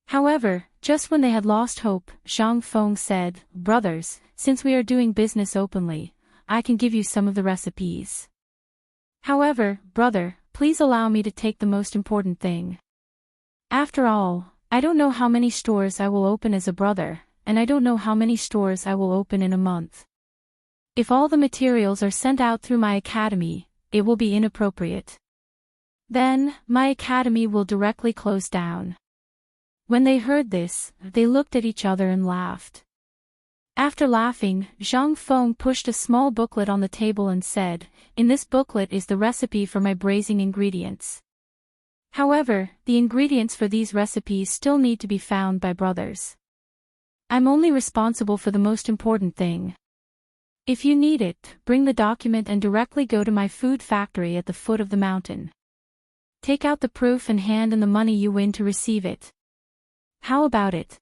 However, just when they had lost hope, Zhang Feng said, Brothers, since we are doing business openly, I can give you some of the recipes. However, brother, please allow me to take the most important thing. After all, I don't know how many stores I will open as a brother, and I don't know how many stores I will open in a month. If all the materials are sent out through my academy, it will be inappropriate. Then, my academy will directly close down. When they heard this, they looked at each other and laughed. After laughing, Zhang Feng pushed a small booklet on the table and said, In this booklet is the recipe for my brazing ingredients. However, the ingredients for these recipes still need to be found by brothers. I'm only responsible for the most important thing. If you need it, bring the document and directly go to my food factory at the foot of the mountain. Take out the proof and hand in the money you win to receive it. How about it?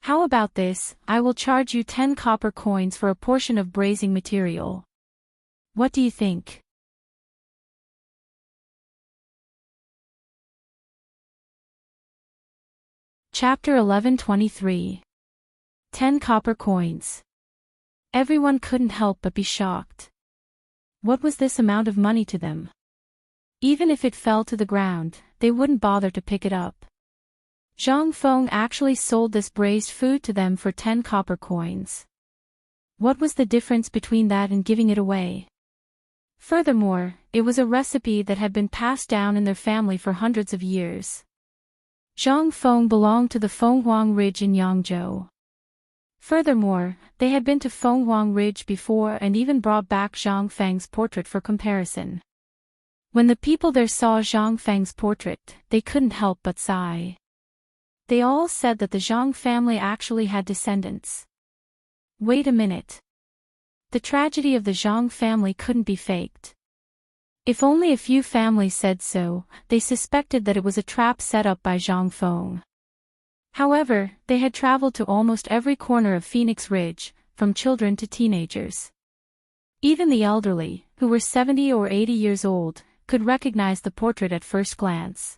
How about this, I will charge you 10 copper coins for a portion of brazing material. What do you think? Chapter 11:23. 10 copper coins. Everyone couldn't help but be shocked. What was this amount of money to them? Even if it fell to the ground, they wouldn't bother to pick it up. Zhang Feng actually sold this braised food to them for 10 copper coins. What was the difference between that and giving it away? Furthermore, it was a recipe that had been passed down in their family for hundreds of years. Zhang Feng belonged to the Fenghuang Ridge in Yangzhou. Furthermore, they had been to Fenghuang Ridge before and even brought back Zhang Feng's portrait for comparison. When the people there saw Zhang Feng's portrait, they couldn't help but sigh. They all said that the Zhang family actually had descendants. Wait a minute. The tragedy of the Zhang family couldn't be faked. If only a few families said so, they suspected that it was a trap set up by Zhang Feng. However, they had traveled to almost every corner of Phoenix Ridge, from children to teenagers. Even the elderly, who were 70 or 80 years old, could recognize the portrait at first glance.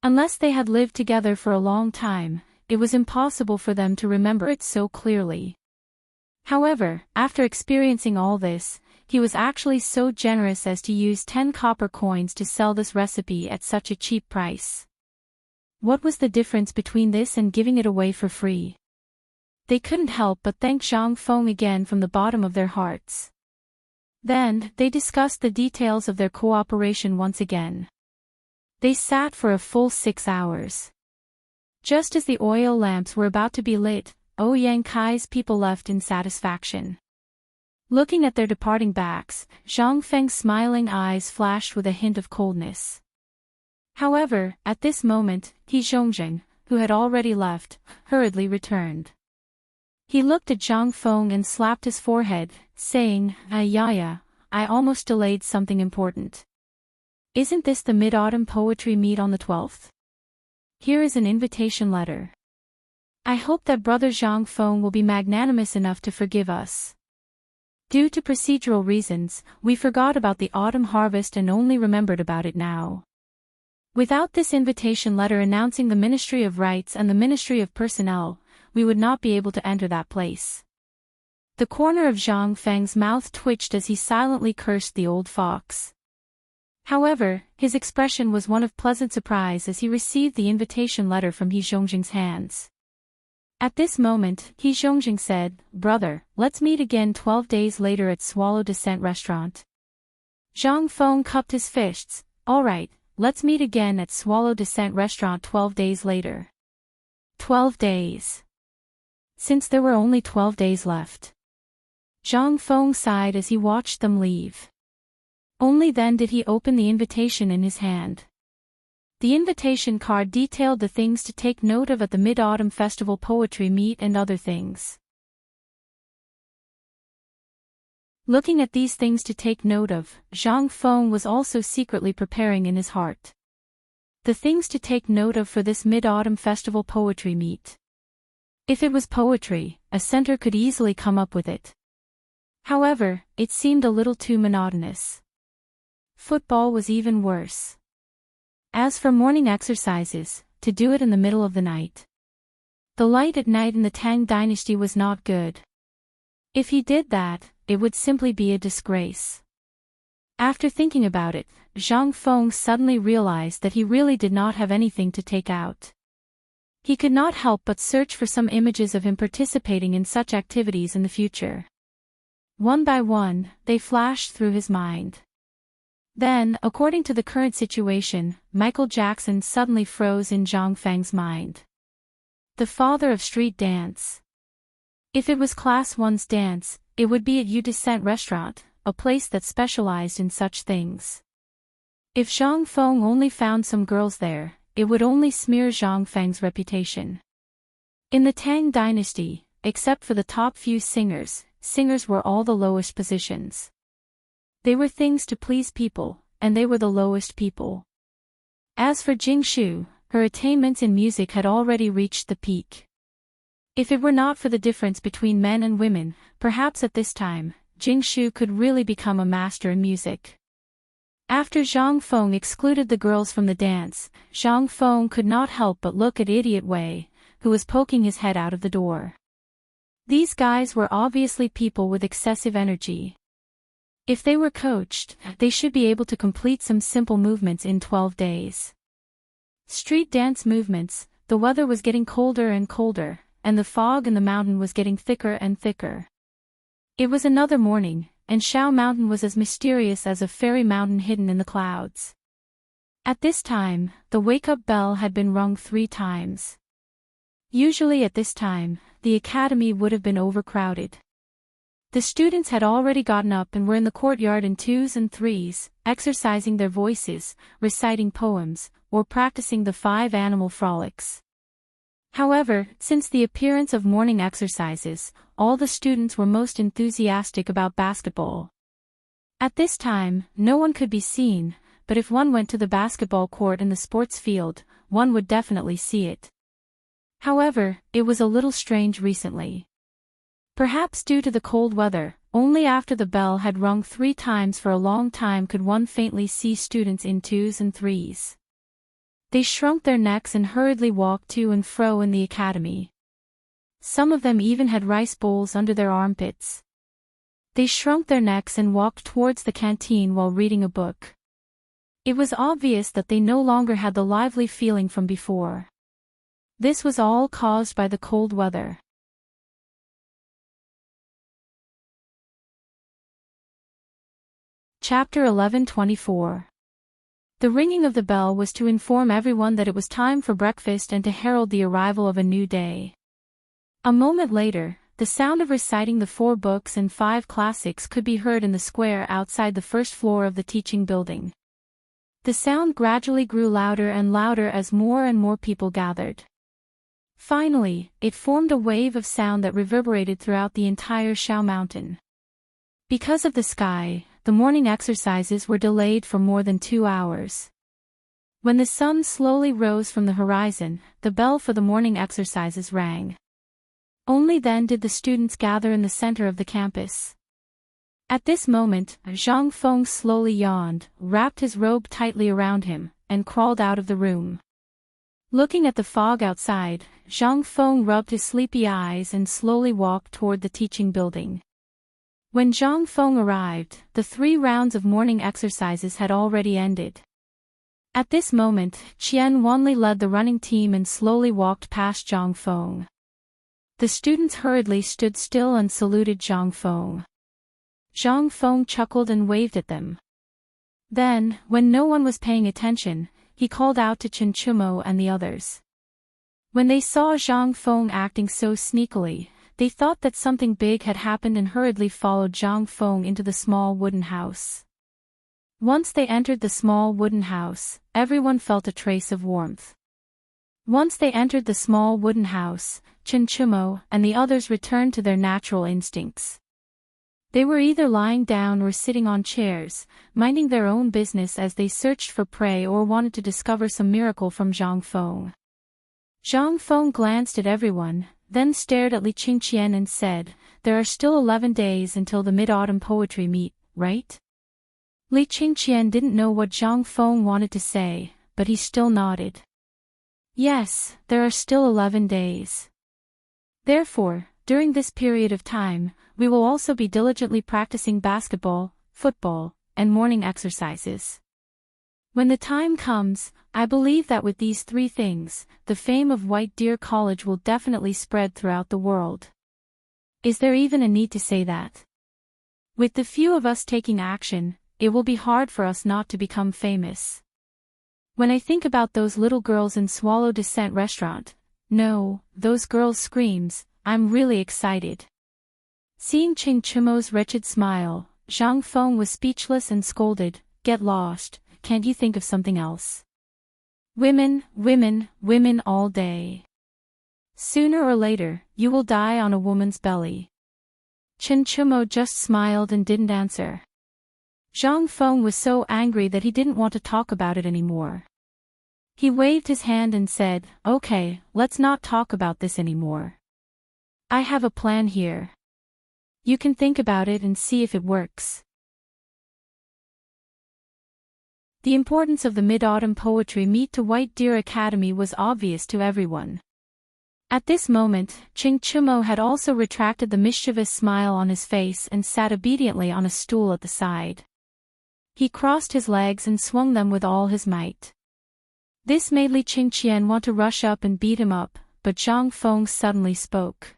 Unless they had lived together for a long time, it was impossible for them to remember it so clearly. However, after experiencing all this, he was actually so generous as to use 10 copper coins to sell this recipe at such a cheap price. What was the difference between this and giving it away for free? They couldn't help but thank Zhang Feng again from the bottom of their hearts. Then, they discussed the details of their cooperation once again. They sat for a full 6 hours. Just as the oil lamps were about to be lit, Ouyang Kai's people left in satisfaction. Looking at their departing backs, Zhang Feng's smiling eyes flashed with a hint of coldness. However, at this moment, He Zhongjing, who had already left, hurriedly returned. He looked at Zhang Feng and slapped his forehead, saying, "Ayaya, I almost delayed something important. Isn't this the Mid-Autumn Poetry Meet on the 12th? Here is an invitation letter. I hope that Brother Zhang Feng will be magnanimous enough to forgive us. Due to procedural reasons, we forgot about the autumn harvest and only remembered about it now. Without this invitation letter announcing the Ministry of Rights and the Ministry of Personnel, we would not be able to enter that place." The corner of Zhang Feng's mouth twitched as he silently cursed the old fox. However, his expression was one of pleasant surprise as he received the invitation letter from He Zhongjing's hands. At this moment, He Zhongjing said, "Brother, let's meet again 12 days later at Swallow Descent Restaurant." Zhang Feng cupped his fists. "All right, let's meet again at Swallow Descent Restaurant 12 days later." 12 days. Since there were only 12 days left. Zhang Feng sighed as he watched them leave. Only then did he open the invitation in his hand. The invitation card detailed the things to take note of at the Mid-Autumn Festival Poetry Meet and other things. Looking at these things to take note of, Zhang Feng was also secretly preparing in his heart the things to take note of for this Mid-Autumn Festival Poetry Meet. If it was poetry, a center could easily come up with it. However, it seemed a little too monotonous. Football was even worse. As for morning exercises, to do it in the middle of the night. The light at night in the Tang Dynasty was not good. If he did that, it would simply be a disgrace. After thinking about it, Zhang Feng suddenly realized that he really did not have anything to take out. He could not help but search for some images of him participating in such activities in the future. One by one, they flashed through his mind. Then, according to the current situation, Michael Jackson suddenly froze in Zhang Feng's mind. The father of street dance. If it was Class 1's dance, it would be at U Descent Restaurant, a place that specialized in such things. If Zhang Feng only found some girls there, it would only smear Zhang Feng's reputation. In the Tang Dynasty, except for the top few singers were all the lowest positions. They were things to please people, and they were the lowest people. As for Jing Shu, her attainments in music had already reached the peak. If it were not for the difference between men and women, perhaps at this time, Jing Shu could really become a master in music. After Zhang Feng excluded the girls from the dance, Zhang Feng could not help but look at Idiot Wei, who was poking his head out of the door. These guys were obviously people with excessive energy. If they were coached, they should be able to complete some simple movements in 12 days. Street dance movements. The weather was getting colder and colder, and the fog in the mountain was getting thicker and thicker. It was another morning, and Shao Mountain was as mysterious as a fairy mountain hidden in the clouds. At this time, the wake-up bell had been rung 3 times. Usually at this time, the academy would have been overcrowded. The students had already gotten up and were in the courtyard in 2s and 3s, exercising their voices, reciting poems, or practicing the 5 animal frolics. However, since the appearance of morning exercises, all the students were most enthusiastic about basketball. At this time, no one could be seen, but if one went to the basketball court in the sports field, one would definitely see it. However, it was a little strange recently. Perhaps due to the cold weather, only after the bell had rung 3 times for a long time could one faintly see students in 2s and 3s. They shrunk their necks and hurriedly walked to and fro in the academy. Some of them even had rice bowls under their armpits. They shrunk their necks and walked towards the canteen while reading a book. It was obvious that they no longer had the lively feeling from before. This was all caused by the cold weather. Chapter 11:24. The ringing of the bell was to inform everyone that it was time for breakfast and to herald the arrival of a new day. A moment later, the sound of reciting the 4 books and 5 classics could be heard in the square outside the first floor of the teaching building. The sound gradually grew louder and louder as more and more people gathered. Finally, it formed a wave of sound that reverberated throughout the entire Shao Mountain. Because of the sky, the morning exercises were delayed for more than 2 hours. When the sun slowly rose from the horizon, the bell for the morning exercises rang. Only then did the students gather in the center of the campus. At this moment, Zhang Feng slowly yawned, wrapped his robe tightly around him, and crawled out of the room. Looking at the fog outside, Zhang Feng rubbed his sleepy eyes and slowly walked toward the teaching building. When Zhang Feng arrived, the 3 rounds of morning exercises had already ended. At this moment, Qian Wanli led the running team and slowly walked past Zhang Feng. The students hurriedly stood still and saluted Zhang Feng. Zhang Feng chuckled and waved at them. Then, when no one was paying attention, he called out to Chen Chumo and the others. When they saw Zhang Feng acting so sneakily, they thought that something big had happened and hurriedly followed Zhang Feng into the small wooden house. Once they entered the small wooden house, everyone felt a trace of warmth. Once they entered the small wooden house, Chen Chumo and the others returned to their natural instincts. They were either lying down or sitting on chairs, minding their own business as they searched for prey or wanted to discover some miracle from Zhang Feng. Zhang Feng glanced at everyone, then stared at Li Qingqian and said, "There are still 11 days until the Mid-Autumn Poetry Meet, right?" Li Qingqian didn't know what Zhang Feng wanted to say, but he still nodded. Yes, there are still 11 days. Therefore, during this period of time, we will also be diligently practicing basketball, football, and morning exercises. When the time comes, I believe that with these 3 things, the fame of White Deer College will definitely spread throughout the world. Is there even a need to say that? With the few of us taking action, it will be hard for us not to become famous. When I think about those little girls in Swallow Descent restaurant, no, those girls' screams, I'm really excited. Seeing Chen Chumo's wretched smile, Zhang Feng was speechless and scolded, "Get lost, can't you think of something else? Women, women, women all day. Sooner or later, you will die on a woman's belly." Chen Chumo just smiled and didn't answer. Zhang Feng was so angry that he didn't want to talk about it anymore. He waved his hand and said, "Okay, let's not talk about this anymore. I have a plan here. You can think about it and see if it works." The importance of the Mid-Autumn Poetry Meet to White Deer Academy was obvious to everyone. At this moment, Chen Chumo had also retracted the mischievous smile on his face and sat obediently on a stool at the side. He crossed his legs and swung them with all his might. This made Li Qingqian want to rush up and beat him up, but Zhang Feng suddenly spoke.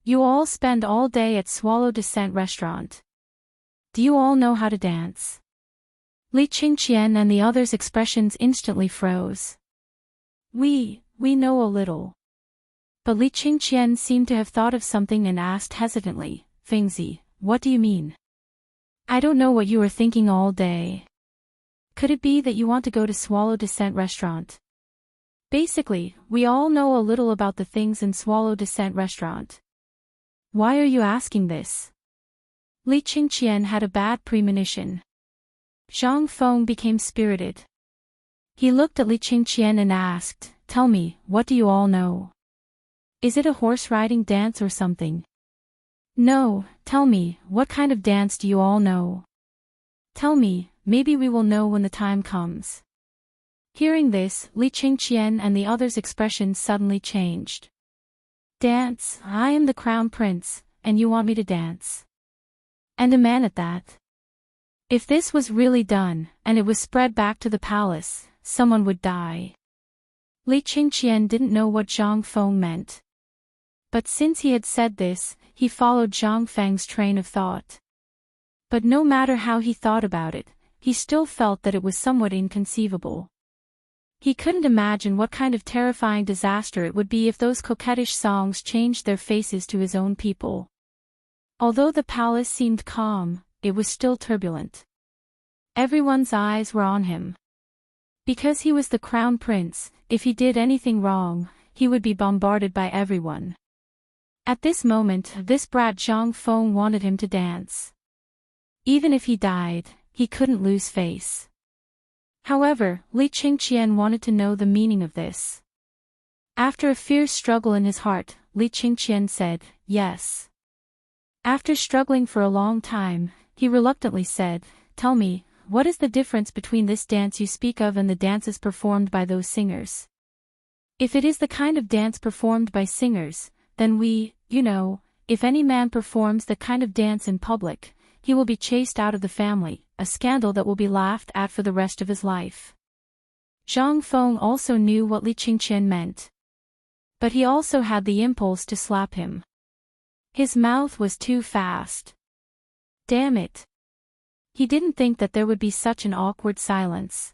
You all spend all day at Swallow Descent restaurant. Do you all know how to dance? Li Qingqian and the others' expressions instantly froze. We know a little. But Li Qingqian seemed to have thought of something and asked hesitantly, Fingzi, what do you mean? I don't know what you were thinking all day. Could it be that you want to go to Swallow Descent restaurant? Basically, we all know a little about the things in Swallow Descent restaurant. Why are you asking this? Li Qingqian had a bad premonition. Zhang Feng became spirited. He looked at Li Qingqian and asked, Tell me, what do you all know? Is it a horse-riding dance or something? No, tell me, what kind of dance do you all know? Tell me, maybe we will know when the time comes. Hearing this, Li Qingqian and the others' expressions suddenly changed. Dance, I am the crown prince, and you want me to dance. And a man at that. If this was really done, and it was spread back to the palace, someone would die. Li Qingqian didn't know what Zhang Feng meant. But since he had said this, he followed Zhang Feng's train of thought. But no matter how he thought about it, he still felt that it was somewhat inconceivable. He couldn't imagine what kind of terrifying disaster it would be if those coquettish songs changed their faces to his own people. Although the palace seemed calm, it was still turbulent. Everyone's eyes were on him. Because he was the crown prince, if he did anything wrong, he would be bombarded by everyone. At this moment, this brat Zhang Feng wanted him to dance. Even if he died, he couldn't lose face. However, Li Qingqian wanted to know the meaning of this. After a fierce struggle in his heart, Li Qingqian said, yes. After struggling for a long time, he reluctantly said, Tell me, what is the difference between this dance you speak of and the dances performed by those singers? If it is the kind of dance performed by singers, then if any man performs that kind of dance in public, he will be chased out of the family, a scandal that will be laughed at for the rest of his life. Zhang Feng also knew what Li Qingqian meant. But he also had the impulse to slap him. His mouth was too fast. Damn it. He didn't think that there would be such an awkward silence.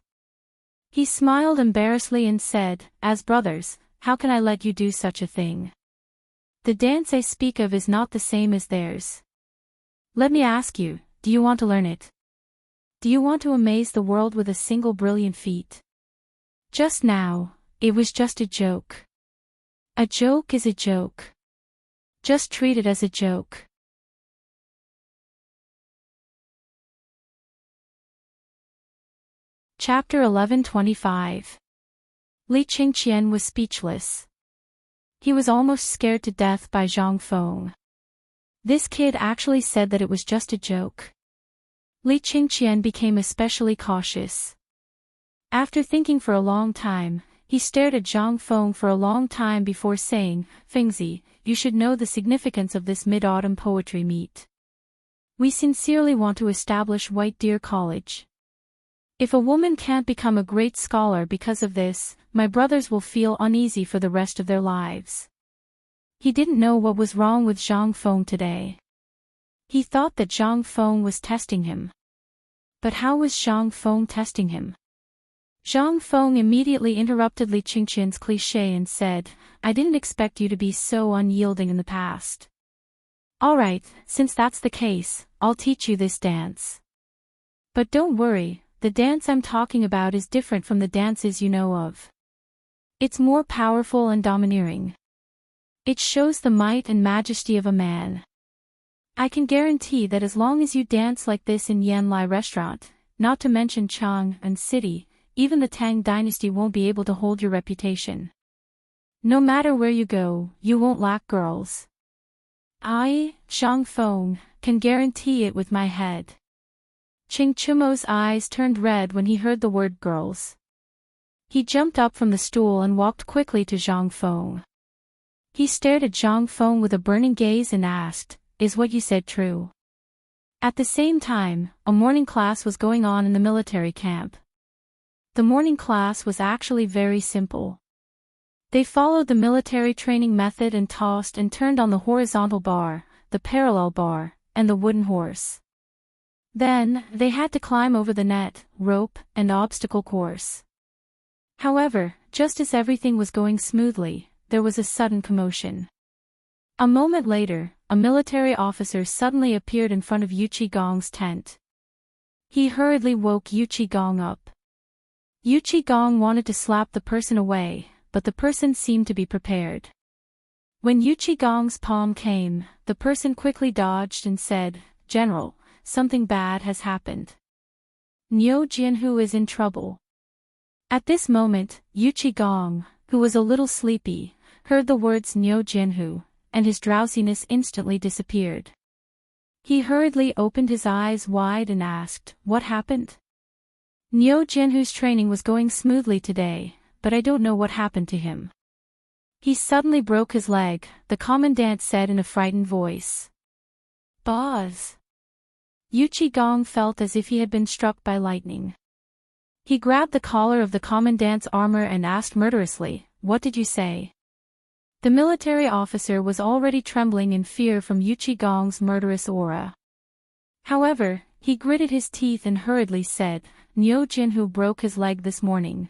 He smiled embarrassedly and said, As brothers, how can I let you do such a thing? The dance I speak of is not the same as theirs. Let me ask you, do you want to learn it? Do you want to amaze the world with a single brilliant feat? Just now, it was just a joke. A joke is a joke. Just treat it as a joke. Chapter 11:25. Li Qingqian was speechless. He was almost scared to death by Zhang Feng. This kid actually said that it was just a joke. Li Qingqian became especially cautious. After thinking for a long time, he stared at Zhang Feng for a long time before saying, Fingzi, you should know the significance of this mid-autumn poetry meet. We sincerely want to establish White Deer College. If a woman can't become a great scholar because of this, my brothers will feel uneasy for the rest of their lives. He didn't know what was wrong with Zhang Feng today. He thought that Zhang Feng was testing him. But how was Zhang Feng testing him? Zhang Feng immediately interrupted Li Qingqian's cliché and said, I didn't expect you to be so unyielding in the past. Alright, since that's the case, I'll teach you this dance. But don't worry, the dance I'm talking about is different from the dances you know of. It's more powerful and domineering. It shows the might and majesty of a man. I can guarantee that as long as you dance like this in Yanlai restaurant, not to mention Chang and City, even the Tang Dynasty won't be able to hold your reputation. No matter where you go, you won't lack girls. I, Zhang Feng, can guarantee it with my head. Qing Chumo's eyes turned red when he heard the word girls. He jumped up from the stool and walked quickly to Zhang Feng. He stared at Zhang Feng with a burning gaze and asked, Is what you said true? At the same time, a morning class was going on in the military camp. The morning class was actually very simple. They followed the military training method and tossed and turned on the horizontal bar, the parallel bar, and the wooden horse. Then, they had to climb over the net, rope, and obstacle course. However, just as everything was going smoothly, there was a sudden commotion. A moment later, a military officer suddenly appeared in front of Yuchi Gong's tent. He hurriedly woke Yuchi Gong up. Yuchi Gong wanted to slap the person away, but the person seemed to be prepared. When Yuchi Gong's palm came, the person quickly dodged and said, "General, something bad has happened. Niu Jianhu is in trouble." At this moment, Yuchi Gong, who was a little sleepy, heard the words Niu Jianhu, and his drowsiness instantly disappeared. He hurriedly opened his eyes wide and asked, "What happened?" "Niu Jianhu's training was going smoothly today, but I don't know what happened to him. He suddenly broke his leg," the commandant said in a frightened voice. "Boss!" Yuchi Gong felt as if he had been struck by lightning. He grabbed the collar of the commandant's armor and asked murderously, "What did you say?" The military officer was already trembling in fear from Yuchi Gong's murderous aura. However, he gritted his teeth and hurriedly said, "Niu Jianhu broke his leg this morning.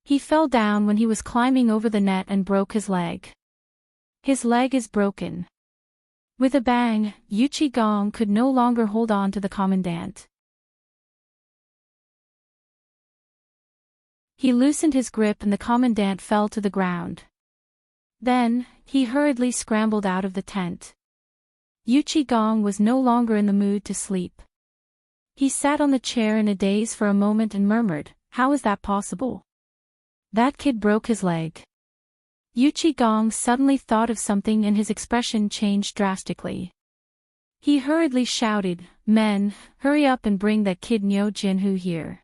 He fell down when he was climbing over the net and broke his leg. His leg is broken." With a bang, Yuchi Gong could no longer hold on to the commandant. He loosened his grip and the commandant fell to the ground. Then, he hurriedly scrambled out of the tent. Yuchi Gong was no longer in the mood to sleep. He sat on the chair in a daze for a moment and murmured, "How is that possible? That kid broke his leg." Yuchi Gong suddenly thought of something and his expression changed drastically. He hurriedly shouted, "Men, hurry up and bring that kid Niu Jianhu here."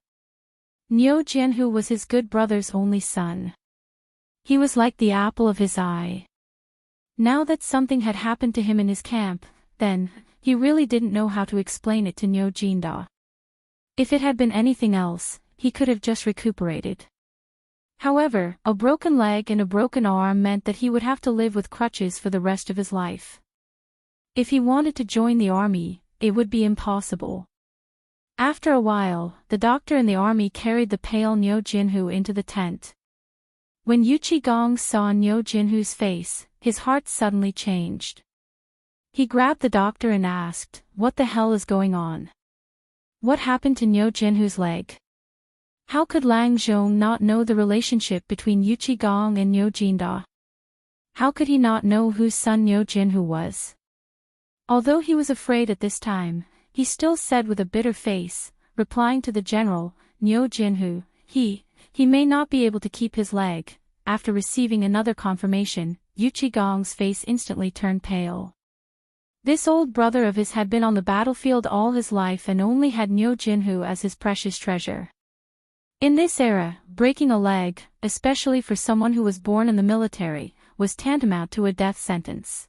Niu Jianhu was his good brother's only son. He was like the apple of his eye. Now that something had happened to him in his camp, then, he really didn't know how to explain it to Niu Jinda. If it had been anything else, he could have just recuperated. However, a broken leg and a broken arm meant that he would have to live with crutches for the rest of his life. If he wanted to join the army, it would be impossible. After a while, the doctor in the army carried the pale Niu Jianhu into the tent. When Yuchi Gong saw Niu Jianhu's face, his heart suddenly changed. He grabbed the doctor and asked, "What the hell is going on? What happened to Niu Jianhu's leg?" How could Lang Zhong not know the relationship between Yuchi Gong and Niu Jinda? How could he not know whose son Niu Jianhu was? Although he was afraid at this time, he still said with a bitter face, replying to the general, "Niu Jianhu, he may not be able to keep his leg." After receiving another confirmation, Yuchi Gong's face instantly turned pale. This old brother of his had been on the battlefield all his life and only had Niu Jianhu as his precious treasure. In this era, breaking a leg, especially for someone who was born in the military, was tantamount to a death sentence.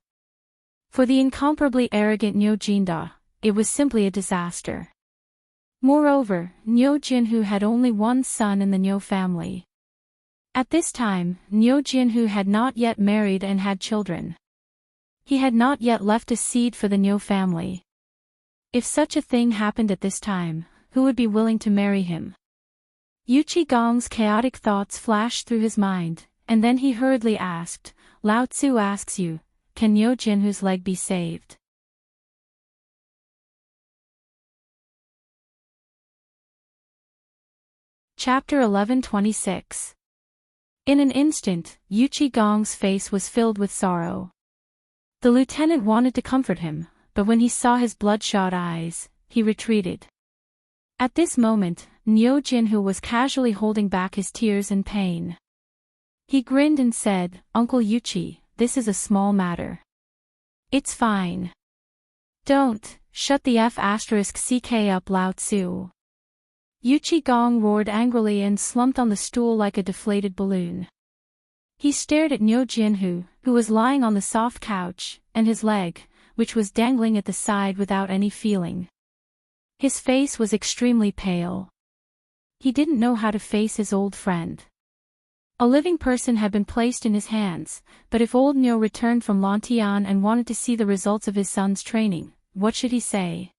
For the incomparably arrogant Niu Jinda, it was simply a disaster. Moreover, Niu Jianhu had only one son in the Niu family. At this time, Niu Jianhu had not yet married and had children. He had not yet left a seed for the Niu family. If such a thing happened at this time, who would be willing to marry him? Yuchi Gong's chaotic thoughts flashed through his mind, and then he hurriedly asked, "Lao Tzu asks you, can Niu Jianhu's leg be saved?" Chapter 11:26. In an instant, Yuchi Gong's face was filled with sorrow. The lieutenant wanted to comfort him, but when he saw his bloodshot eyes, he retreated. At this moment, Niu Jianhu was casually holding back his tears and pain. He grinned and said, "Uncle Yuchi, this is a small matter. It's fine. Don't, shut the F***ck up Lao Tzu." Yuchi Gong roared angrily and slumped on the stool like a deflated balloon. He stared at Niu Jianhu, who was lying on the soft couch, and his leg, which was dangling at the side without any feeling. His face was extremely pale. He didn't know how to face his old friend. A living person had been placed in his hands, but if old Niu returned from Lantian and wanted to see the results of his son's training, what should he say?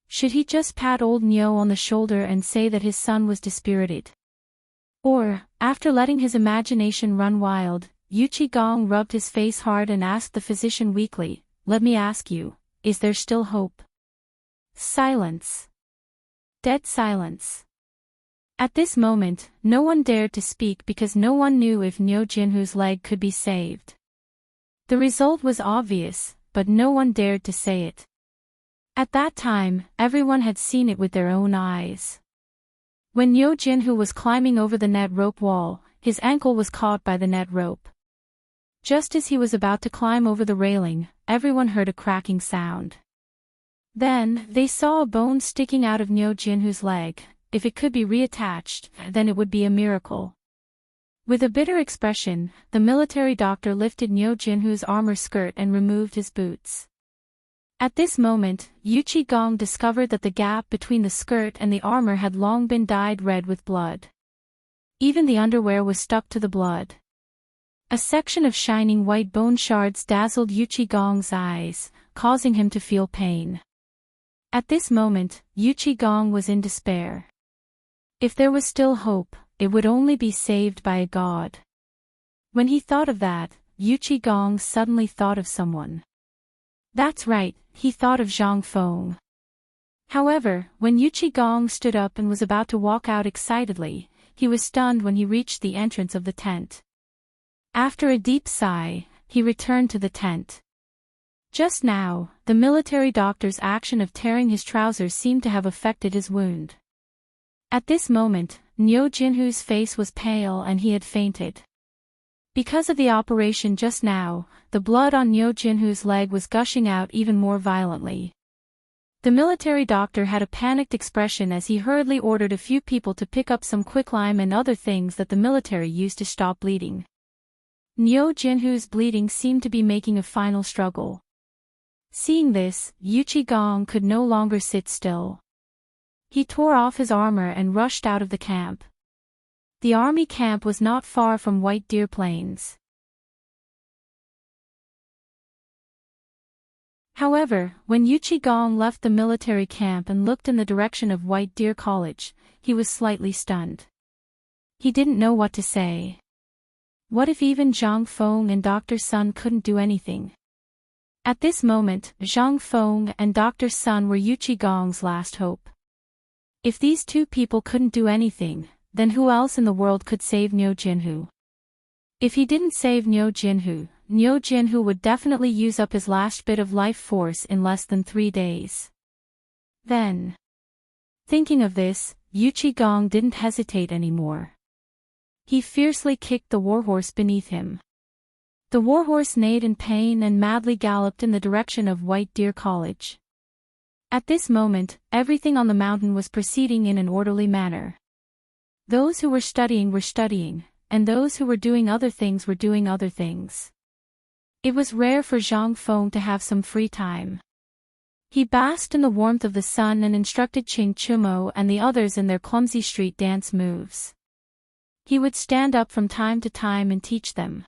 Should he just pat old Niu on the shoulder and say that his son was dispirited? Or, after letting his imagination run wild, Yu Qigong rubbed his face hard and asked the physician weakly, "Let me ask you, is there still hope?" Silence. Dead silence. At this moment, no one dared to speak because no one knew if Niu Jinhu's leg could be saved. The result was obvious, but no one dared to say it. At that time, everyone had seen it with their own eyes. When Niu Jinhu was climbing over the net rope wall, his ankle was caught by the net rope. Just as he was about to climb over the railing, everyone heard a cracking sound. Then, they saw a bone sticking out of Niu Jinhu's leg. If it could be reattached, then it would be a miracle. With a bitter expression, the military doctor lifted Niu Jinhu's armor skirt and removed his boots. At this moment, Yu Qigong discovered that the gap between the skirt and the armor had long been dyed red with blood. Even the underwear was stuck to the blood. A section of shining white bone shards dazzled Yu Qigong's eyes, causing him to feel pain. At this moment, Yu Qigong was in despair. If there was still hope, it would only be saved by a god. When he thought of that, Yu Qigong suddenly thought of someone. That's right, he thought of Zhang Feng. However, when Yu Qigong stood up and was about to walk out excitedly, he was stunned when he reached the entrance of the tent. After a deep sigh, he returned to the tent. Just now, the military doctor's action of tearing his trousers seemed to have affected his wound. At this moment, Niu Jinhu's face was pale and he had fainted. Because of the operation just now, the blood on Niu Jinhu's leg was gushing out even more violently. The military doctor had a panicked expression as he hurriedly ordered a few people to pick up some quicklime and other things that the military used to stop bleeding. Niu Jinhu's bleeding seemed to be making a final struggle. Seeing this, Yu Qigong could no longer sit still. He tore off his armor and rushed out of the camp. The army camp was not far from White Deer Plains. However, when Yu Qigong left the military camp and looked in the direction of White Deer College, he was slightly stunned. He didn't know what to say. What if even Zhang Feng and Dr. Sun couldn't do anything? At this moment, Zhang Feng and Dr. Sun were Yu Qigong's last hope. If these two people couldn't do anything, then who else in the world could save Niu Jinhu? If he didn't save Niu Jinhu would definitely use up his last bit of life force in less than 3 days. Then, thinking of this, Yu Qigong didn't hesitate anymore. He fiercely kicked the warhorse beneath him. The warhorse neighed in pain and madly galloped in the direction of White Deer College. At this moment, everything on the mountain was proceeding in an orderly manner. Those who were studying, and those who were doing other things were doing other things. It was rare for Zhang Feng to have some free time. He basked in the warmth of the sun and instructed Qing Chumo and the others in their clumsy street dance moves. He would stand up from time to time and teach them.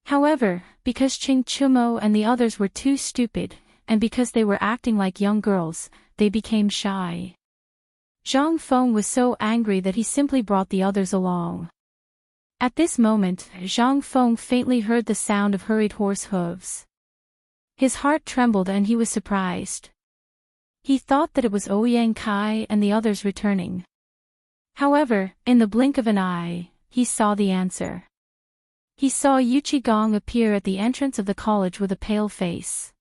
However, because Qing Chumo and the others were too stupid, and because they were acting like young girls, they became shy. Zhang Feng was so angry that he simply brought the others along. At this moment, Zhang Feng faintly heard the sound of hurried horse hooves. His heart trembled and he was surprised. He thought that it was Ouyang Kai and the others returning. However, in the blink of an eye, he saw the answer. He saw Yu Qigong appear at the entrance of the college with a pale face.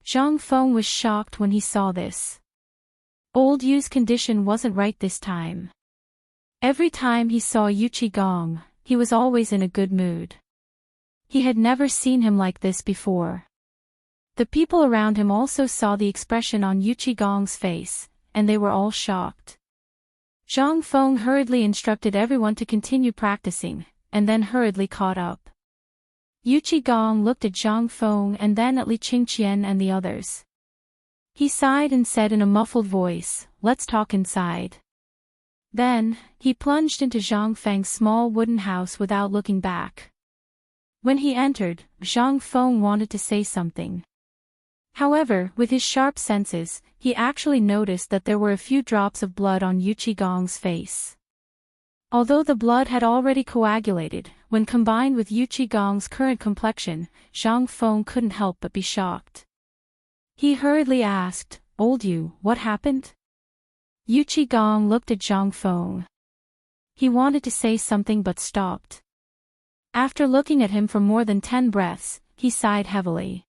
Zhang Feng was shocked when he saw this. Old Yu's condition wasn't right this time. Every time he saw Yu Qigong, he was always in a good mood. He had never seen him like this before. The people around him also saw the expression on Yu Qigong's face, and they were all shocked. Zhang Feng hurriedly instructed everyone to continue practicing, and then hurriedly caught up. Yu Qigong looked at Zhang Feng and then at Li Qingqian and the others. He sighed and said in a muffled voice, "Let's talk inside." Then, he plunged into Zhang Feng's small wooden house without looking back. When he entered, Zhang Feng wanted to say something. However, with his sharp senses, he actually noticed that there were a few drops of blood on Yu Qigong's face. Although the blood had already coagulated, when combined with Yu Qigong's current complexion, Zhang Feng couldn't help but be shocked. He hurriedly asked, "Old Yu, what happened?" Yu Qigong looked at Zhang Feng. He wanted to say something but stopped. After looking at him for more than 10 breaths, he sighed heavily.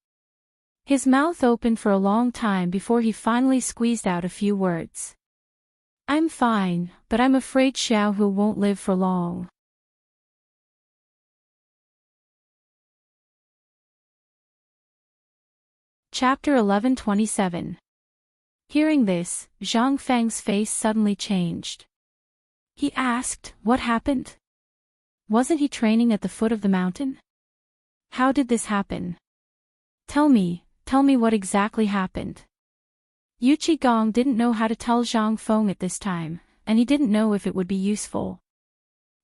His mouth opened for a long time before he finally squeezed out a few words. "I'm fine, but I'm afraid Xiaohu won't live for long." Chapter 11:27. Hearing this, Zhang Feng's face suddenly changed. He asked, "What happened? Wasn't he training at the foot of the mountain? How did this happen? Tell me what exactly happened." Yu Qigong didn't know how to tell Zhang Feng at this time, and he didn't know if it would be useful.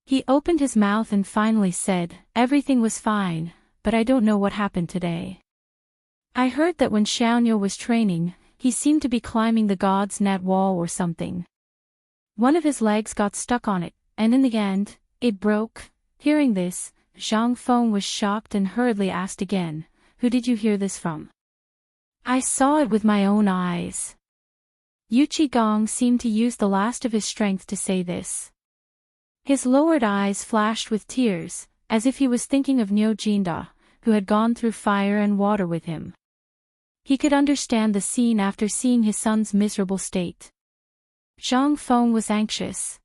He opened his mouth and finally said, "Everything was fine, but I don't know what happened today. I heard that when Xiaoyu was training, he seemed to be climbing the god's net wall or something. One of his legs got stuck on it, and in the end, it broke." Hearing this, Zhang Feng was shocked and hurriedly asked again, "Who did you hear this from?" "I saw it with my own eyes." Yu Qigong seemed to use the last of his strength to say this. His lowered eyes flashed with tears, as if he was thinking of Niu Jinda, who had gone through fire and water with him. He could understand the scene after seeing his son's miserable state. Zhang Feng was anxious.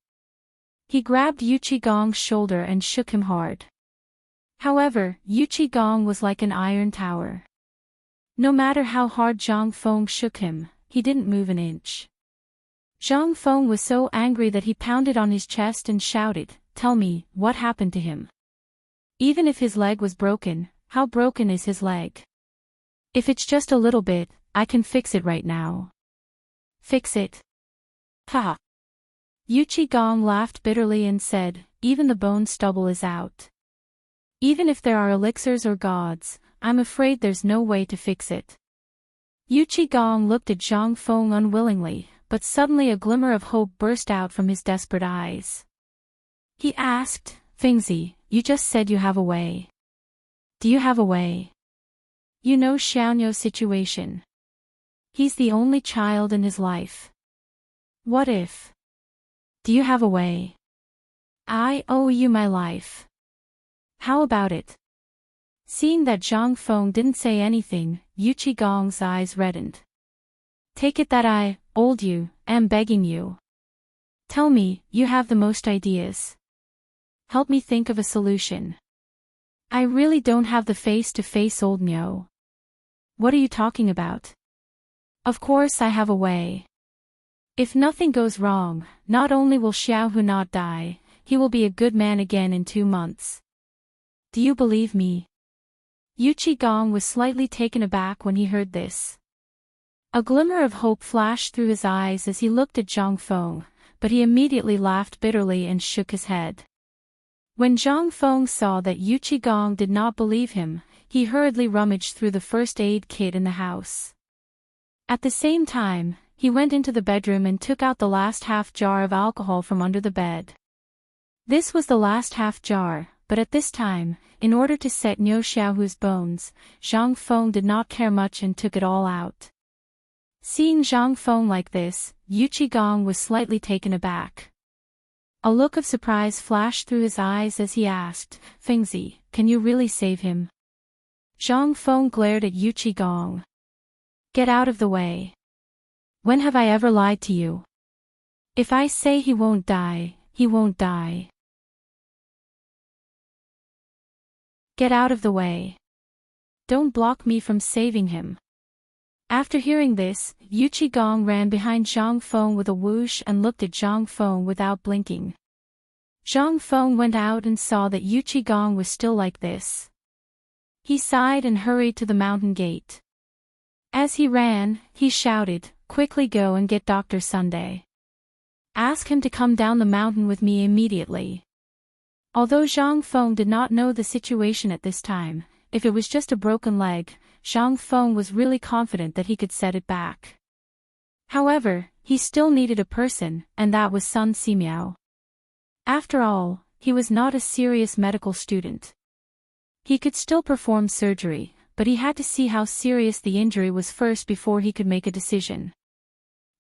He grabbed Yu Qigong's shoulder and shook him hard. However, Yu Qigong was like an iron tower. No matter how hard Zhang Feng shook him, he didn't move an inch. Zhang Feng was so angry that he pounded on his chest and shouted, "Tell me, what happened to him? Even if his leg was broken, how broken is his leg? If it's just a little bit, I can fix it right now." "Fix it? Ha!" Yu Qigong laughed bitterly and said, "Even the bone stubble is out. Even if there are elixirs or gods, I'm afraid there's no way to fix it." Yu Qigong looked at Zhang Feng unwillingly, but suddenly a glimmer of hope burst out from his desperate eyes. He asked, "Fengzi, you just said you have a way. Do you have a way? You know Xiaoyu's situation. He's the only child in his life. What if? Do you have a way? I owe you my life. How about it?" Seeing that Zhang Feng didn't say anything, Yu Qigong's eyes reddened. "Take it that I, old Yu, am begging you. Tell me, you have the most ideas. Help me think of a solution. I really don't have the face to face old Niu." "What are you talking about?" "Of course I have a way. If nothing goes wrong, not only will Xiaohu not die, he will be a good man again in 2 months. Do you believe me?" Yu Qigong was slightly taken aback when he heard this. A glimmer of hope flashed through his eyes as he looked at Zhang Feng, but he immediately laughed bitterly and shook his head. When Zhang Feng saw that Yu Qigong did not believe him, he hurriedly rummaged through the first aid kit in the house. At the same time, he went into the bedroom and took out the last half jar of alcohol from under the bed. This was the last half jar, but at this time, in order to set Niu Xiaohu's bones, Zhang Feng did not care much and took it all out. Seeing Zhang Feng like this, Yu Qigong was slightly taken aback. A look of surprise flashed through his eyes as he asked, "Fengzi, can you really save him?" Zhang Feng glared at Yu Qigong. "Get out of the way. When have I ever lied to you? If I say he won't die, he won't die. Get out of the way. Don't block me from saving him." After hearing this, Yu Qigong ran behind Zhang Feng with a whoosh and looked at Zhang Feng without blinking. Zhang Feng went out and saw that Yu Qigong was still like this. He sighed and hurried to the mountain gate. As he ran, he shouted, "Quickly go and get Dr. Sunday." Ask him to come down the mountain with me immediately. Although Zhang Feng did not know the situation at this time, if it was just a broken leg, Zhang Feng was really confident that he could set it back. However, he still needed a person, and that was Sun Simiao. After all, he was not a serious medical student. He could still perform surgery, but he had to see how serious the injury was first before he could make a decision.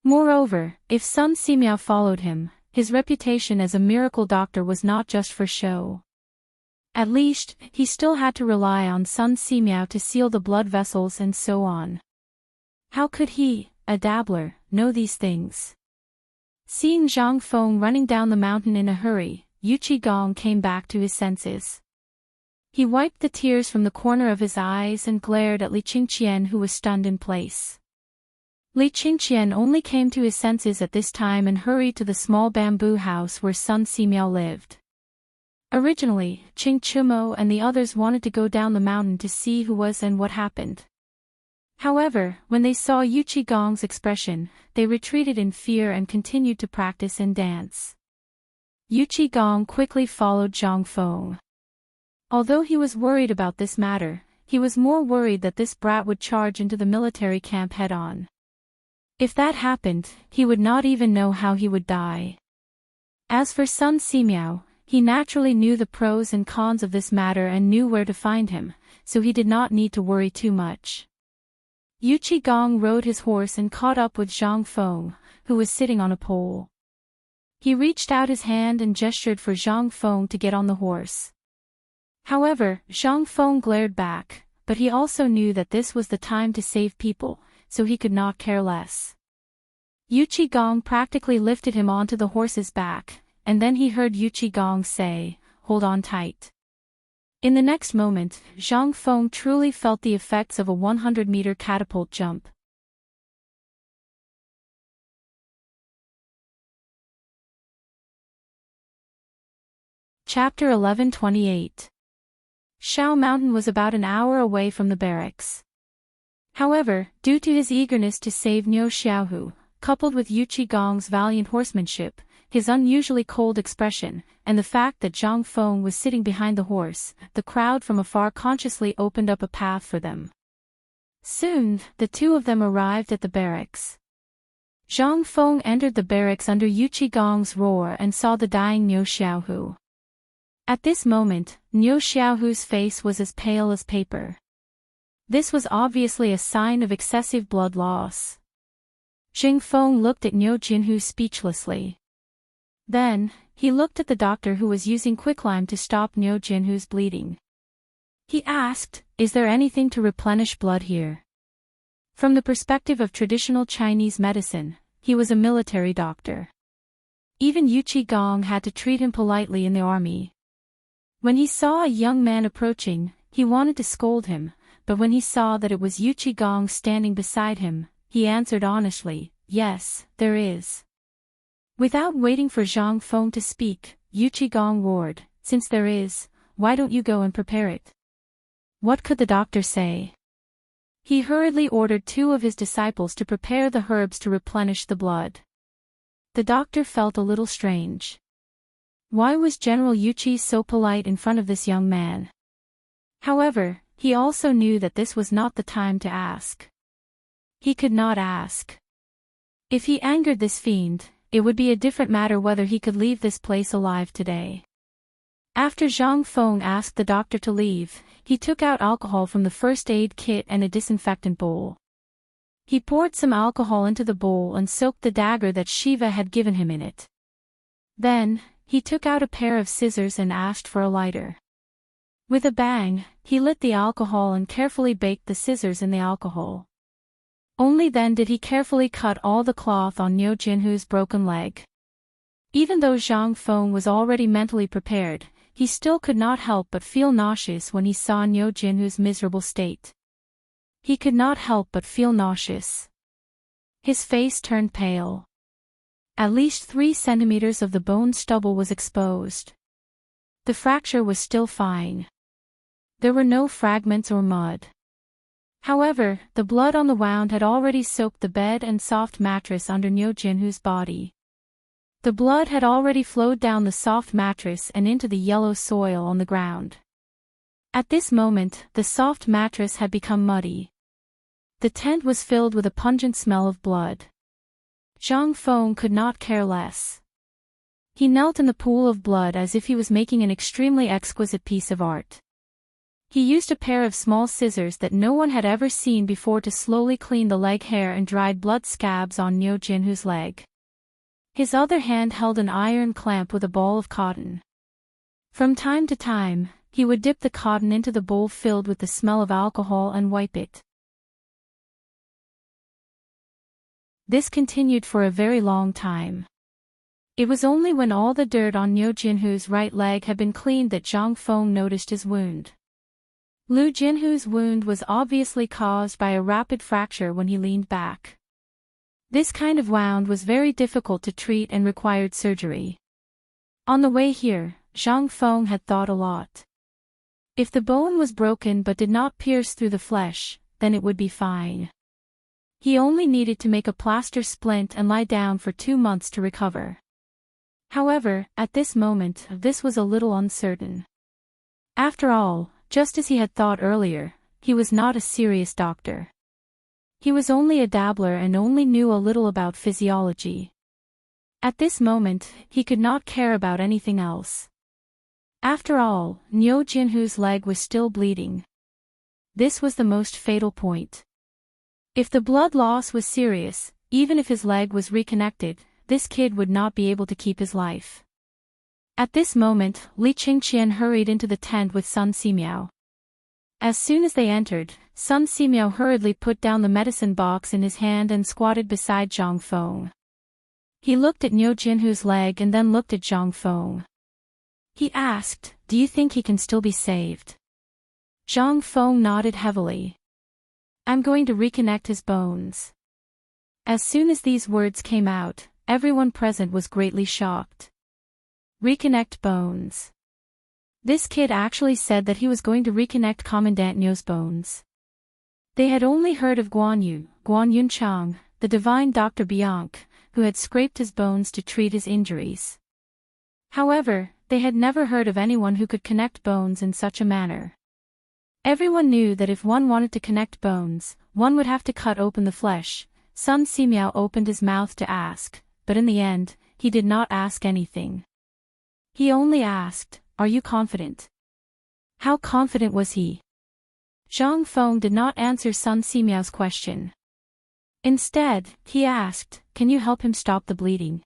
Moreover, if Sun Simiao followed him, his reputation as a miracle doctor was not just for show. At least, he still had to rely on Sun Simiao to seal the blood vessels and so on. How could he, a dabbler, know these things? Seeing Zhang Feng running down the mountain in a hurry, Yu Qigong came back to his senses. He wiped the tears from the corner of his eyes and glared at Li Qingqian, who was stunned in place. Li Qingqian only came to his senses at this time and hurried to the small bamboo house where Sun Simiao lived. Originally, Qing Chumo and the others wanted to go down the mountain to see who was and what happened. However, when they saw Yu Qigong's expression, they retreated in fear and continued to practice and dance. Yu Qigong quickly followed Zhang Feng. Although he was worried about this matter, he was more worried that this brat would charge into the military camp head-on. If that happened, he would not even know how he would die. As for Sun Simiao, he naturally knew the pros and cons of this matter and knew where to find him, so he did not need to worry too much. Yu Qigong rode his horse and caught up with Zhang Feng, who was sitting on a pole. He reached out his hand and gestured for Zhang Feng to get on the horse. However, Zhang Feng glared back, but he also knew that this was the time to save people, so he could not care less. Yu Qigong practically lifted him onto the horse's back, and then he heard Yu Qigong say, "Hold on tight." In the next moment, Zhang Feng truly felt the effects of a 100-meter catapult jump. Chapter 11:28. Shao Mountain was about an hour away from the barracks. However, due to his eagerness to save Niu Xiaohu, coupled with Yu Qigong's valiant horsemanship, his unusually cold expression, and the fact that Zhang Feng was sitting behind the horse, the crowd from afar consciously opened up a path for them. Soon, the two of them arrived at the barracks. Zhang Feng entered the barracks under Yu Qigong's roar and saw the dying Niu Xiaohu. At this moment, Niu Xiaohu's face was as pale as paper. This was obviously a sign of excessive blood loss. Xing Feng looked at Niu Jinhu speechlessly. Then, he looked at the doctor who was using quicklime to stop Niu Jinhu's bleeding. He asked, "Is there anything to replenish blood here?" From the perspective of traditional Chinese medicine, he was a military doctor. Even Yu Qigong had to treat him politely in the army. When he saw a young man approaching, he wanted to scold him, but when he saw that it was Yu Qigong standing beside him, he answered honestly, "Yes, there is." Without waiting for Zhang Feng to speak, Yu Qigong roared, "Since there is, why don't you go and prepare it?" What could the doctor say? He hurriedly ordered two of his disciples to prepare the herbs to replenish the blood. The doctor felt a little strange. Why was General Yu Qi so polite in front of this young man? However, he also knew that this was not the time to ask. He could not ask. If he angered this fiend, it would be a different matter whether he could leave this place alive today. After Zhang Feng asked the doctor to leave, he took out alcohol from the first aid kit and a disinfectant bowl. He poured some alcohol into the bowl and soaked the dagger that Shiva had given him in it. Then, he took out a pair of scissors and asked for a lighter. With a bang, he lit the alcohol and carefully baked the scissors in the alcohol. Only then did he carefully cut all the cloth on Niu Jinhu's broken leg. Even though Zhang Feng was already mentally prepared, he still could not help but feel nauseous when he saw Niu Jinhu's miserable state. He could not help but feel nauseous. His face turned pale. At least 3 centimeters of the bone stubble was exposed. The fracture was still fine. There were no fragments or mud. However, the blood on the wound had already soaked the bed and soft mattress under Niu Jinhu's body. The blood had already flowed down the soft mattress and into the yellow soil on the ground. At this moment, the soft mattress had become muddy. The tent was filled with a pungent smell of blood. Zhang Feng could not care less. He knelt in the pool of blood as if he was making an extremely exquisite piece of art. He used a pair of small scissors that no one had ever seen before to slowly clean the leg hair and dried blood scabs on Niu Jinhu's leg. His other hand held an iron clamp with a ball of cotton. From time to time, he would dip the cotton into the bowl filled with the smell of alcohol and wipe it. This continued for a very long time. It was only when all the dirt on Niu Jinhu's right leg had been cleaned that Zhang Feng noticed his wound. Liu Jinhu's wound was obviously caused by a rapid fracture when he leaned back. This kind of wound was very difficult to treat and required surgery. On the way here, Zhang Feng had thought a lot. If the bone was broken but did not pierce through the flesh, then it would be fine. He only needed to make a plaster splint and lie down for 2 months to recover. However, at this moment, this was a little uncertain. After all, just as he had thought earlier, he was not a serious doctor. He was only a dabbler and only knew a little about physiology. At this moment, he could not care about anything else. After all, Niu Jinhu's leg was still bleeding. This was the most fatal point. If the blood loss was serious, even if his leg was reconnected, this kid would not be able to keep his life. At this moment, Li Qingqian hurried into the tent with Sun Simiao. As soon as they entered, Sun Simiao hurriedly put down the medicine box in his hand and squatted beside Zhang Feng. He looked at Niu Jinhu's leg and then looked at Zhang Feng. He asked, "Do you think he can still be saved?" Zhang Feng nodded heavily. "I'm going to reconnect his bones." As soon as these words came out, everyone present was greatly shocked. Reconnect bones. This kid actually said that he was going to reconnect Commandant Niu's bones. They had only heard of Guan Yunchang, the divine Dr. Bianc, who had scraped his bones to treat his injuries. However, they had never heard of anyone who could connect bones in such a manner. Everyone knew that if one wanted to connect bones, one would have to cut open the flesh. Sun Simiao opened his mouth to ask, but in the end, he did not ask anything. He only asked, "Are you confident?" How confident was he? Zhang Feng did not answer Sun Simiao's question. Instead, he asked, "Can you help him stop the bleeding?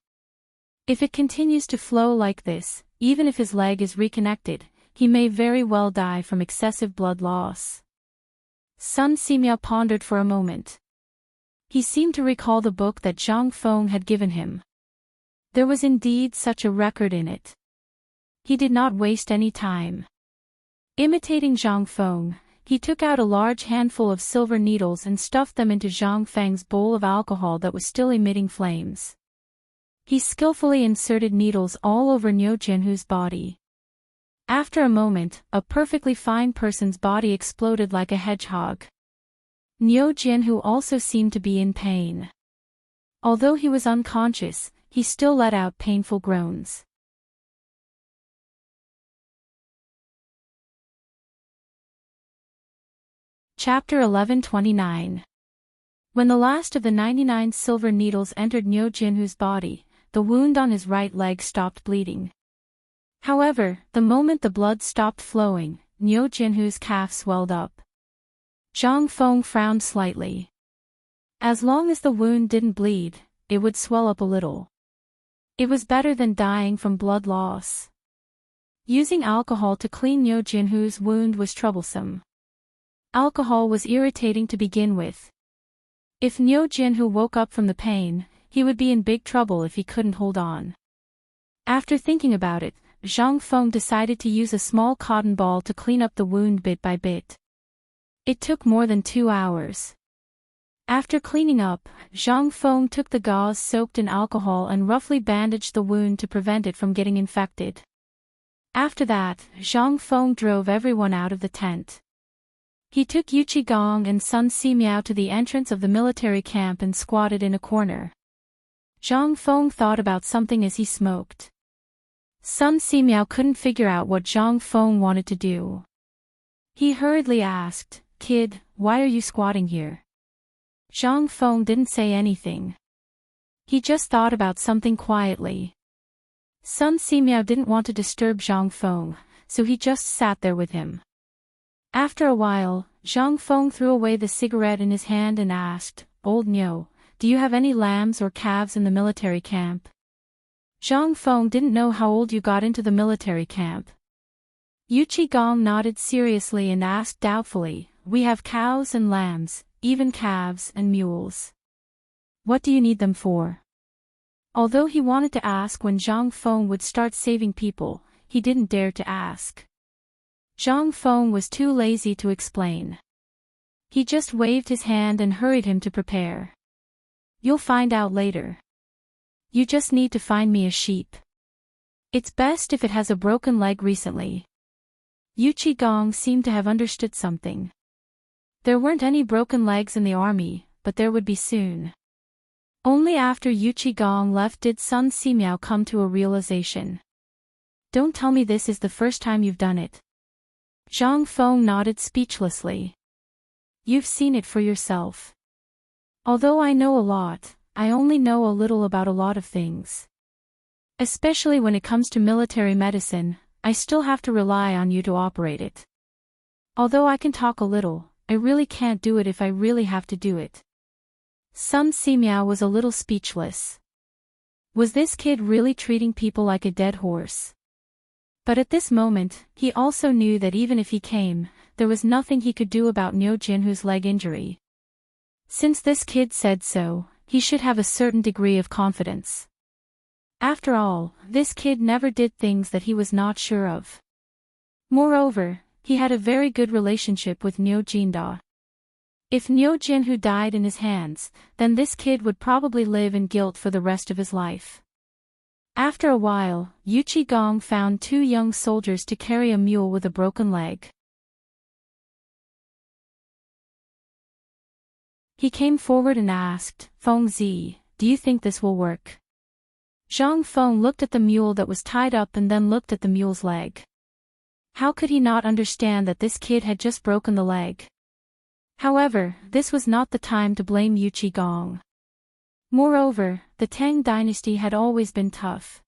If it continues to flow like this, even if his leg is reconnected, he may very well die from excessive blood loss." Sun Simiao pondered for a moment. He seemed to recall the book that Zhang Feng had given him. There was indeed such a record in it. He did not waste any time. Imitating Zhang Feng, he took out a large handful of silver needles and stuffed them into Zhang Feng's bowl of alcohol that was still emitting flames. He skillfully inserted needles all over Niu Jinhu's body. After a moment, a perfectly fine person's body exploded like a hedgehog. Niu Jinhu also seemed to be in pain. Although he was unconscious, he still let out painful groans. Chapter 1129. When the last of the 99 silver needles entered Niu Jinhu's body, the wound on his right leg stopped bleeding. However, the moment the blood stopped flowing, Niu Jinhu's calf swelled up. Zhang Feng frowned slightly. As long as the wound didn't bleed, it would swell up a little. It was better than dying from blood loss. Using alcohol to clean Niu Jinhu's wound was troublesome. Alcohol was irritating to begin with. If Niu Jinhu woke up from the pain, he would be in big trouble if he couldn't hold on. After thinking about it, Zhang Feng decided to use a small cotton ball to clean up the wound bit by bit. It took more than 2 hours. After cleaning up, Zhang Feng took the gauze soaked in alcohol and roughly bandaged the wound to prevent it from getting infected. After that, Zhang Feng drove everyone out of the tent. He took Yuqi Gong and Sun Simiao to the entrance of the military camp and squatted in a corner. Zhang Feng thought about something as he smoked. Sun Simiao couldn't figure out what Zhang Feng wanted to do. He hurriedly asked, "Kid, why are you squatting here?" Zhang Feng didn't say anything. He just thought about something quietly. Sun Simiao didn't want to disturb Zhang Feng, so he just sat there with him. After a while, Zhang Feng threw away the cigarette in his hand and asked, "Old Niu, do you have any lambs or calves in the military camp?" Zhang Feng didn't know how old you got into the military camp. Yu Qigong nodded seriously and asked doubtfully, "We have cows and lambs, even calves and mules." "What do you need them for?" Although he wanted to ask when Zhang Feng would start saving people, he didn't dare to ask. Zhang Feng was too lazy to explain. He just waved his hand and hurried him to prepare. "You'll find out later. You just need to find me a sheep. It's best if it has a broken leg recently." Yu Qigong seemed to have understood something. There weren't any broken legs in the army, but there would be soon. Only after Yu Qigong left did Sun Simiao come to a realization. "Don't tell me this is the first time you've done it." Zhang Feng nodded speechlessly. "You've seen it for yourself." "Although I know a lot, I only know a little about a lot of things. Especially when it comes to military medicine, I still have to rely on you to operate it. Although I can talk a little, I really can't do it if I really have to do it." Sun Simiao was a little speechless. Was this kid really treating people like a dead horse? But at this moment, he also knew that even if he came, there was nothing he could do about Niu Jinhu's leg injury. Since this kid said so, he should have a certain degree of confidence. After all, this kid never did things that he was not sure of. Moreover, he had a very good relationship with Niu Jinda. If Niu Jinhu died in his hands, then this kid would probably live in guilt for the rest of his life. After a while, Yu Qigong found 2 young soldiers to carry a mule with a broken leg. He came forward and asked, "Feng Zi, do you think this will work?" Zhang Feng looked at the mule that was tied up and then looked at the mule's leg. How could he not understand that this kid had just broken the leg? However, this was not the time to blame Yu Qigong. Moreover, the Tang Dynasty had always been tough.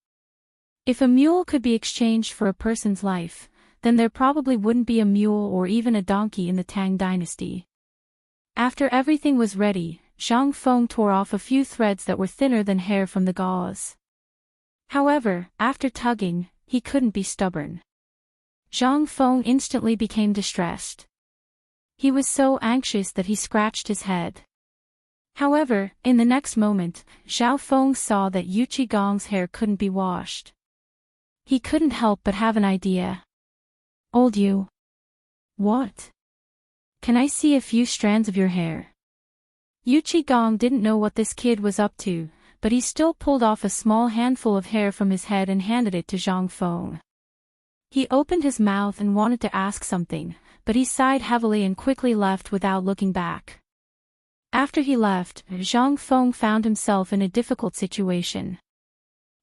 If a mule could be exchanged for a person's life, then there probably wouldn't be a mule or even a donkey in the Tang Dynasty. After everything was ready, Zhang Feng tore off a few threads that were thinner than hair from the gauze. However, after tugging, he couldn't be stubborn. Zhang Feng instantly became distressed. He was so anxious that he scratched his head. However, in the next moment, Zhao Feng saw that Yu Qigong's hair couldn't be washed. He couldn't help but have an idea. "Old Yu. What? Can I see a few strands of your hair?" Yu Qigong didn't know what this kid was up to, but he still pulled off a small handful of hair from his head and handed it to Zhang Feng. He opened his mouth and wanted to ask something, but he sighed heavily and quickly left without looking back. After he left, Zhang Feng found himself in a difficult situation.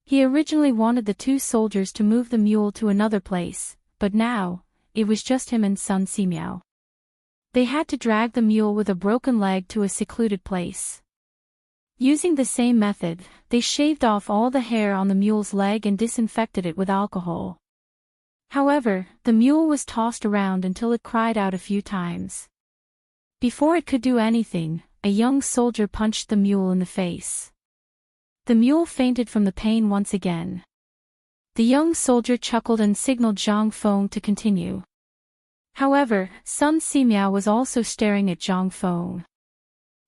He originally wanted the 2 soldiers to move the mule to another place, but now, it was just him and Sun Simiao. They had to drag the mule with a broken leg to a secluded place. Using the same method, they shaved off all the hair on the mule's leg and disinfected it with alcohol. However, the mule was tossed around until it cried out a few times. Before it could do anything, a young soldier punched the mule in the face. The mule fainted from the pain once again. The young soldier chuckled and signaled Zhang Feng to continue. However, Sun Simiao was also staring at Zhang Feng.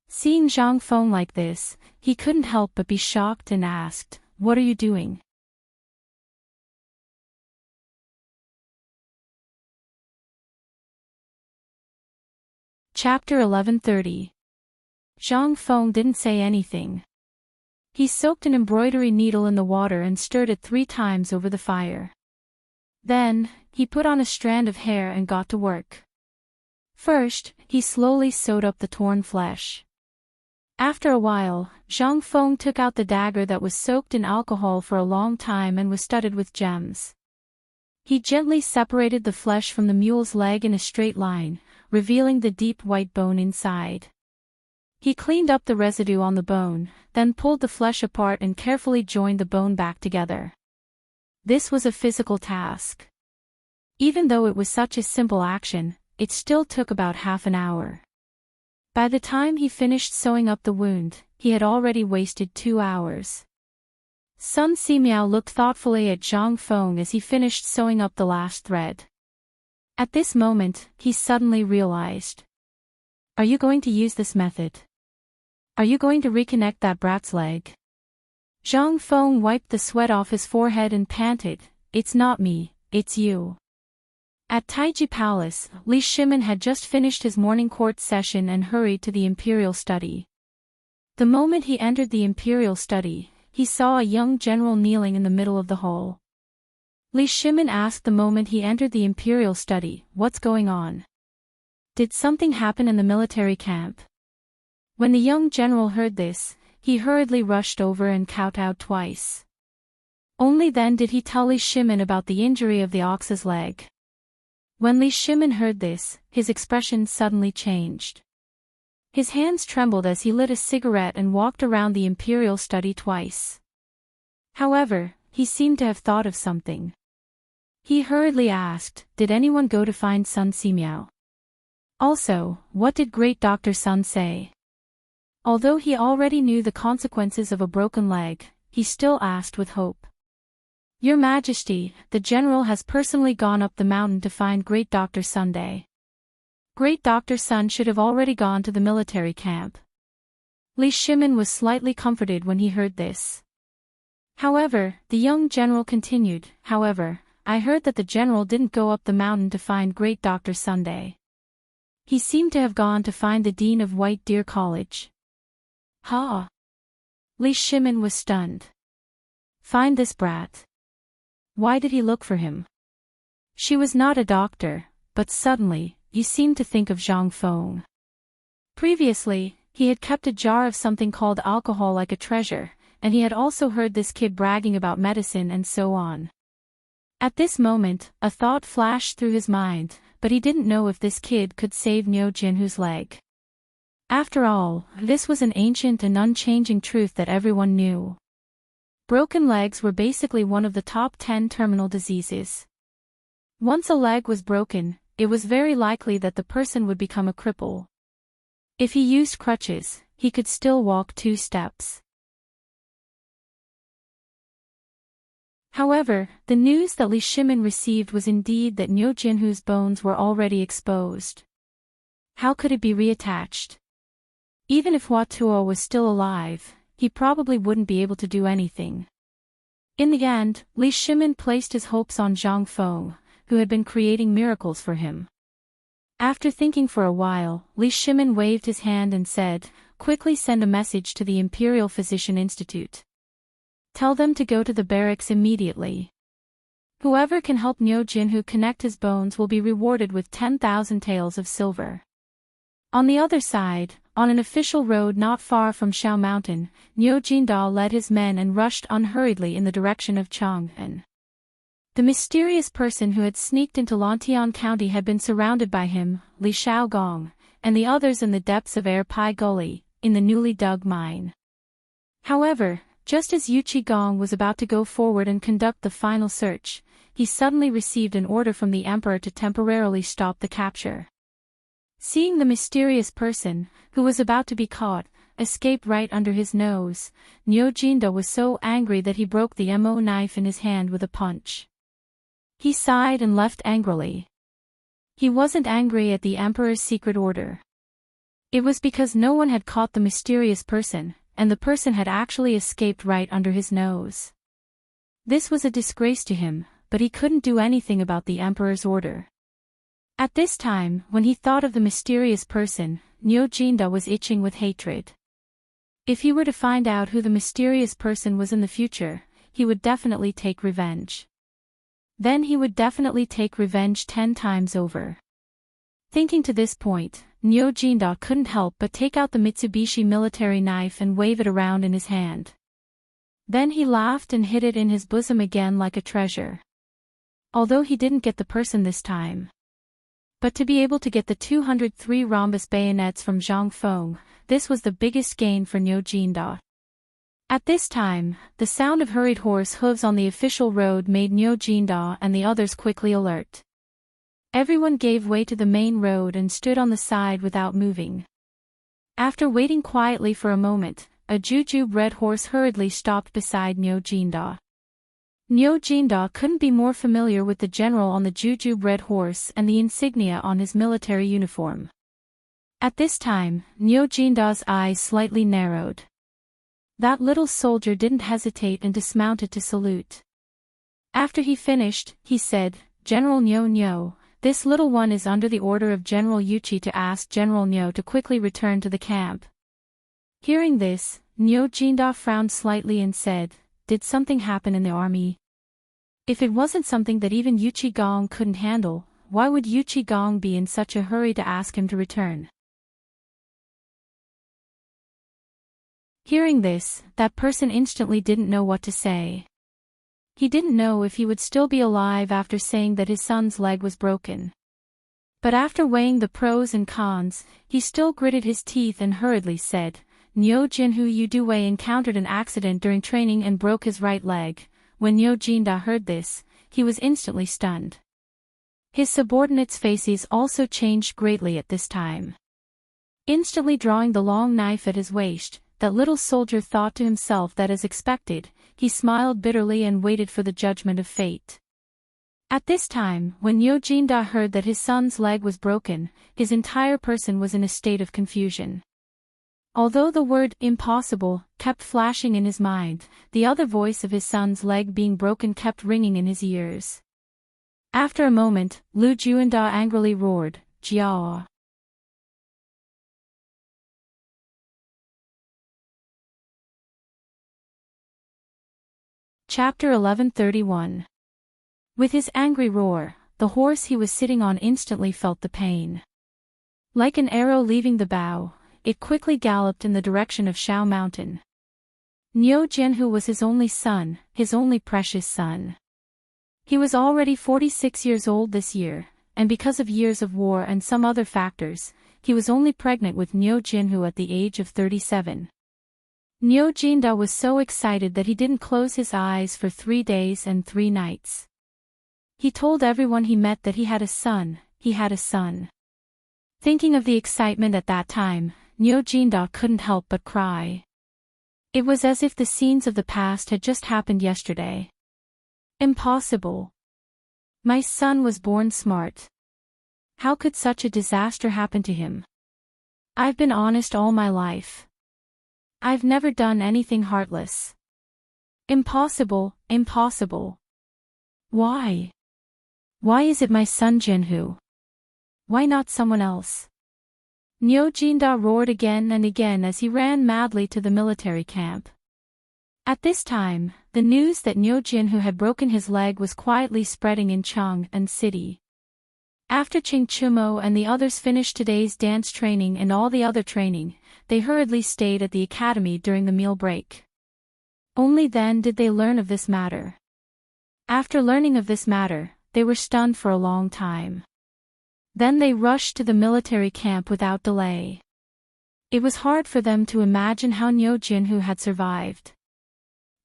Seeing Zhang Feng like this, he couldn't help but be shocked and asked, "What are you doing?" Chapter 1130. Zhang Feng didn't say anything. He soaked an embroidery needle in the water and stirred it 3 times over the fire. Then, he put on a strand of hair and got to work. First, he slowly sewed up the torn flesh. After a while, Zhang Feng took out the dagger that was soaked in alcohol for a long time and was studded with gems. He gently separated the flesh from the mule's leg in a straight line, revealing the deep white bone inside. He cleaned up the residue on the bone, then pulled the flesh apart and carefully joined the bone back together. This was a physical task. Even though it was such a simple action, it still took about half an hour. By the time he finished sewing up the wound, he had already wasted 2 hours. Sun Simiao looked thoughtfully at Zhang Feng as he finished sewing up the last thread. At this moment, he suddenly realized. Are you going to use this method? Are you going to reconnect that brat's leg? Zhang Feng wiped the sweat off his forehead and panted, It's not me, it's you. At Taiji Palace, Li Shimin had just finished his morning court session and hurried to the imperial study. The moment he entered the imperial study, he saw a young general kneeling in the middle of the hall. Li Shimin asked the moment he entered the imperial study, What's going on? Did something happen in the military camp? When the young general heard this, he hurriedly rushed over and kowtowed twice. Only then did he tell Li Shimin about the injury of the ox's leg. When Li Shimin heard this, his expression suddenly changed. His hands trembled as he lit a cigarette and walked around the imperial study twice. However, he seemed to have thought of something. He hurriedly asked, Did anyone go to find Sun Simiao? Also, what did Great Dr. Sun say? Although he already knew the consequences of a broken leg, he still asked with hope. Your Majesty, the general has personally gone up the mountain to find Great Dr. Sunday. Great Dr. Sun should have already gone to the military camp. Li Shimin was slightly comforted when he heard this. However, the young general continued, However, I heard that the general didn't go up the mountain to find Great Dr. Sunday. He seemed to have gone to find the dean of White Deer College. Ha! Li Shimin was stunned. Find this brat. Why did he look for him? She was not a doctor, but suddenly, you seemed to think of Zhang Feng. Previously, he had kept a jar of something called alcohol like a treasure, and he had also heard this kid bragging about medicine and so on. At this moment, a thought flashed through his mind, but he didn't know if this kid could save Niu Jinhu's leg. After all, this was an ancient and unchanging truth that everyone knew. Broken legs were basically one of the top 10 terminal diseases. Once a leg was broken, it was very likely that the person would become a cripple. If he used crutches, he could still walk 2 steps. However, the news that Li Shimin received was indeed that Niu Jinhu's bones were already exposed. How could it be reattached? Even if Hua Tuo was still alive, he probably wouldn't be able to do anything. In the end, Li Shimin placed his hopes on Zhang Feng, who had been creating miracles for him. After thinking for a while, Li Shimin waved his hand and said, Quickly send a message to the Imperial Physician Institute. Tell them to go to the barracks immediately. Whoever can help Niu Jinhu connect his bones will be rewarded with 10,000 taels of silver. On the other side, on an official road not far from Xiao Mountain, Niu Jindao led his men and rushed unhurriedly in the direction of Chang'an. The mysterious person who had sneaked into Lantian County had been surrounded by him, Li Shaogong, and the others in the depths of Air Pai Gully, in the newly dug mine. However, just as Yu Qigong was about to go forward and conduct the final search, he suddenly received an order from the emperor to temporarily stop the capture. Seeing the mysterious person, who was about to be caught, escape right under his nose, Niu Jinda was so angry that he broke the mo knife in his hand with a punch. He sighed and left angrily. He wasn't angry at the emperor's secret order. It was because no one had caught the mysterious person, and the person had actually escaped right under his nose. This was a disgrace to him, but he couldn't do anything about the emperor's order. At this time, when he thought of the mysterious person, Niu Jinda was itching with hatred. If he were to find out who the mysterious person was in the future, he would definitely take revenge. Then he would definitely take revenge 10 times over. Thinking to this point, Nyo Jinda couldn't help but take out the Mitsubishi military knife and wave it around in his hand. Then he laughed and hid it in his bosom again like a treasure. Although he didn't get the person this time. But to be able to get the 203 rhombus bayonets from Zhang Feng, this was the biggest gain for Nyo Jinda. At this time, the sound of hurried horse hooves on the official road made Nyo Jinda and the others quickly alert. Everyone gave way to the main road and stood on the side without moving. After waiting quietly for a moment, a jujube red horse hurriedly stopped beside Nyo Jinda. Nyo Jinda couldn't be more familiar with the general on the jujube red horse and the insignia on his military uniform. At this time, Nyo Jinda's eyes slightly narrowed. That little soldier didn't hesitate and dismounted to salute. After he finished, he said, "General Nyo, this little one is under the order of General Yuchi to ask General Nyo to quickly return to the camp." Hearing this, Nyo Jinda frowned slightly and said, "Did something happen in the army? If it wasn't something that even Yuchi Gong couldn't handle, why would Yuchi Gong be in such a hurry to ask him to return?" Hearing this, that person instantly didn't know what to say. He didn't know if he would still be alive after saying that his son's leg was broken. But after weighing the pros and cons, he still gritted his teeth and hurriedly said, "Nyo Jinhu Yudue encountered an accident during training and broke his right leg." When Nyo Jinda heard this, he was instantly stunned. His subordinates' faces also changed greatly at this time. Instantly drawing the long knife at his waist, that little soldier thought to himself that as expected, he smiled bitterly and waited for the judgment of fate. At this time, when Nyo Jinda heard that his son's leg was broken, his entire person was in a state of confusion. Although the word impossible kept flashing in his mind, the other voice of his son's leg being broken kept ringing in his ears. After a moment, Lu Juanda angrily roared, "Jia!" Chapter 1131. With his angry roar, the horse he was sitting on instantly felt the pain. Like an arrow leaving the bow, it quickly galloped in the direction of Shao Mountain. Nyo Jinhu was his only son, his only precious son. He was already 46 years old this year, and because of years of war and some other factors, he was only pregnant with Nyo Jinhu at the age of 37. Nyo Jinda was so excited that he didn't close his eyes for 3 days and 3 nights. He told everyone he met that he had a son. Thinking of the excitement at that time, Nyo Jinda couldn't help but cry. It was as if the scenes of the past had just happened yesterday. Impossible. My son was born smart. How could such a disaster happen to him? I've been honest all my life. I've never done anything heartless. Impossible. Why? Why is it my son Jinhu? Why not someone else? Nyo Jinda roared again and again as he ran madly to the military camp. At this time, the news that Nyo Jinhu had broken his leg was quietly spreading in Chang'an City. After Ching Chumo and the others finished today's dance training and all the other training, they hurriedly stayed at the academy during the meal break. Only then did they learn of this matter. After learning of this matter, they were stunned for a long time. Then they rushed to the military camp without delay. It was hard for them to imagine how Nyo Jinhu had survived.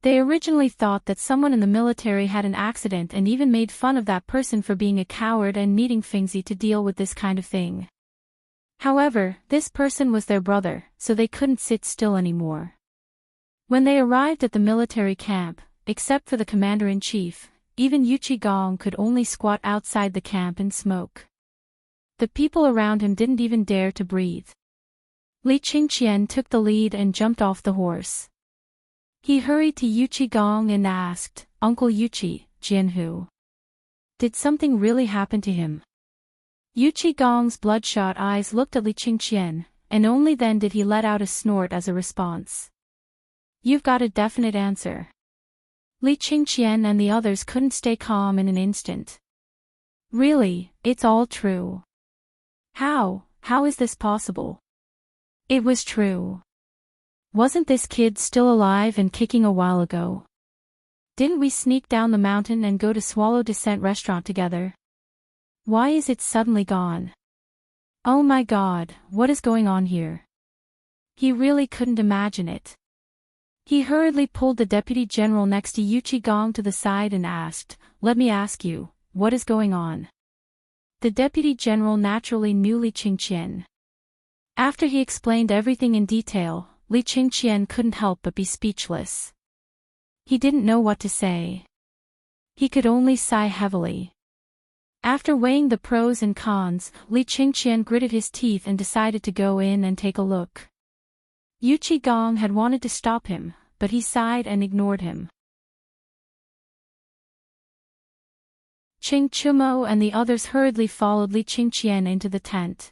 They originally thought that someone in the military had an accident and even made fun of that person for being a coward and needing Fingzi to deal with this kind of thing. However, this person was their brother, so they couldn't sit still anymore. When they arrived at the military camp, except for the commander-in-chief, even Yuchi Gong could only squat outside the camp and smoke. The people around him didn't even dare to breathe. Li Qingqian took the lead and jumped off the horse. He hurried to Yuchi Gong and asked, "Uncle Yuchi, Jinhu. Did something really happen to him?" Yuchi Gong's bloodshot eyes looked at Li Qingqian, and only then did he let out a snort as a response. "You've got a definite answer." Li Qingqian and the others couldn't stay calm in an instant. "Really, it's all true. How is this possible? It was true. Wasn't this kid still alive and kicking a while ago? Didn't we sneak down the mountain and go to Swallow Descent restaurant together? Why is it suddenly gone? Oh my God, what is going on here? He really couldn't imagine it. He hurriedly pulled the deputy general next to Yuchi Gong to the side and asked, "Let me ask you, what is going on?" The deputy general naturally knew Li Qingqian. After he explained everything in detail, Li Qingqian couldn't help but be speechless. He didn't know what to say. He could only sigh heavily. After weighing the pros and cons, Li Qingqian gritted his teeth and decided to go in and take a look. Yuchi Gong had wanted to stop him, but he sighed and ignored him. Qing Chumo and the others hurriedly followed Li Qingqian into the tent.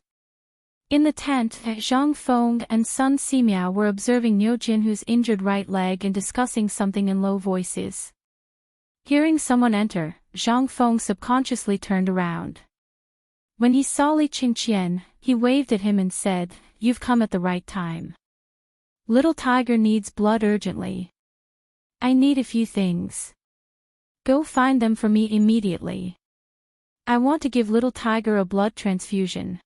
In the tent, Zhang Feng and Sun Simiao were observing Niu Jinhu's injured right leg and discussing something in low voices. Hearing someone enter, Zhang Feng subconsciously turned around. When he saw Li Qingqian, he waved at him and said, "You've come at the right time. Little Tiger needs blood urgently. I need a few things. Go find them for me immediately. I want to give Little Tiger a blood transfusion."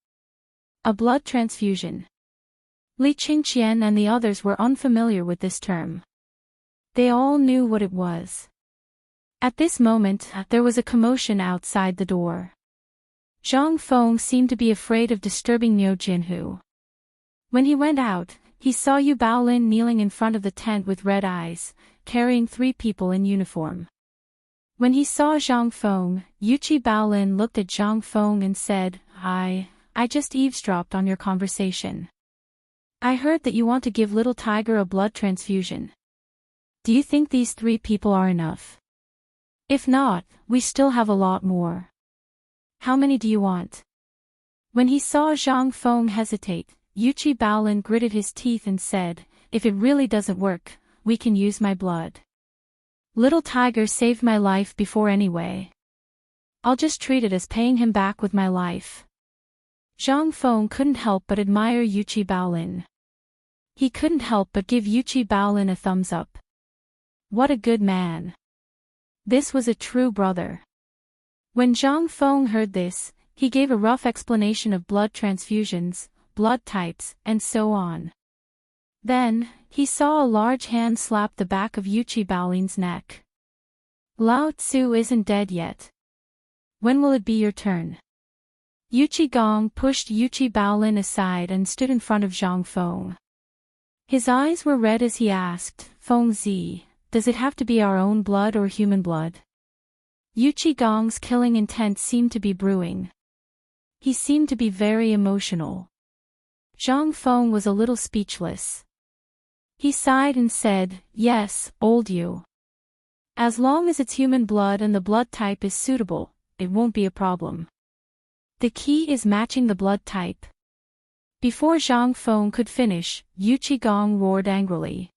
A blood transfusion. Li Qingqian and the others were unfamiliar with this term. They all knew what it was. At this moment, there was a commotion outside the door. Zhang Feng seemed to be afraid of disturbing Niu Jinhu. When he went out, he saw Yu Baolin kneeling in front of the tent with red eyes, carrying 3 people in uniform. When he saw Zhang Feng, Yuchi Baolin looked at Zhang Feng and said, I just eavesdropped on your conversation. I heard that you want to give Little Tiger a blood transfusion. Do you think these 3 people are enough? If not, we still have a lot more. How many do you want? When he saw Zhang Feng hesitate, Yuchi Baolin gritted his teeth and said, "If it really doesn't work, we can use my blood. Little Tiger saved my life before anyway. I'll just treat it as paying him back with my life." Zhang Feng couldn't help but admire Yuchi Baolin. He couldn't help but give Yuchi Baolin a thumbs up. What a good man. This was a true brother. When Zhang Feng heard this, he gave a rough explanation of blood transfusions, blood types, and so on. Then, he saw a large hand slap the back of Yuchi Baolin's neck. "Lao Tzu isn't dead yet. When will it be your turn?" Yuchi Gong pushed Yuchi Baolin aside and stood in front of Zhang Feng. His eyes were red as he asked, "Feng Zi, does it have to be our own blood or human blood?" Yuchi Gong's killing intent seemed to be brewing. He seemed to be very emotional. Zhang Feng was a little speechless. He sighed and said, "Yes, old you. As long as it's human blood and the blood type is suitable, it won't be a problem. The key is matching the blood type." Before Zhang Feng could finish, Yuchi Gong roared angrily.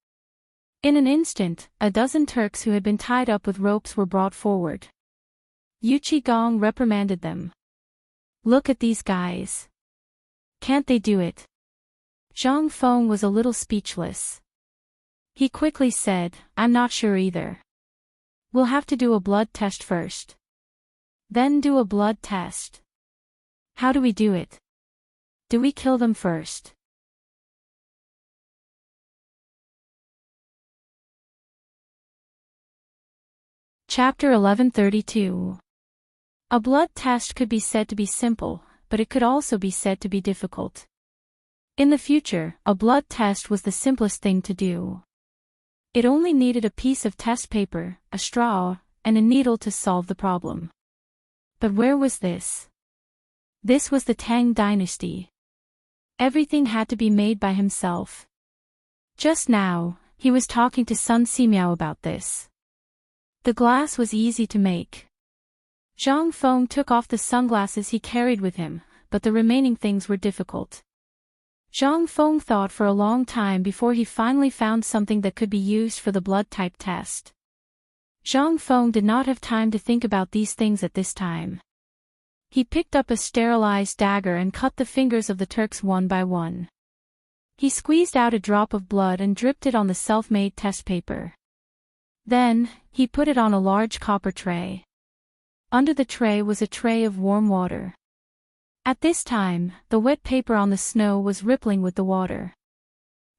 In an instant, a dozen Turks who had been tied up with ropes were brought forward. Yuchi Gong reprimanded them. "Look at these guys. Can't they do it?" Zhang Feng was a little speechless. He quickly said, "I'm not sure either. We'll have to do a blood test first. Then do a blood test. How do we do it? Do we kill them first?" Chapter 1132. A blood test could be said to be simple, but it could also be said to be difficult. In the future, a blood test was the simplest thing to do. It only needed a piece of test paper, a straw, and a needle to solve the problem. But where was this? This was the Tang Dynasty. Everything had to be made by himself. Just now, he was talking to Sun Simiao about this. The glass was easy to make. Zhang Feng took off the sunglasses he carried with him, but the remaining things were difficult. Zhang Feng thought for a long time before he finally found something that could be used for the blood type test. Zhang Feng did not have time to think about these things at this time. He picked up a sterilized dagger and cut the fingers of the Turks one by one. He squeezed out a drop of blood and dripped it on the self-made test paper. Then, he put it on a large copper tray. Under the tray was a tray of warm water. At this time, the wet paper on the snow was rippling with the water.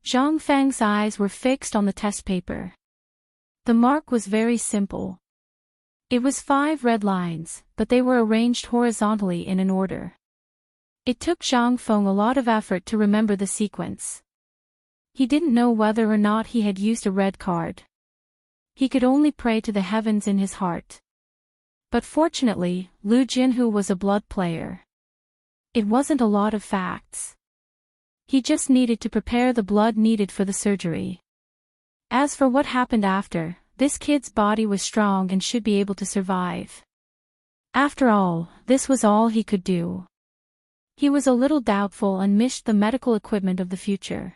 Zhang Feng's eyes were fixed on the test paper. The mark was very simple. It was 5 red lines, but they were arranged horizontally in an order. It took Zhang Feng a lot of effort to remember the sequence. He didn't know whether or not he had used a red card. He could only pray to the heavens in his heart. But fortunately, Lu Jinhu was a blood player. It wasn't a lot of facts. He just needed to prepare the blood needed for the surgery. As for what happened after, this kid's body was strong and should be able to survive. After all, this was all he could do. He was a little doubtful and missed the medical equipment of the future.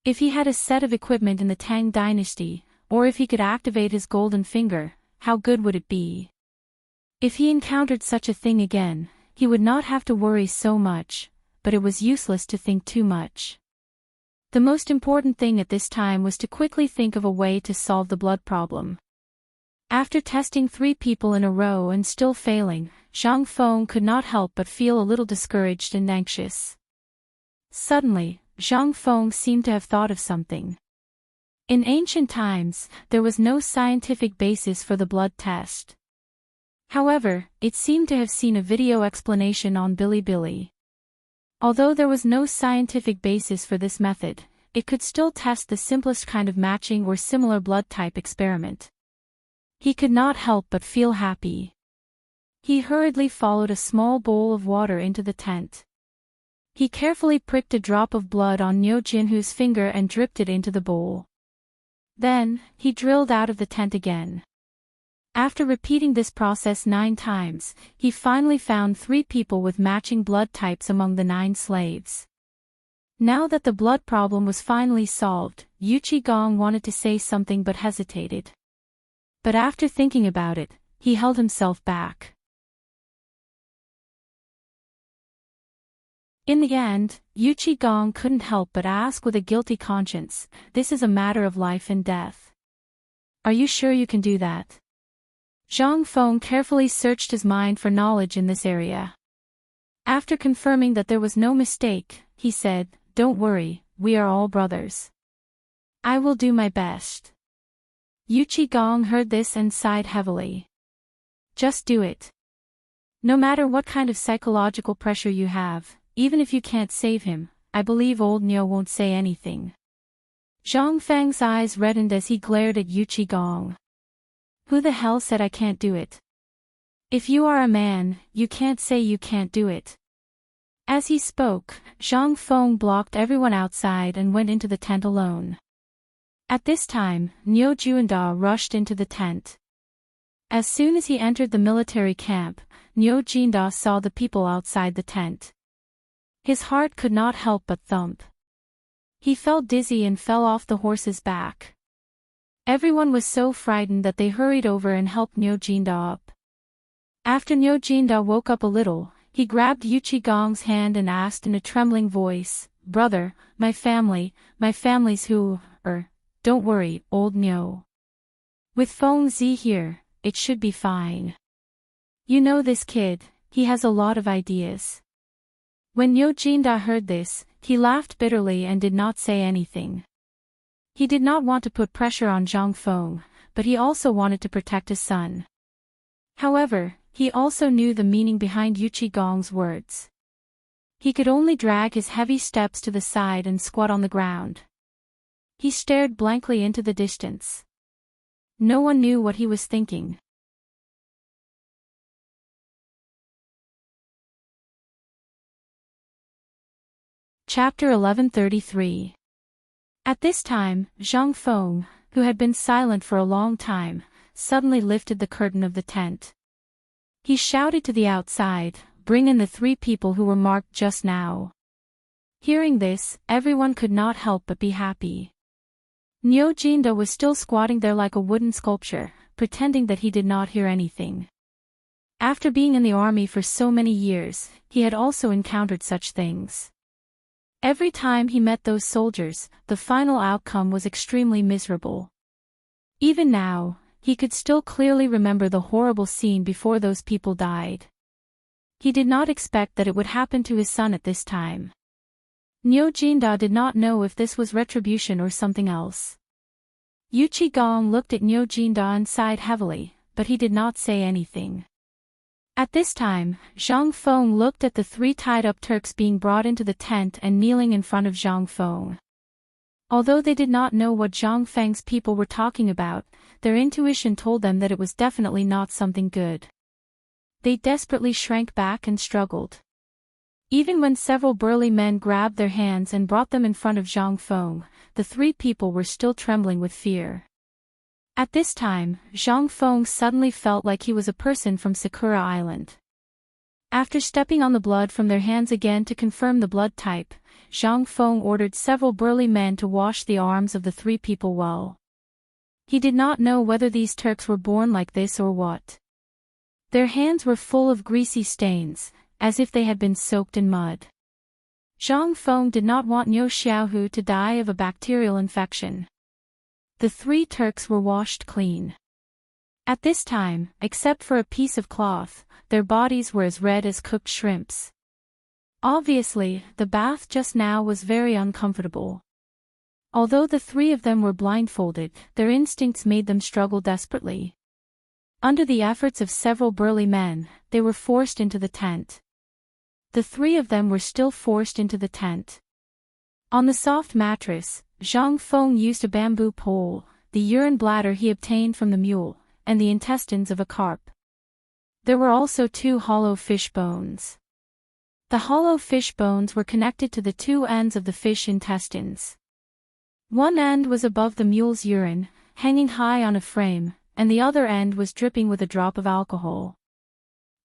If he had a set of equipment in the Tang Dynasty, or if he could activate his golden finger, how good would it be? If he encountered such a thing again, he would not have to worry so much, but it was useless to think too much. The most important thing at this time was to quickly think of a way to solve the blood problem. After testing 3 people in a row and still failing, Zhang Feng could not help but feel a little discouraged and anxious. Suddenly, Zhang Feng seemed to have thought of something. In ancient times, there was no scientific basis for the blood test. However, it seemed to have seen a video explanation on Bilibili. Although there was no scientific basis for this method, it could still test the simplest kind of matching or similar blood type experiment. He could not help but feel happy. He hurriedly followed a small bowl of water into the tent. He carefully pricked a drop of blood on Niu Jinhu's finger and dripped it into the bowl. Then, he drilled out of the tent again. After repeating this process 9 times, he finally found 3 people with matching blood types among the 9 slaves. Now that the blood problem was finally solved, Yu Qigong wanted to say something but hesitated. But after thinking about it, he held himself back. In the end, Yu Qigong couldn't help but ask with a guilty conscience, "This is a matter of life and death. Are you sure you can do that?" Zhang Feng carefully searched his mind for knowledge in this area. After confirming that there was no mistake, he said, "Don't worry, we are all brothers. I will do my best." Yu Qigong heard this and sighed heavily. "Just do it. No matter what kind of psychological pressure you have, even if you can't save him, I believe old Niu won't say anything." Zhang Feng's eyes reddened as he glared at Yu Qigong. "Who the hell said I can't do it? If you are a man, you can't say you can't do it." As he spoke, Zhang Feng blocked everyone outside and went into the tent alone. At this time, Niu Juanda rushed into the tent. As soon as he entered the military camp, Niu Juanda saw the people outside the tent. His heart could not help but thump. He felt dizzy and fell off the horse's back. Everyone was so frightened that they hurried over and helped Niu Juanda up. After Niu Juanda woke up a little, he grabbed Yu Qigong's hand and asked in a trembling voice, "Brother, my family's who, don't worry, old Niu. With Feng Zi here, it should be fine. You know this kid, he has a lot of ideas." When Niu Juanda heard this, he laughed bitterly and did not say anything. He did not want to put pressure on Zhang Feng, but he also wanted to protect his son. However, he also knew the meaning behind Yu Qigong's words. He could only drag his heavy steps to the side and squat on the ground. He stared blankly into the distance. No one knew what he was thinking. Chapter 1133. At this time, Zhang Feng, who had been silent for a long time, suddenly lifted the curtain of the tent. He shouted to the outside, "Bring in the 3 people who were marked just now." Hearing this, everyone could not help but be happy. Niu Juanda was still squatting there like a wooden sculpture, pretending that he did not hear anything. After being in the army for so many years, he had also encountered such things. Every time he met those soldiers, the final outcome was extremely miserable. Even now, he could still clearly remember the horrible scene before those people died. He did not expect that it would happen to his son at this time. Nyo Jinda did not know if this was retribution or something else. Yu Qigong looked at Nyo Jinda and sighed heavily, but he did not say anything. At this time, Zhang Feng looked at the 3 tied-up Turks being brought into the tent and kneeling in front of Zhang Feng. Although they did not know what Zhang Feng's people were talking about, their intuition told them that it was definitely not something good. They desperately shrank back and struggled. Even when several burly men grabbed their hands and brought them in front of Zhang Feng, the 3 people were still trembling with fear. At this time, Zhang Feng suddenly felt like he was a person from Sakura Island. After stepping on the blood from their hands again to confirm the blood type, Zhang Feng ordered several burly men to wash the arms of the 3 people well. He did not know whether these Turks were born like this or what. Their hands were full of greasy stains, as if they had been soaked in mud. Zhang Feng did not want Niu Xiaohu to die of a bacterial infection. The 3 Turks were washed clean. At this time, except for a piece of cloth, their bodies were as red as cooked shrimps. Obviously, the bath just now was very uncomfortable. Although the 3 of them were blindfolded, their instincts made them struggle desperately. Under the efforts of several burly men, they were forced into the tent. The 3 of them were still forced into the tent. On the soft mattress, Zhang Feng used a bamboo pole, the urine bladder he obtained from the mule, and the intestines of a carp. There were also 2 hollow fish bones. The hollow fish bones were connected to the 2 ends of the fish intestines. One end was above the mule's urine, hanging high on a frame, and the other end was dripping with a drop of alcohol.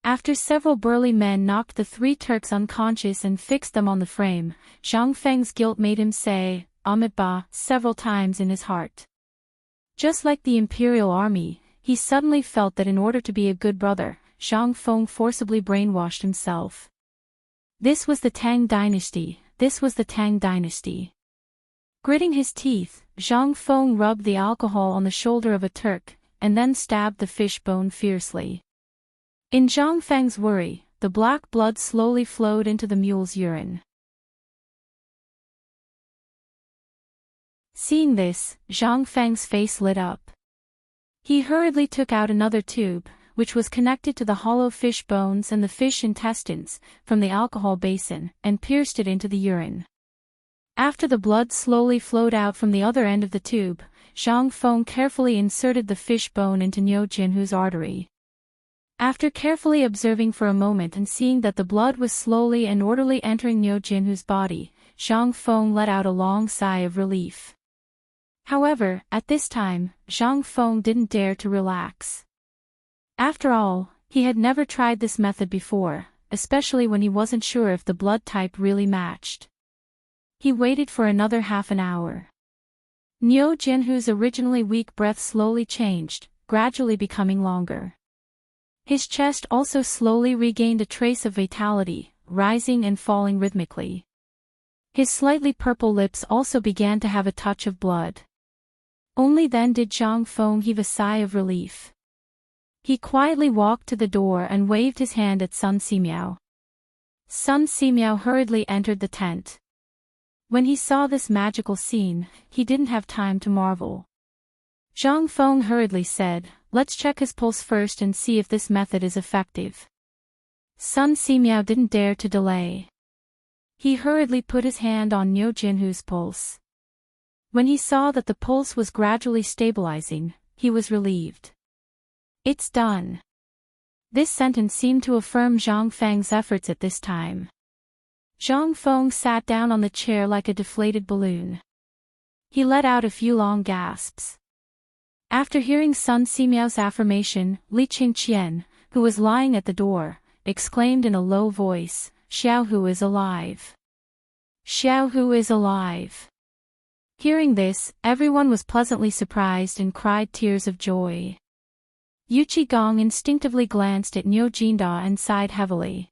After several burly men knocked the 3 Turks unconscious and fixed them on the frame, Zhang Feng's guilt made him say, Amitabha, several times in his heart. Just like the Imperial Army, he suddenly felt that in order to be a good brother, Zhang Feng forcibly brainwashed himself. This was the Tang Dynasty, this was the Tang Dynasty. Gritting his teeth, Zhang Feng rubbed the alcohol on the shoulder of a Turk, and then stabbed the fish bone fiercely. In Zhang Feng's worry, the black blood slowly flowed into the mule's urine. Seeing this, Zhang Feng's face lit up. He hurriedly took out another tube, which was connected to the hollow fish bones and the fish intestines, from the alcohol basin, and pierced it into the urine. After the blood slowly flowed out from the other end of the tube, Zhang Feng carefully inserted the fish bone into Niu Jinhu's artery. After carefully observing for a moment and seeing that the blood was slowly and orderly entering Niu Jinhu's body, Zhang Feng let out a long sigh of relief. However, at this time, Zhang Feng didn't dare to relax. After all, he had never tried this method before, especially when he wasn't sure if the blood type really matched. He waited for another half an hour. Niu Jinhu's originally weak breath slowly changed, gradually becoming longer. His chest also slowly regained a trace of vitality, rising and falling rhythmically. His slightly purple lips also began to have a touch of blood. Only then did Zhang Feng heave a sigh of relief. He quietly walked to the door and waved his hand at Sun Simiao. Sun Simiao hurriedly entered the tent. When he saw this magical scene, he didn't have time to marvel. Zhang Feng hurriedly said, "Let's check his pulse first and see if this method is effective." Sun Simiao didn't dare to delay. He hurriedly put his hand on Niu Jinhu's pulse. When he saw that the pulse was gradually stabilizing, he was relieved. "It's done." This sentence seemed to affirm Zhang Feng's efforts at this time. Zhang Feng sat down on the chair like a deflated balloon. He let out a few long gasps. After hearing Sun Simiao's affirmation, Li Qingqian, who was lying at the door, exclaimed in a low voice, "Xiaohu is alive! Xiaohu is alive!" Hearing this, everyone was pleasantly surprised and cried tears of joy. Gong instinctively glanced at Niu Jinda and sighed heavily.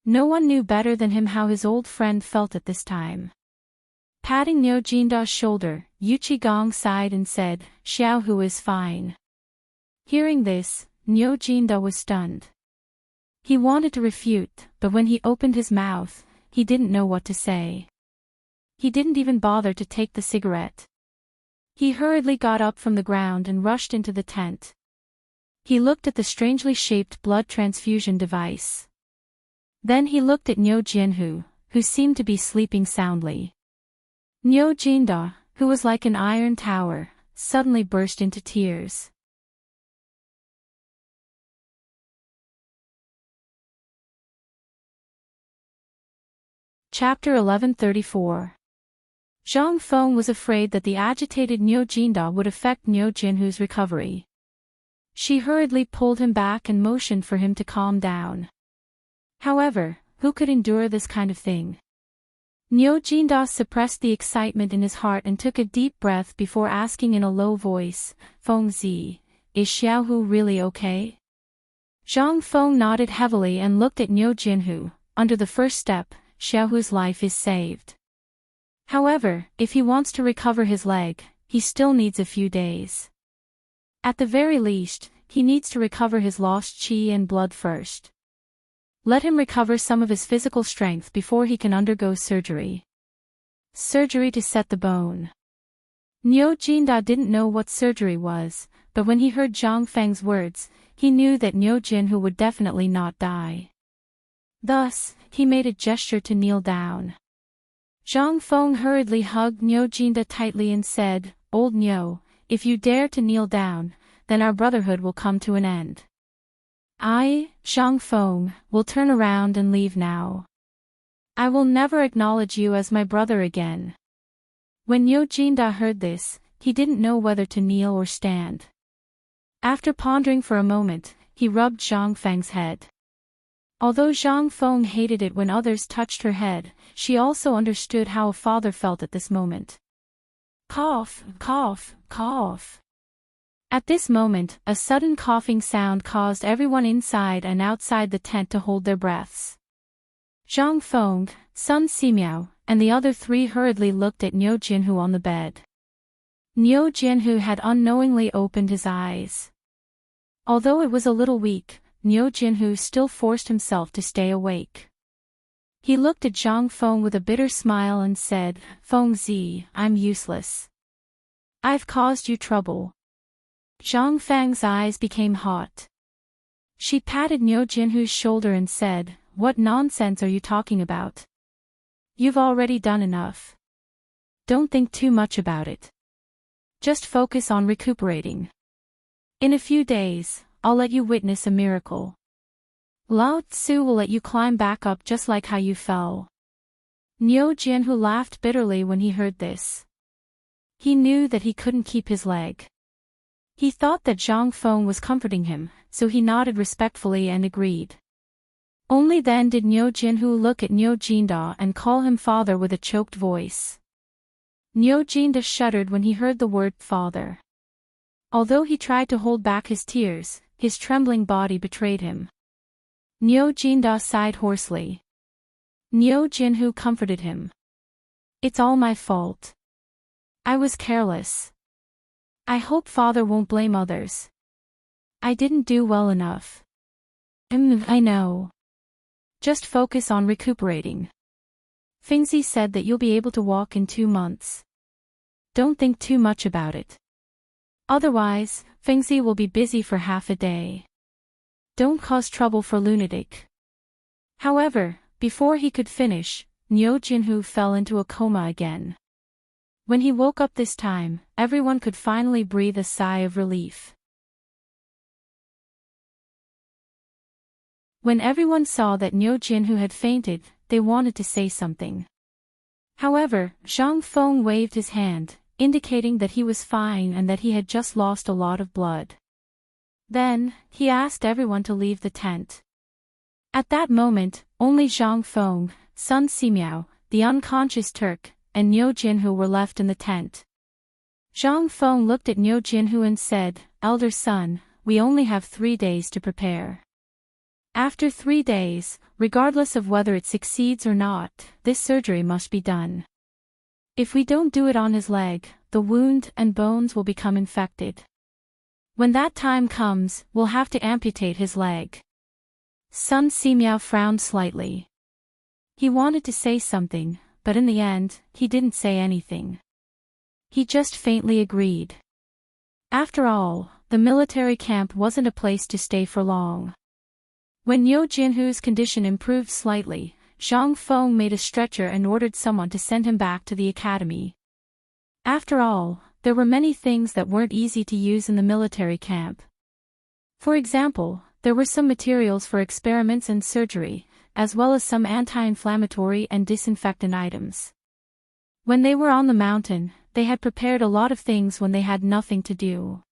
No one knew better than him how his old friend felt at this time. Patting Niu Jinda's shoulder, Gong sighed and said, Xiaohu is fine. Hearing this, Niu Jinda was stunned. He wanted to refute, but when he opened his mouth, he didn't know what to say. He didn't even bother to take the cigarette. He hurriedly got up from the ground and rushed into the tent. He looked at the strangely shaped blood transfusion device. Then he looked at Niu Jinhu, who seemed to be sleeping soundly. Niu Jinda, who was like an iron tower, suddenly burst into tears. Chapter 1134. Zhang Feng was afraid that the agitated Niu Jinda would affect Niu Jinhu's recovery. She hurriedly pulled him back and motioned for him to calm down. However, who could endure this kind of thing? Niu Jinda suppressed the excitement in his heart and took a deep breath before asking in a low voice, Feng Zi, is Xiaohu really okay? Zhang Feng nodded heavily and looked at Niu Jinhu. Under the first step, Xiaohu's life is saved. However, if he wants to recover his leg, he still needs a few days. At the very least, he needs to recover his lost qi and blood first. Let him recover some of his physical strength before he can undergo surgery. Surgery to set the bone. Niu Jinda didn't know what surgery was, but when he heard Zhang Feng's words, he knew that Niu Jinhu would definitely not die. Thus, he made a gesture to kneel down. Zhang Feng hurriedly hugged Niu Jinda tightly and said, Old Niu, if you dare to kneel down, then our brotherhood will come to an end. I, Zhang Feng, will turn around and leave now. I will never acknowledge you as my brother again. When Niu Jinda heard this, he didn't know whether to kneel or stand. After pondering for a moment, he rubbed Zhang Feng's head. Although Zhang Feng hated it when others touched her head, she also understood how a father felt at this moment. Cough, cough, cough. At this moment, a sudden coughing sound caused everyone inside and outside the tent to hold their breaths. Zhang Feng, Sun Simiao, and the other three hurriedly looked at Niu Jinhu on the bed. Niu Jinhu had unknowingly opened his eyes. Although it was a little weak, Niu Jinhu still forced himself to stay awake. He looked at Zhang Feng with a bitter smile and said, Feng Zi, I'm useless. I've caused you trouble. Zhang Feng's eyes became hot. She patted Niu Jinhu's shoulder and said, What nonsense are you talking about? You've already done enough. Don't think too much about it. Just focus on recuperating. In a few days, I'll let you witness a miracle. Lao Tzu will let you climb back up just like how you fell. Niu Jinhu laughed bitterly when he heard this. He knew that he couldn't keep his leg. He thought that Zhang Feng was comforting him, so he nodded respectfully and agreed. Only then did Niu Jinhu look at Niu Jinda and call him father with a choked voice. Niu Jinda shuddered when he heard the word father. Although he tried to hold back his tears, his trembling body betrayed him. Niu Jinda sighed hoarsely. Niu Jinhu comforted him. It's all my fault. I was careless. I hope father won't blame others. I didn't do well enough. I know. Just focus on recuperating. Fengzi said that you'll be able to walk in 2 months. Don't think too much about it. Otherwise, Fengzi will be busy for half a day. Don't cause trouble for lunatic. However, before he could finish, Niu Jinhu fell into a coma again. When he woke up this time, everyone could finally breathe a sigh of relief. When everyone saw that Niu Jinhu had fainted, they wanted to say something. However, Zhang Feng waved his hand, indicating that he was fine and that he had just lost a lot of blood. Then, he asked everyone to leave the tent. At that moment, only Zhang Feng, Sun Simiao, the unconscious Turk, and Niu Jinhu were left in the tent. Zhang Feng looked at Niu Jinhu and said, Elder son, we only have 3 days to prepare. After 3 days, regardless of whether it succeeds or not, this surgery must be done. If we don't do it on his leg, the wound and bones will become infected. When that time comes, we'll have to amputate his leg. Sun Simiao frowned slightly. He wanted to say something, but in the end, he didn't say anything. He just faintly agreed. After all, the military camp wasn't a place to stay for long. When Niu Jinhu's condition improved slightly, Zhang Feng made a stretcher and ordered someone to send him back to the academy. After all, there were many things that weren't easy to use in the military camp. For example, there were some materials for experiments and surgery, as well as some anti-inflammatory and disinfectant items. When they were on the mountain, they had prepared a lot of things when they had nothing to do.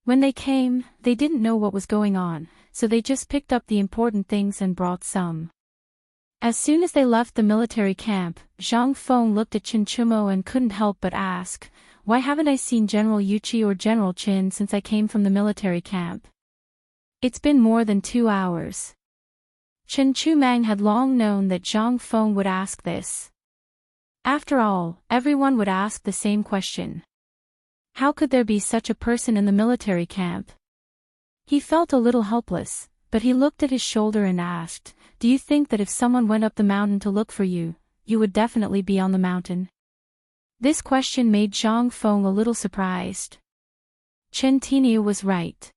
When they came, they didn't know what was going on, so they just picked up the important things and brought some. As soon as they left the military camp, Zhang Feng looked at Chen Chumo and couldn't help but ask, "Why haven't I seen General Yuqi or General Qin since I came from the military camp? It's been more than 2 hours." Chen Chumang had long known that Zhang Feng would ask this. After all, everyone would ask the same question. How could there be such a person in the military camp? He felt a little helpless, but he looked at his shoulder and asked, "Do you think that if someone went up the mountain to look for you, you would definitely be on the mountain?" This question made Zhang Feng a little surprised. Chen Tiniu was right.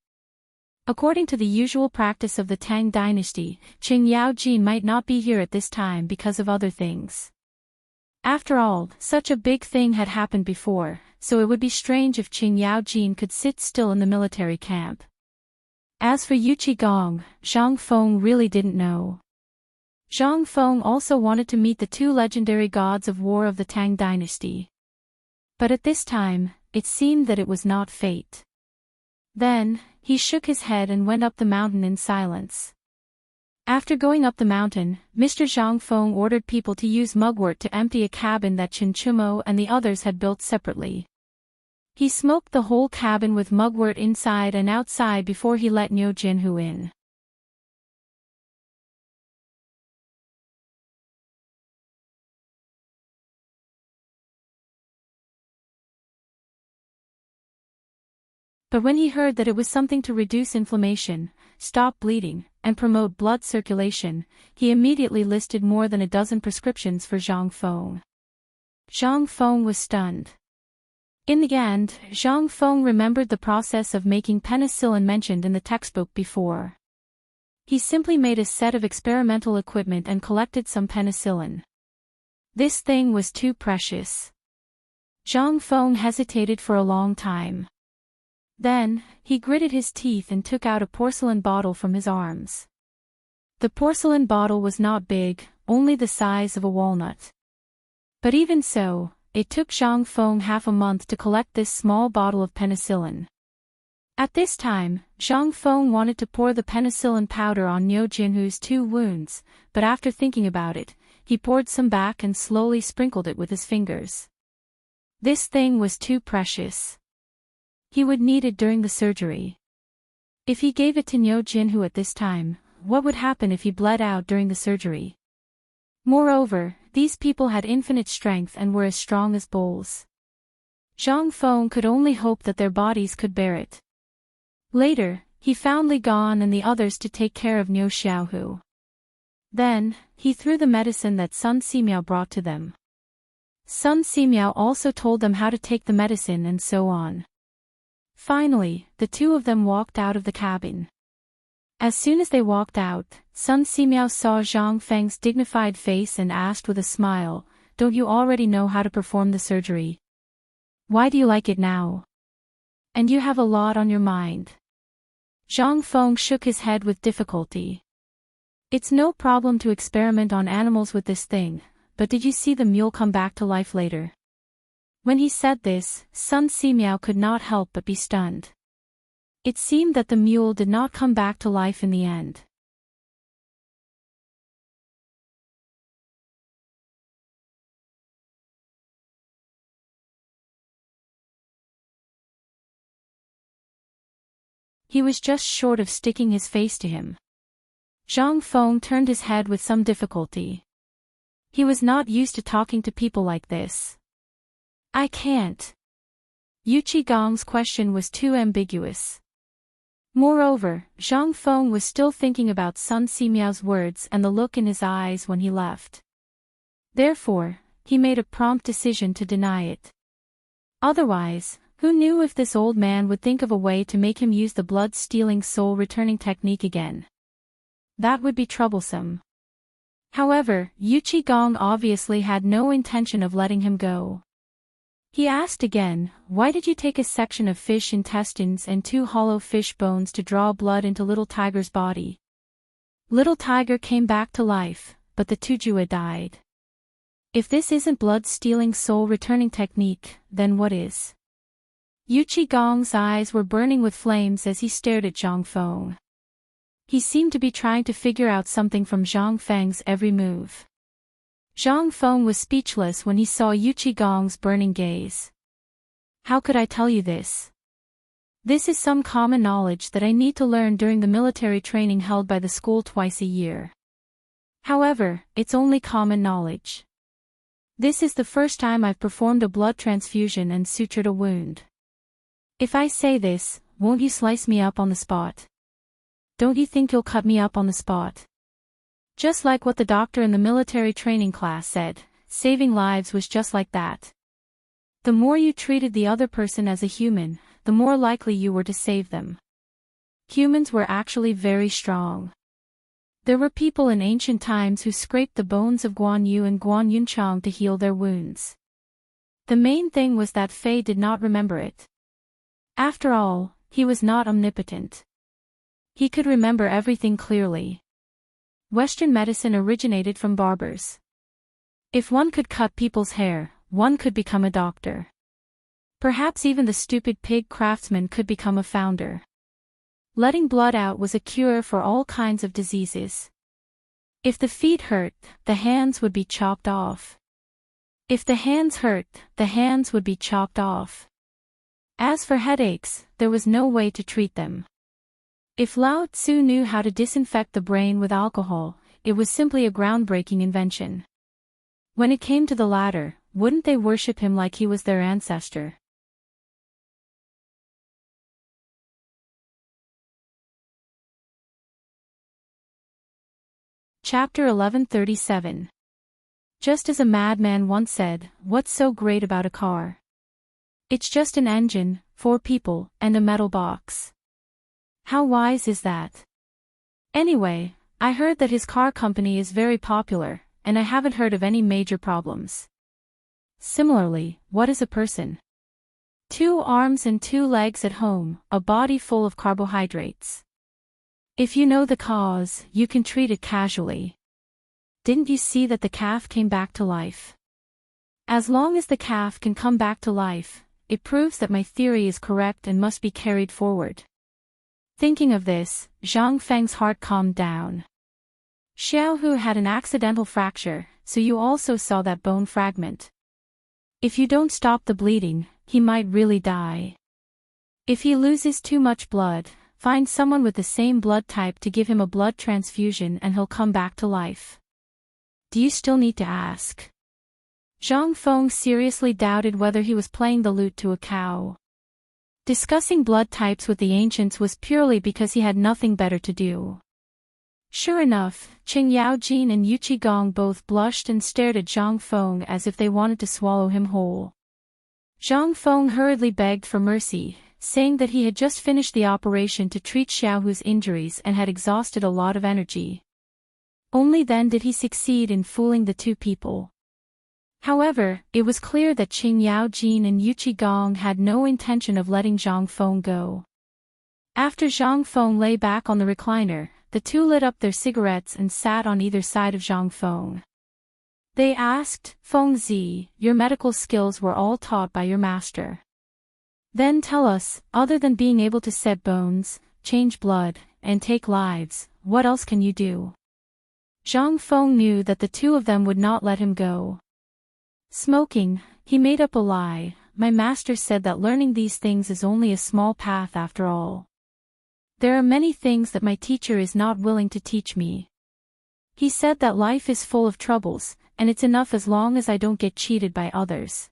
According to the usual practice of the Tang Dynasty, Qing Yaojin might not be here at this time because of other things. After all, such a big thing had happened before, so it would be strange if Qing Yaojin could sit still in the military camp. As for Yu Qigong, Zhang Feng really didn't know. Zhang Feng also wanted to meet the 2 legendary gods of war of the Tang Dynasty. But at this time, it seemed that it was not fate. Then, he shook his head and went up the mountain in silence. After going up the mountain, Mr. Zhang Feng ordered people to use mugwort to empty a cabin that Chen Chumo and the others had built separately. He smoked the whole cabin with mugwort inside and outside before he let Niu Jinhu in. But when he heard that it was something to reduce inflammation, stop bleeding, and promote blood circulation, he immediately listed more than a dozen prescriptions for Zhang Feng. Zhang Feng was stunned. In the end, Zhang Feng remembered the process of making penicillin mentioned in the textbook before. He simply made a set of experimental equipment and collected some penicillin. This thing was too precious. Zhang Feng hesitated for a long time. Then, he gritted his teeth and took out a porcelain bottle from his arms. The porcelain bottle was not big, only the size of a walnut. But even so, it took Zhang Feng half a month to collect this small bottle of penicillin. At this time, Zhang Feng wanted to pour the penicillin powder on Niu Jinhu's 2 wounds, but after thinking about it, he poured some back and slowly sprinkled it with his fingers. This thing was too precious. He would need it during the surgery. If he gave it to Niu Jinhu at this time, what would happen if he bled out during the surgery? Moreover, these people had infinite strength and were as strong as bulls. Zhang Feng could only hope that their bodies could bear it. Later, he found Li Gan and the others to take care of Niu Xiaohu. Then, he threw the medicine that Sun Simiao brought to them. Sun Simiao also told them how to take the medicine and so on. Finally, the 2 of them walked out of the cabin. As soon as they walked out, Sun Simiao saw Zhang Feng's dignified face and asked with a smile, "Don't you already know how to perform the surgery? Why do you like it now? And you have a lot on your mind." Zhang Feng shook his head with difficulty. "It's no problem to experiment on animals with this thing, but did you see the mule come back to life later?" When he said this, Sun Simiao could not help but be stunned. It seemed that the mule did not come back to life in the end. He was just short of sticking his face to him. Zhang Feng turned his head with some difficulty. He was not used to talking to people like this. I can't. Yu Qigong's question was too ambiguous. Moreover, Zhang Feng was still thinking about Sun Simiao's words and the look in his eyes when he left. Therefore, he made a prompt decision to deny it. Otherwise, who knew if this old man would think of a way to make him use the blood-stealing soul-returning technique again? That would be troublesome. However, Yu Qigong obviously had no intention of letting him go. He asked again, "Why did you take a section of fish intestines and 2 hollow fish bones to draw blood into Little Tiger's body?" Little Tiger came back to life, but the Tujua died. If this isn't blood-stealing soul-returning technique, then what is? Yu Qigong's eyes were burning with flames as he stared at Zhang Feng. He seemed to be trying to figure out something from Zhang Feng's every move. Zhang Feng was speechless when he saw Yu Qigong's burning gaze. How could I tell you this? This is some common knowledge that I need to learn during the military training held by the school twice a year. However, it's only common knowledge. This is the first time I've performed a blood transfusion and sutured a wound. If I say this, won't you slice me up on the spot? Don't you think you'll cut me up on the spot? Just like what the doctor in the military training class said, saving lives was just like that. The more you treated the other person as a human, the more likely you were to save them. Humans were actually very strong. There were people in ancient times who scraped the bones of Guan Yu and Guan Yunchang to heal their wounds. The main thing was that Fei did not remember it. After all, he was not omnipotent. He could remember everything clearly. Western medicine originated from barbers. If one could cut people's hair, one could become a doctor. Perhaps even the stupid pig craftsman could become a founder. Letting blood out was a cure for all kinds of diseases. If the feet hurt, the hands would be chopped off. If the hands hurt, the hands would be chopped off. As for headaches, there was no way to treat them. If Lao Tzu knew how to disinfect the brain with alcohol, it was simply a groundbreaking invention. When it came to the latter, wouldn't they worship him like he was their ancestor? Chapter 1137. Just as a madman once said, what's so great about a car? It's just an engine, 4 people, and a metal box. How wise is that? Anyway, I heard that his car company is very popular, and I haven't heard of any major problems. Similarly, what is a person? 2 arms and 2 legs at home, a body full of carbohydrates. If you know the cause, you can treat it casually. Didn't you see that the calf came back to life? As long as the calf can come back to life, it proves that my theory is correct and must be carried forward. Thinking of this, Zhang Feng's heart calmed down. Xiaohu had an accidental fracture, so you also saw that bone fragment. If you don't stop the bleeding, he might really die. If he loses too much blood, find someone with the same blood type to give him a blood transfusion and he'll come back to life. Do you still need to ask? Zhang Feng seriously doubted whether he was playing the lute to a cow. Discussing blood types with the ancients was purely because he had nothing better to do. Sure enough, Qing Yaojin and Yu Qigong both blushed and stared at Zhang Feng as if they wanted to swallow him whole. Zhang Feng hurriedly begged for mercy, saying that he had just finished the operation to treat Xiaohu's injuries and had exhausted a lot of energy. Only then did he succeed in fooling the 2 people. However, it was clear that Qing Yaojin and Yu Qigong had no intention of letting Zhang Feng go. After Zhang Feng lay back on the recliner, the 2 lit up their cigarettes and sat on either side of Zhang Feng. They asked, Feng Zi, your medical skills were all taught by your master. Then tell us, other than being able to set bones, change blood, and take lives, what else can you do? Zhang Feng knew that the 2 of them would not let him go. Smoking, he made up a lie. My master said that learning these things is only a small path after all. There are many things that my teacher is not willing to teach me. He said that life is full of troubles, and it's enough as long as I don't get cheated by others.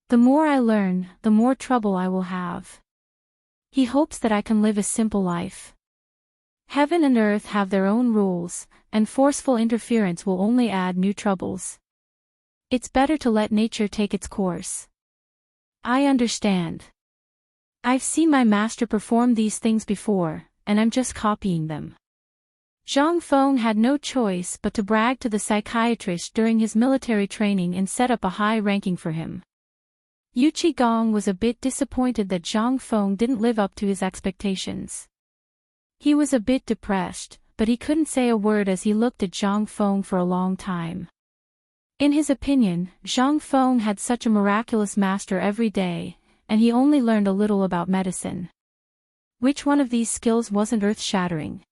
The more I learn, the more trouble I will have. He hopes that I can live a simple life. Heaven and earth have their own rules, and forceful interference will only add new troubles. It's better to let nature take its course. I understand. I've seen my master perform these things before, and I'm just copying them. Zhang Feng had no choice but to brag to the psychiatrist during his military training and set up a high ranking for him. Yu Qigong was a bit disappointed that Zhang Feng didn't live up to his expectations. He was a bit depressed, but he couldn't say a word as he looked at Zhang Feng for a long time. In his opinion, Zhang Feng had such a miraculous master every day, and he only learned a little about medicine. Which one of these skills wasn't earth-shattering?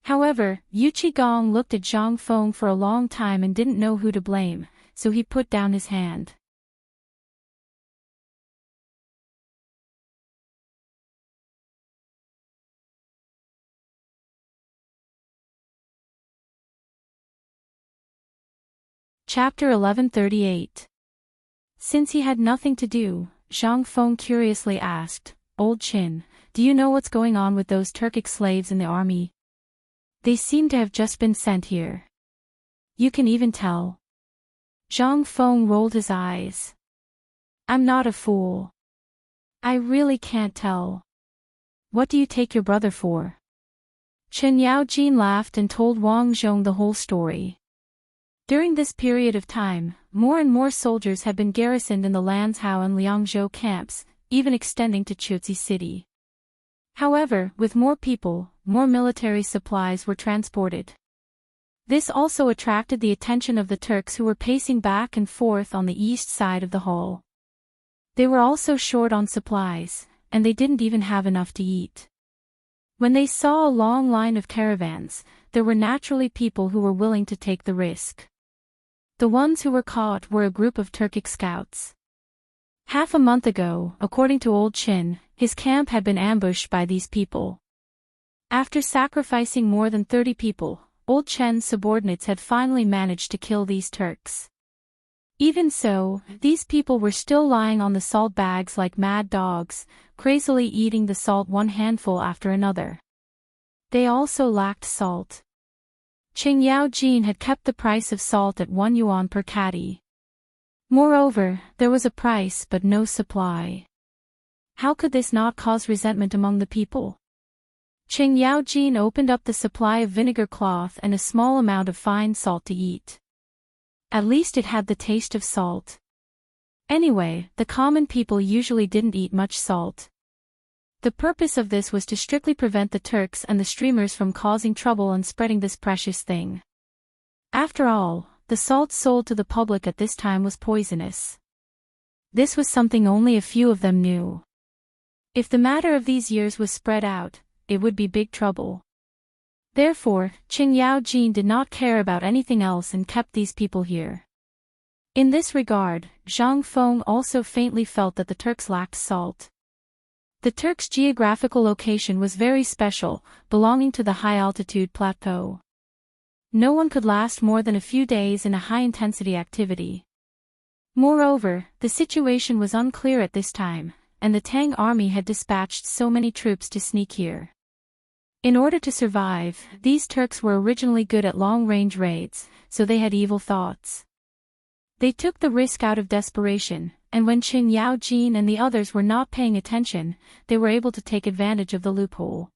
However, Yu Qigong looked at Zhang Feng for a long time and didn't know who to blame, so he put down his hand. Chapter 1138. Since he had nothing to do, Zhang Feng curiously asked, "Old Qin, do you know what's going on with those Turkic slaves in the army? They seem to have just been sent here. You can even tell." Zhang Feng rolled his eyes. "I'm not a fool. I really can't tell. What do you take your brother for?" Chen Yaojin laughed and told Wang Zhong the whole story. During this period of time, more and more soldiers had been garrisoned in the Lanzhou and Liangzhou camps, even extending to Chuzhi city. However, with more people, more military supplies were transported. This also attracted the attention of the Turks who were pacing back and forth on the east side of the hall. They were also short on supplies, and they didn't even have enough to eat. When they saw a long line of caravans, there were naturally people who were willing to take the risk. The ones who were caught were a group of Turkic scouts. Half a month ago, according to Old Qin, his camp had been ambushed by these people. After sacrificing more than 30 people, Old Chen's subordinates had finally managed to kill these Turks. Even so, these people were still lying on the salt bags like mad dogs, crazily eating the salt one handful after another. They also lacked salt. Qing Yaojin had kept the price of salt at 1 yuan per catty. Moreover, there was a price but no supply. How could this not cause resentment among the people? Qing Yaojin opened up the supply of vinegar cloth and a small amount of fine salt to eat. At least it had the taste of salt. Anyway, the common people usually didn't eat much salt. The purpose of this was to strictly prevent the Turks and the streamers from causing trouble and spreading this precious thing. After all, the salt sold to the public at this time was poisonous. This was something only a few of them knew. If the matter of these years was spread out, it would be big trouble. Therefore, Qing Yaojin did not care about anything else and kept these people here. In this regard, Zhang Feng also faintly felt that the Turks lacked salt. The Turks' geographical location was very special, belonging to the high-altitude plateau. No one could last more than a few days in a high-intensity activity. Moreover, the situation was unclear at this time, and the Tang army had dispatched so many troops to sneak here. In order to survive, these Turks were originally good at long-range raids, so they had evil thoughts. They took the risk out of desperation, and when Qing Yaojin and the others were not paying attention, they were able to take advantage of the loophole.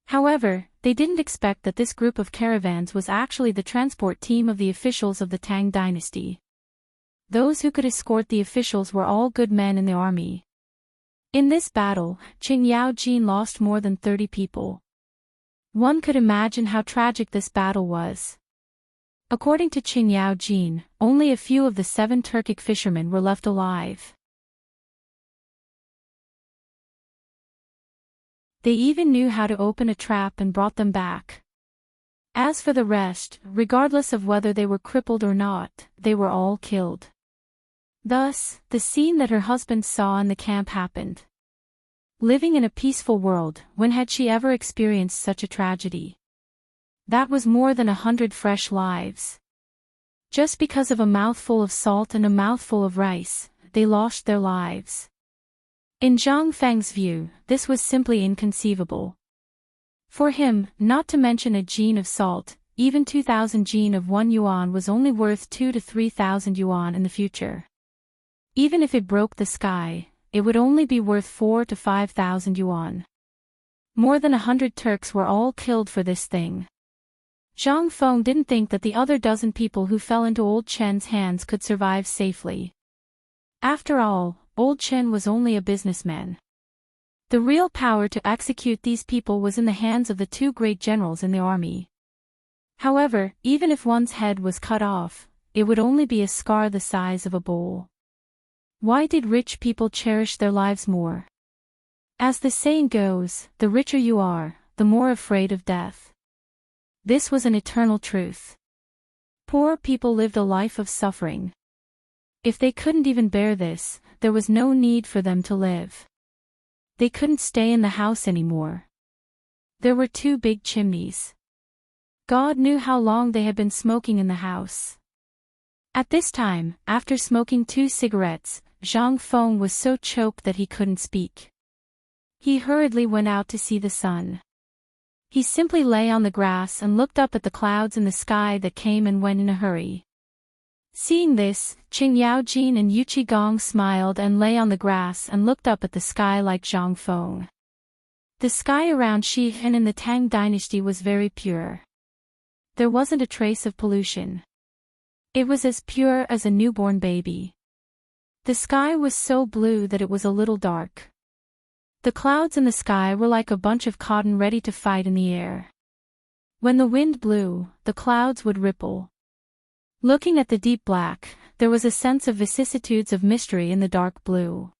However, they didn't expect that this group of caravans was actually the transport team of the officials of the Tang Dynasty. Those who could escort the officials were all good men in the army. In this battle, Qing Yaojin lost more than 30 people. One could imagine how tragic this battle was. According to Qing Yaojin, only a few of the 7 Turkic fishermen were left alive. They even knew how to open a trap and brought them back. As for the rest, regardless of whether they were crippled or not, they were all killed. Thus, the scene that her husband saw in the camp happened. Living in a peaceful world, when had she ever experienced such a tragedy? That was more than 100 fresh lives. Just because of a mouthful of salt and a mouthful of rice, they lost their lives. In Zhang Feng's view, this was simply inconceivable. For him, not to mention a gene of salt, even 2,000 gene of 1 yuan was only worth 2 to 3,000 yuan in the future. Even if it broke the sky, it would only be worth 4 to 5,000 yuan. More than 100 Turks were all killed for this thing. Zhang Feng didn't think that the other dozen people who fell into Old Chen's hands could survive safely. After all, Old Chen was only a businessman. The real power to execute these people was in the hands of the 2 great generals in the army. However, even if one's head was cut off, it would only be a scar the size of a bowl. Why did rich people cherish their lives more? As the saying goes, the richer you are, the more afraid of death. This was an eternal truth. Poor people lived a life of suffering. If they couldn't even bear this, there was no need for them to live. They couldn't stay in the house anymore. There were 2 big chimneys. God knew how long they had been smoking in the house. At this time, after smoking 2 cigarettes, Zhang Feng was so choked that he couldn't speak. He hurriedly went out to see the sun. He simply lay on the grass and looked up at the clouds in the sky that came and went in a hurry. Seeing this, Qing Yaojin and Yu Qigong smiled and lay on the grass and looked up at the sky like Zhang Feng. The sky around Shihen in the Tang Dynasty was very pure. There wasn't a trace of pollution. It was as pure as a newborn baby. The sky was so blue that it was a little dark. The clouds in the sky were like a bunch of cotton ready to fight in the air. When the wind blew, the clouds would ripple. Looking at the deep black, there was a sense of vicissitudes of mystery in the dark blue.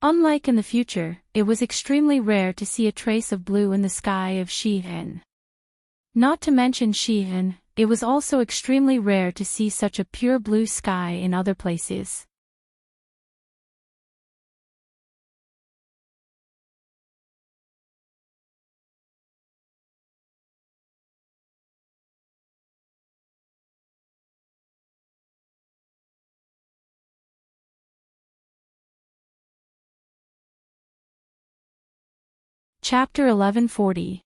Unlike in the future, it was extremely rare to see a trace of blue in the sky of Shihen. Not to mention Shihen, it was also extremely rare to see such a pure blue sky in other places. Chapter 1140.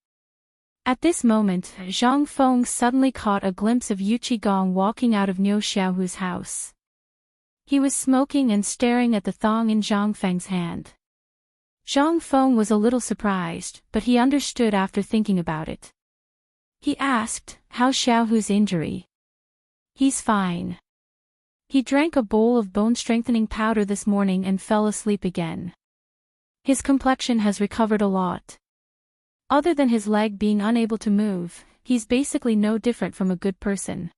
At this moment, Zhang Feng suddenly caught a glimpse of Yu Qigong walking out of Niu Xiaohu's house. He was smoking and staring at the thong in Zhang Feng's hand. Zhang Feng was a little surprised, but he understood after thinking about it. He asked, "How's Xiaohu's injury?" "He's fine. He drank a bowl of bone-strengthening powder this morning and fell asleep again. His complexion has recovered a lot. Other than his leg being unable to move, he's basically no different from a good person."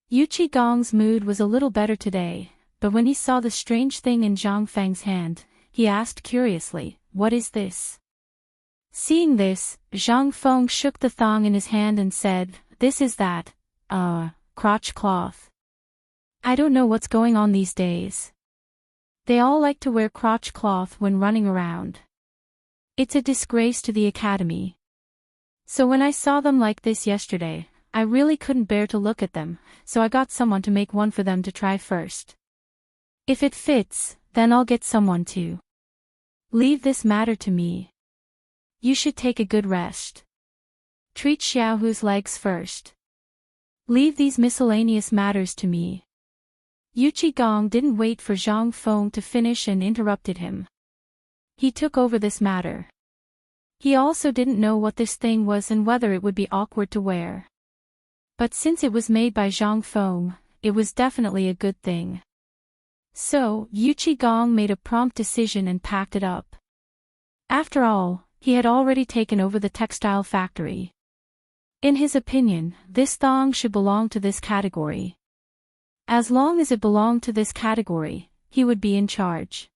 Yu Qigong's mood was a little better today, but when he saw the strange thing in Zhang Feng's hand, he asked curiously, "What is this?" Seeing this, Zhang Feng shook the thong in his hand and said, "This is that, crotch cloth. I don't know what's going on these days. They all like to wear crotch cloth when running around. It's a disgrace to the academy. So when I saw them like this yesterday, I really couldn't bear to look at them, so I got someone to make one for them to try first. If it fits, then I'll get someone to. Leave this matter to me. You should take a good rest. Treat Xiaohu's legs first. Leave these miscellaneous matters to me." Yu Qigong didn't wait for Zhang Feng to finish and interrupted him. He took over this matter. He also didn't know what this thing was and whether it would be awkward to wear. But since it was made by Zhang Feng, it was definitely a good thing. So, Yu Qigong made a prompt decision and packed it up. After all, he had already taken over the textile factory. In his opinion, this thong should belong to this category. As long as it belonged to this category, he would be in charge.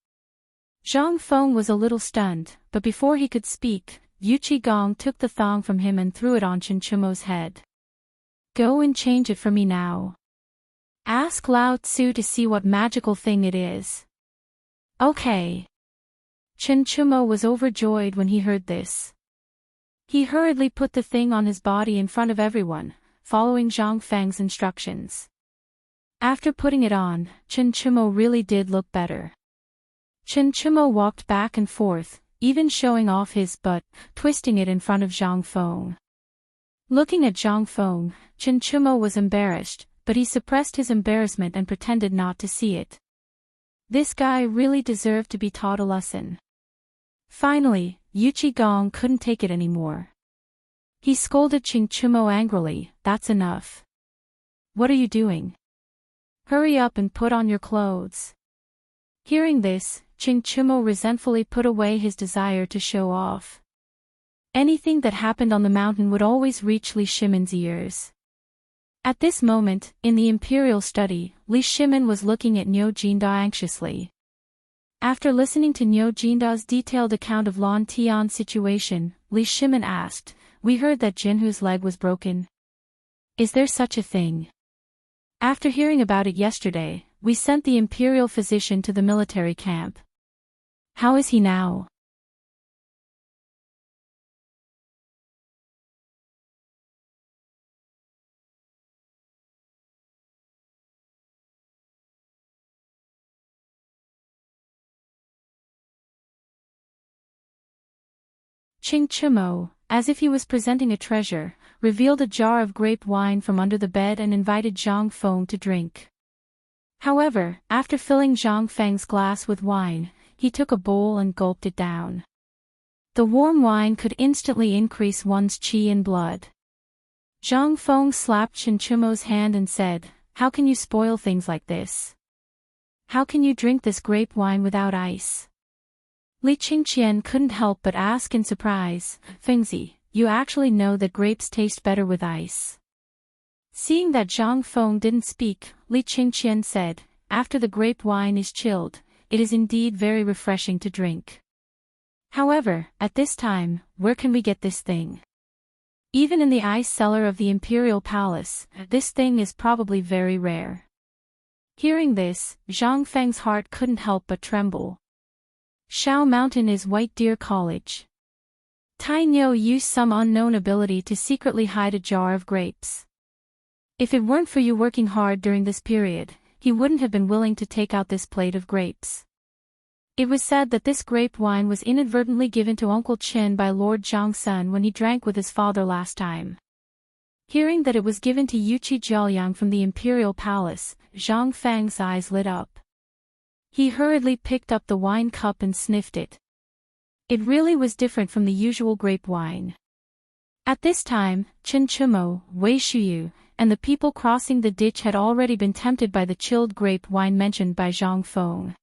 Zhang Feng was a little stunned, but before he could speak, Yu Qigong took the thong from him and threw it on Chen Chumo's head. "Go and change it for me now. Ask Lao Tzu to see what magical thing it is." "Okay." Chen Chumo was overjoyed when he heard this. He hurriedly put the thing on his body in front of everyone, following Zhang Feng's instructions. After putting it on, Chen Chumo really did look better. Chen Chumo walked back and forth, even showing off his butt, twisting it in front of Zhang Feng. Looking at Zhang Feng, Chen Chumo was embarrassed, but he suppressed his embarrassment and pretended not to see it. This guy really deserved to be taught a lesson. Finally, Yuchi Gong couldn't take it anymore. He scolded Chen Chumo angrily, "That's enough. What are you doing? Hurry up and put on your clothes." Hearing this, Chen Chumo resentfully put away his desire to show off. Anything that happened on the mountain would always reach Li Shimon's ears. At this moment, in the imperial study, Li Shimon was looking at Niu Jinda anxiously. After listening to Niu Jinda's detailed account of Lan Tian's situation, Li Shimon asked, "We heard that Jinhu's leg was broken. Is there such a thing? After hearing about it yesterday, we sent the imperial physician to the military camp. How is he now?" Chen Chumo, as if he was presenting a treasure, revealed a jar of grape wine from under the bed and invited Zhang Feng to drink. However, after filling Zhang Feng's glass with wine, he took a bowl and gulped it down. The warm wine could instantly increase one's qi and blood. Zhang Feng slapped Chen Chumo's hand and said, "How can you spoil things like this? How can you drink this grape wine without ice?" Li Qingqian couldn't help but ask in surprise, "Fengzi, you actually know that grapes taste better with ice?" Seeing that Zhang Feng didn't speak, Li Qingqian said, "After the grape wine is chilled, it is indeed very refreshing to drink. However, at this time, where can we get this thing? Even in the ice cellar of the imperial palace, this thing is probably very rare." Hearing this, Zhang Feng's heart couldn't help but tremble. Shao Mountain is White Deer College. Tai Niu used some unknown ability to secretly hide a jar of grapes. If it weren't for you working hard during this period, he wouldn't have been willing to take out this plate of grapes. It was said that this grape wine was inadvertently given to Uncle Chen by Lord Zhang's son when he drank with his father last time. Hearing that it was given to Yuchi Jiaoyang from the imperial palace, Zhang Feng's eyes lit up. He hurriedly picked up the wine cup and sniffed it. It really was different from the usual grape wine. At this time, Chen Chumo, Wei Shuyu, and the people crossing the ditch had already been tempted by the chilled grape wine mentioned by Zhang Feng.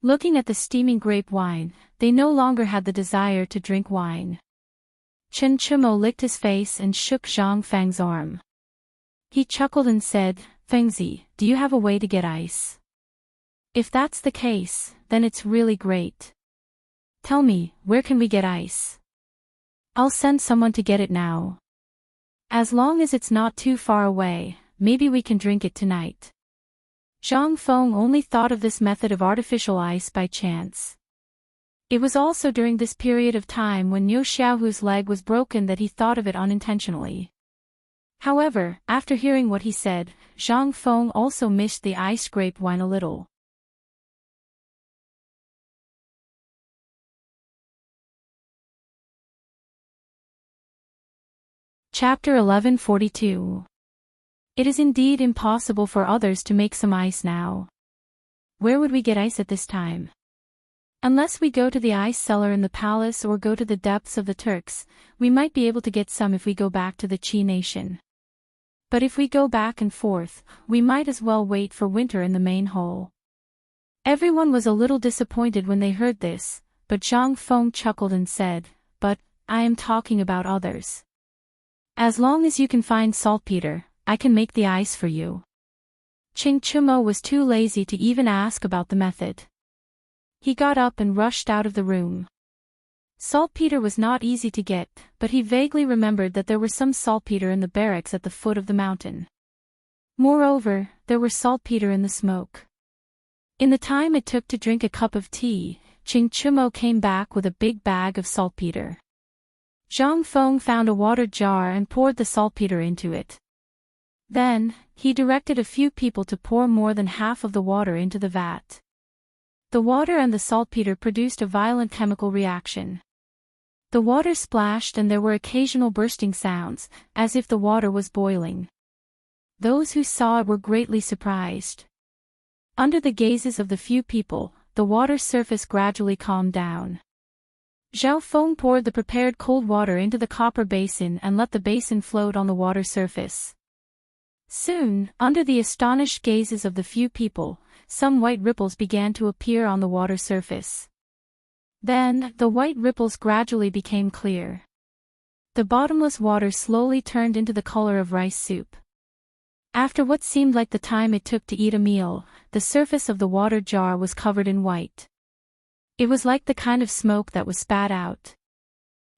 Looking at the steaming grape wine, they no longer had the desire to drink wine. Chen Chumo licked his face and shook Zhang Feng's arm. He chuckled and said, "Fengzi, do you have a way to get ice? If that's the case, then it's really great. Tell me, where can we get ice? I'll send someone to get it now. As long as it's not too far away, maybe we can drink it tonight." Zhang Feng only thought of this method of artificial ice by chance. It was also during this period of time when Niu Xiaohu's leg was broken that he thought of it unintentionally. However, after hearing what he said, Zhang Feng also missed the iced grape wine a little. Chapter 1142. It is indeed impossible for others to make some ice now. Where would we get ice at this time? Unless we go to the ice cellar in the palace or go to the depths of the Turks, we might be able to get some if we go back to the Qi nation. But if we go back and forth, we might as well wait for winter in the main hole. Everyone was a little disappointed when they heard this, but Zhang Feng chuckled and said, "But, I am talking about others. As long as you can find saltpeter, I can make the ice for you." Chen Chumo was too lazy to even ask about the method. He got up and rushed out of the room. Saltpeter was not easy to get, but he vaguely remembered that there were some saltpeter in the barracks at the foot of the mountain. Moreover, there were saltpeter in the smoke. In the time it took to drink a cup of tea, Ching Chumo came back with a big bag of saltpeter. Zhang Feng found a water jar and poured the saltpeter into it. Then, he directed a few people to pour more than half of the water into the vat. The water and the saltpeter produced a violent chemical reaction. The water splashed and there were occasional bursting sounds, as if the water was boiling. Those who saw it were greatly surprised. Under the gazes of the few people, the water's surface gradually calmed down. Zhao Feng poured the prepared cold water into the copper basin and let the basin float on the water surface. Soon, under the astonished gazes of the few people, some white ripples began to appear on the water surface. Then, the white ripples gradually became clear. The bottomless water slowly turned into the color of rice soup. After what seemed like the time it took to eat a meal, the surface of the water jar was covered in white. It was like the kind of smoke that was spat out.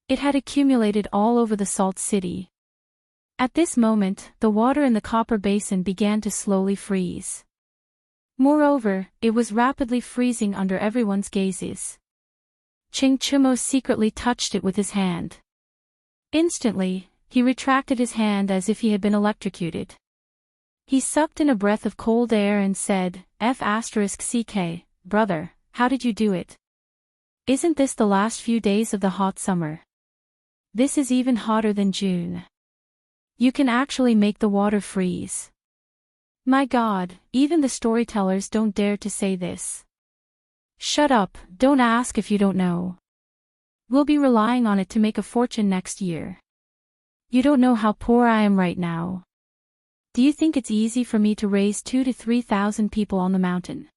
It had accumulated all over the salt city. At this moment, the water in the copper basin began to slowly freeze. Moreover, it was rapidly freezing under everyone's gazes. Ching Chumo secretly touched it with his hand. Instantly, he retracted his hand as if he had been electrocuted. He sucked in a breath of cold air and said, F***ck, brother, how did you do it? Isn't this the last few days of the hot summer? This is even hotter than June. You can actually make the water freeze. My God, even the storytellers don't dare to say this. Shut up, don't ask if you don't know. We'll be relying on it to make a fortune next year. You don't know how poor I am right now. Do you think it's easy for me to raise 2,000 to 3,000 people on the mountain?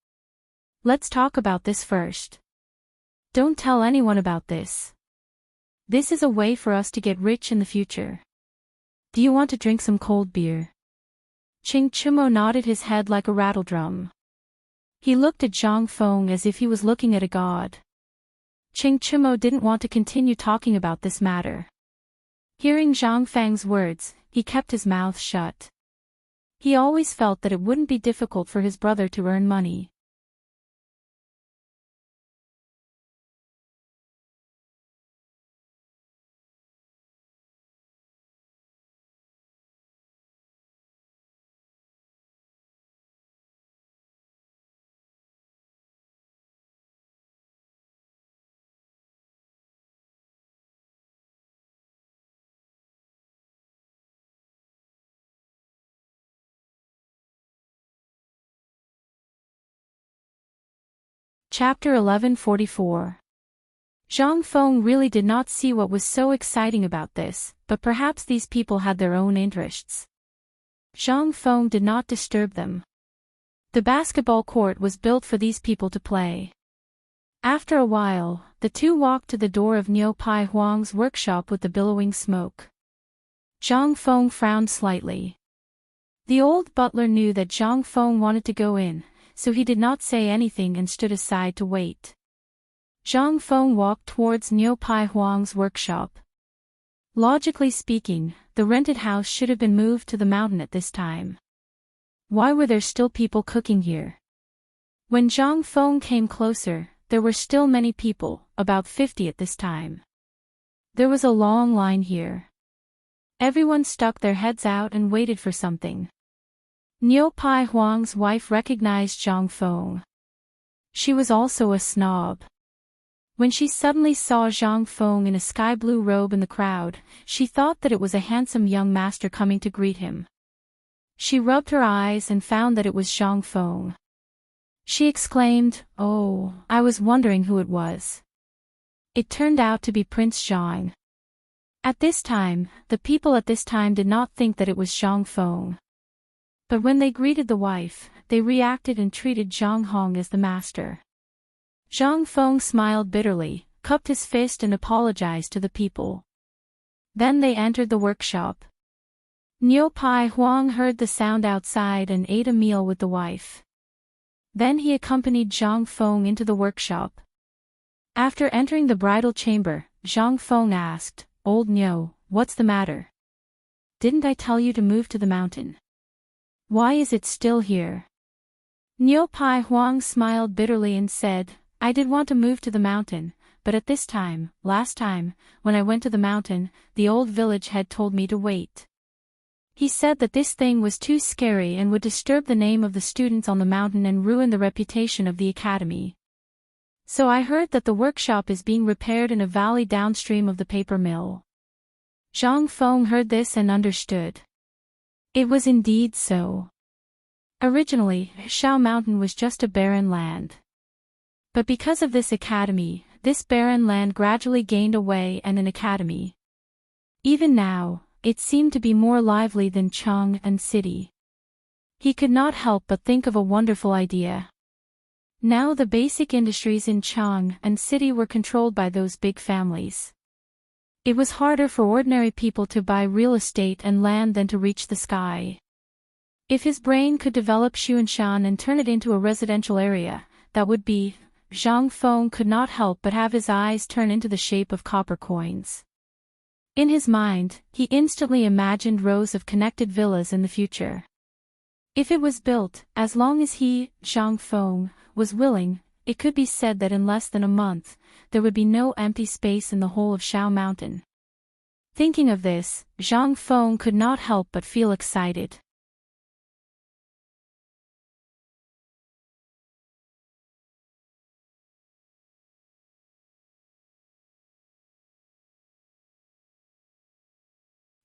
Let's talk about this first. Don't tell anyone about this. This is a way for us to get rich in the future. Do you want to drink some cold beer? Ching Chumo nodded his head like a rattledrum. He looked at Zhang Feng as if he was looking at a god. Ching Chumo didn't want to continue talking about this matter. Hearing Zhang Feng's words, he kept his mouth shut. He always felt that it wouldn't be difficult for his brother to earn money. Chapter 1144. Zhang Feng really did not see what was so exciting about this, but perhaps these people had their own interests. Zhang Feng did not disturb them. The basketball court was built for these people to play. After a while, the two walked to the door of Niu Pai Huang's workshop with the billowing smoke. Zhang Feng frowned slightly. The old butler knew that Zhang Feng wanted to go in, so he did not say anything and stood aside to wait. Zhang Feng walked towards Niu Pai Huang's workshop. Logically speaking, the rented house should have been moved to the mountain at this time. Why were there still people cooking here? When Zhang Feng came closer, there were still many people, about 50 at this time. There was a long line here. Everyone stuck their heads out and waited for something. Niu Pai Huang's wife recognized Zhang Feng. She was also a snob. When she suddenly saw Zhang Feng in a sky-blue robe in the crowd, she thought that it was a handsome young master coming to greet him. She rubbed her eyes and found that it was Zhang Feng. She exclaimed, "Oh, I was wondering who it was." It turned out to be Prince Zhang. At this time, the people at this time did not think that it was Zhang Feng. But when they greeted the wife, they reacted and treated Zhang Hong as the master. Zhang Feng smiled bitterly, cupped his fist and apologized to the people. Then they entered the workshop. Niu Pai Huang heard the sound outside and ate a meal with the wife. Then he accompanied Zhang Feng into the workshop. After entering the bridal chamber, Zhang Feng asked, "Old Niu, what's the matter? Didn't I tell you to move to the mountain? Why is it still here?" Niu Pai Huang smiled bitterly and said, I did want to move to the mountain, but at this time, last time, when I went to the mountain, the old village head told me to wait. He said that this thing was too scary and would disturb the name of the students on the mountain and ruin the reputation of the academy. So I heard that the workshop is being repaired in a valley downstream of the paper mill. Zhang Feng heard this and understood. It was indeed so. Originally, Shao Mountain was just a barren land. But because of this academy, this barren land gradually gained a way and an academy. Even now, it seemed to be more lively than Cheng and City. He could not help but think of a wonderful idea. Now the basic industries in Cheng and City were controlled by those big families. It was harder for ordinary people to buy real estate and land than to reach the sky. If his brain could develop Xuanshan and turn it into a residential area, that would be. Zhang Feng could not help but have his eyes turn into the shape of copper coins. In his mind, he instantly imagined rows of connected villas in the future. If it was built, as long as he, Zhang Feng, was willing, it could be said that in less than a month, there would be no empty space in the whole of Shao Mountain. Thinking of this, Zhang Feng could not help but feel excited.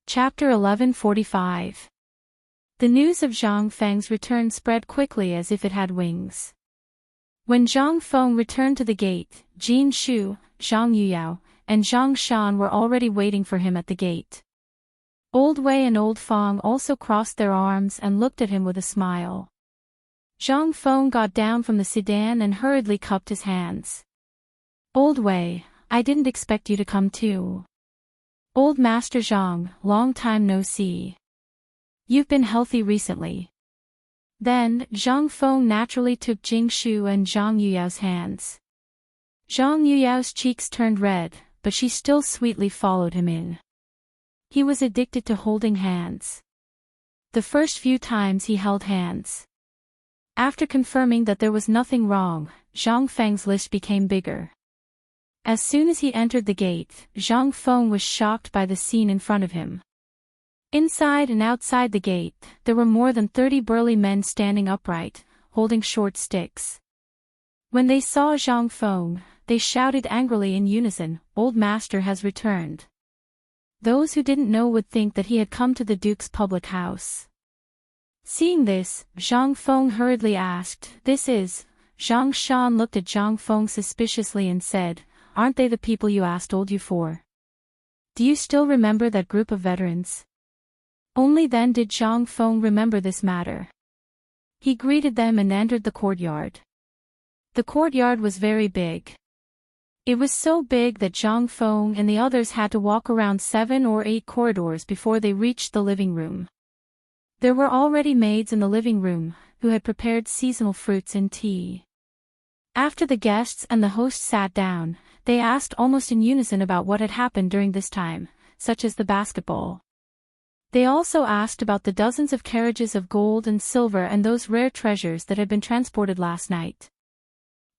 Chapter 1145. The news of Zhang Feng's return spread quickly as if it had wings. When Zhang Feng returned to the gate, Jin Shu, Zhang Yuyao, and Zhang Shan were already waiting for him at the gate. Old Wei and Old Feng also crossed their arms and looked at him with a smile. Zhang Feng got down from the sedan and hurriedly cupped his hands. Old Wei, I didn't expect you to come too. Old Master Zhang, long time no see. You've been healthy recently. Then, Zhang Feng naturally took Jing Shu and Zhang Yuyao's hands. Zhang Yuyao's cheeks turned red, but she still sweetly followed him in. He was addicted to holding hands. The first few times he held hands. After confirming that there was nothing wrong, Zhang Feng's list became bigger. As soon as he entered the gate, Zhang Feng was shocked by the scene in front of him. Inside and outside the gate, there were more than 30 burly men standing upright, holding short sticks. When they saw Zhang Feng, they shouted angrily in unison, "Old Master has returned." Those who didn't know would think that he had come to the Duke's public house. Seeing this, Zhang Feng hurriedly asked, "This is?" Zhang Shan looked at Zhang Feng suspiciously and said, "Aren't they the people you asked old you for? Do you still remember that group of veterans?" Only then did Zhang Feng remember this matter. He greeted them and entered the courtyard. The courtyard was very big. It was so big that Zhang Feng and the others had to walk around 7 or 8 corridors before they reached the living room. There were already maids in the living room, who had prepared seasonal fruits and tea. After the guests and the host sat down, they asked almost in unison about what had happened during this time, such as the basketball. They also asked about the dozens of carriages of gold and silver and those rare treasures that had been transported last night.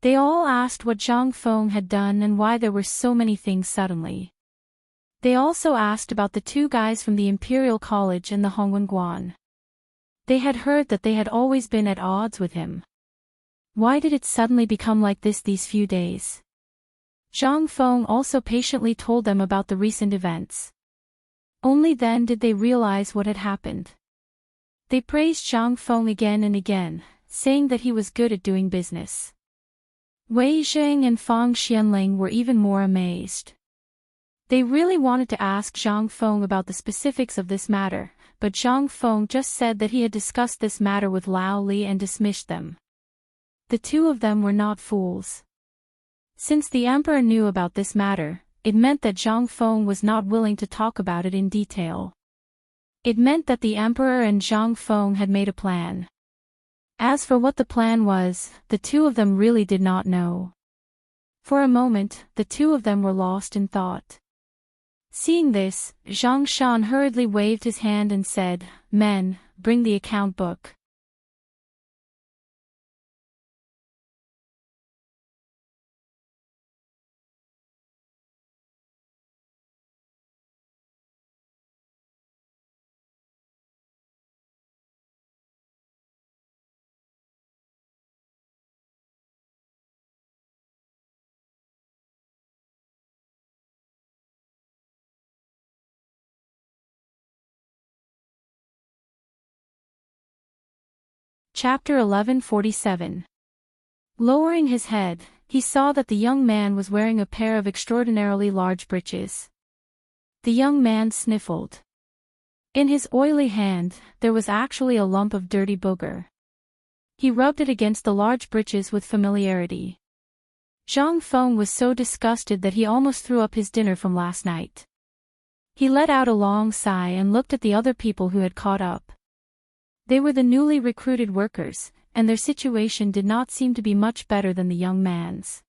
They all asked what Zhang Feng had done and why there were so many things suddenly. They also asked about the 2 guys from the Imperial College and the Hongwen Guan. They had heard that they had always been at odds with him. Why did it suddenly become like this these few days? Zhang Feng also patiently told them about the recent events. Only then did they realize what had happened. They praised Zhang Feng again and again, saying that he was good at doing business. Wei Zheng and Fang Xianling were even more amazed. They really wanted to ask Zhang Feng about the specifics of this matter, but Zhang Feng just said that he had discussed this matter with Lao Li and dismissed them. The 2 of them were not fools. Since the emperor knew about this matter, it meant that Zhang Feng was not willing to talk about it in detail. It meant that the emperor and Zhang Feng had made a plan. As for what the plan was, the 2 of them really did not know. For a moment, the 2 of them were lost in thought. Seeing this, Zhang Shan hurriedly waved his hand and said, "Men, bring the account book." Chapter 1147. Lowering his head, he saw that the young man was wearing a pair of extraordinarily large breeches. The young man sniffled. In his oily hand, there was actually a lump of dirty booger. He rubbed it against the large breeches with familiarity. Zhang Feng was so disgusted that he almost threw up his dinner from last night. He let out a long sigh and looked at the other people who had caught up. They were the newly recruited workers, and their situation did not seem to be much better than the young man's.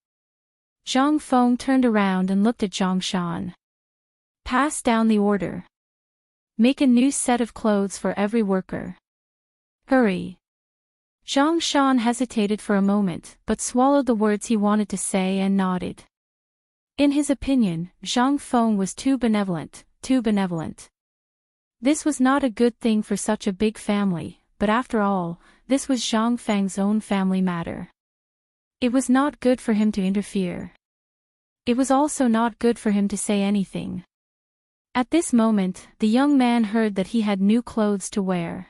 Zhang Feng turned around and looked at Zhang Shan. Pass down the order. Make a new set of clothes for every worker. Hurry. Zhang Shan hesitated for a moment, but swallowed the words he wanted to say and nodded. In his opinion, Zhang Feng was too benevolent, too benevolent. This was not a good thing for such a big family, but after all, this was Zhang Feng's own family matter. It was not good for him to interfere. It was also not good for him to say anything. At this moment, the young man heard that he had new clothes to wear.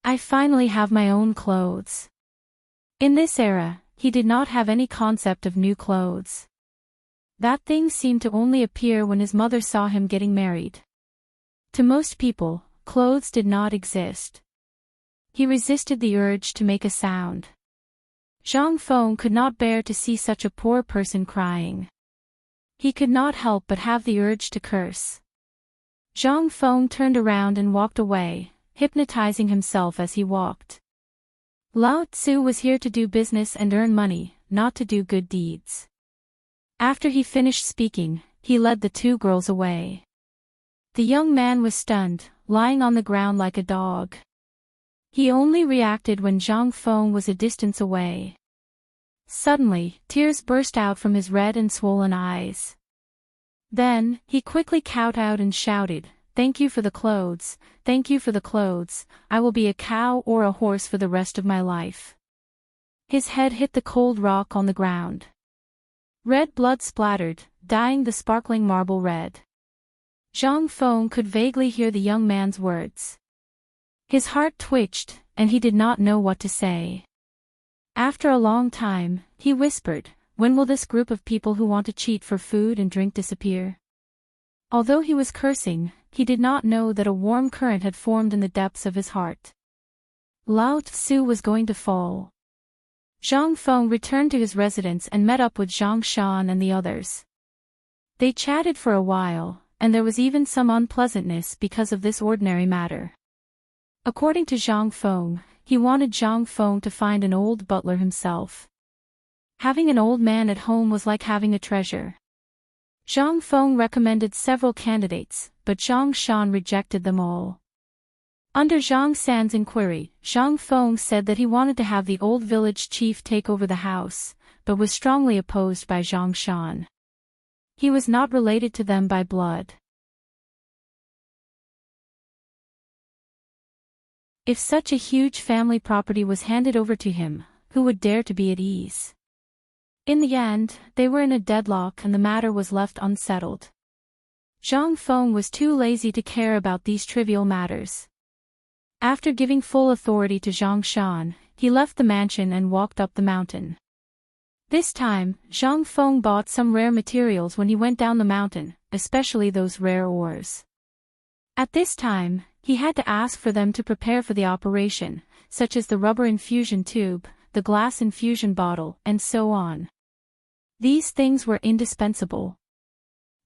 I finally have my own clothes. In this era, he did not have any concept of new clothes. That thing seemed to only appear when his mother saw him getting married. To most people, clothes did not exist. He resisted the urge to make a sound. Zhang Feng could not bear to see such a poor person crying. He could not help but have the urge to curse. Zhang Feng turned around and walked away, hypnotizing himself as he walked. Lao Tzu was here to do business and earn money, not to do good deeds. After he finished speaking, he led the two girls away. The young man was stunned, lying on the ground like a dog. He only reacted when Zhang Feng was a distance away. Suddenly, tears burst out from his red and swollen eyes. Then, he quickly kowtowed and shouted, "Thank you for the clothes, thank you for the clothes, I will be a cow or a horse for the rest of my life." His head hit the cold rock on the ground. Red blood splattered, dyeing the sparkling marble red. Zhang Feng could vaguely hear the young man's words. His heart twitched, and he did not know what to say. After a long time, he whispered, "When will this group of people who want to cheat for food and drink disappear?" Although he was cursing, he did not know that a warm current had formed in the depths of his heart. Lao Tzu was going to fall. Zhang Feng returned to his residence and met up with Zhang Shan and the others. They chatted for a while, and there was even some unpleasantness because of this ordinary matter. According to Zhang Feng, he wanted Zhang Feng to find an old butler himself. Having an old man at home was like having a treasure. Zhang Feng recommended several candidates, but Zhang Shan rejected them all. Under Zhang San's inquiry, Zhang Feng said that he wanted to have the old village chief take over the house, but was strongly opposed by Zhang Shan. He was not related to them by blood. If such a huge family property was handed over to him, who would dare to be at ease? In the end, they were in a deadlock and the matter was left unsettled. Zhang Feng was too lazy to care about these trivial matters. After giving full authority to Zhang Shan, he left the mansion and walked up the mountain. This time, Zhang Feng bought some rare materials when he went down the mountain, especially those rare ores. At this time, he had to ask for them to prepare for the operation, such as the rubber infusion tube, the glass infusion bottle, and so on. These things were indispensable.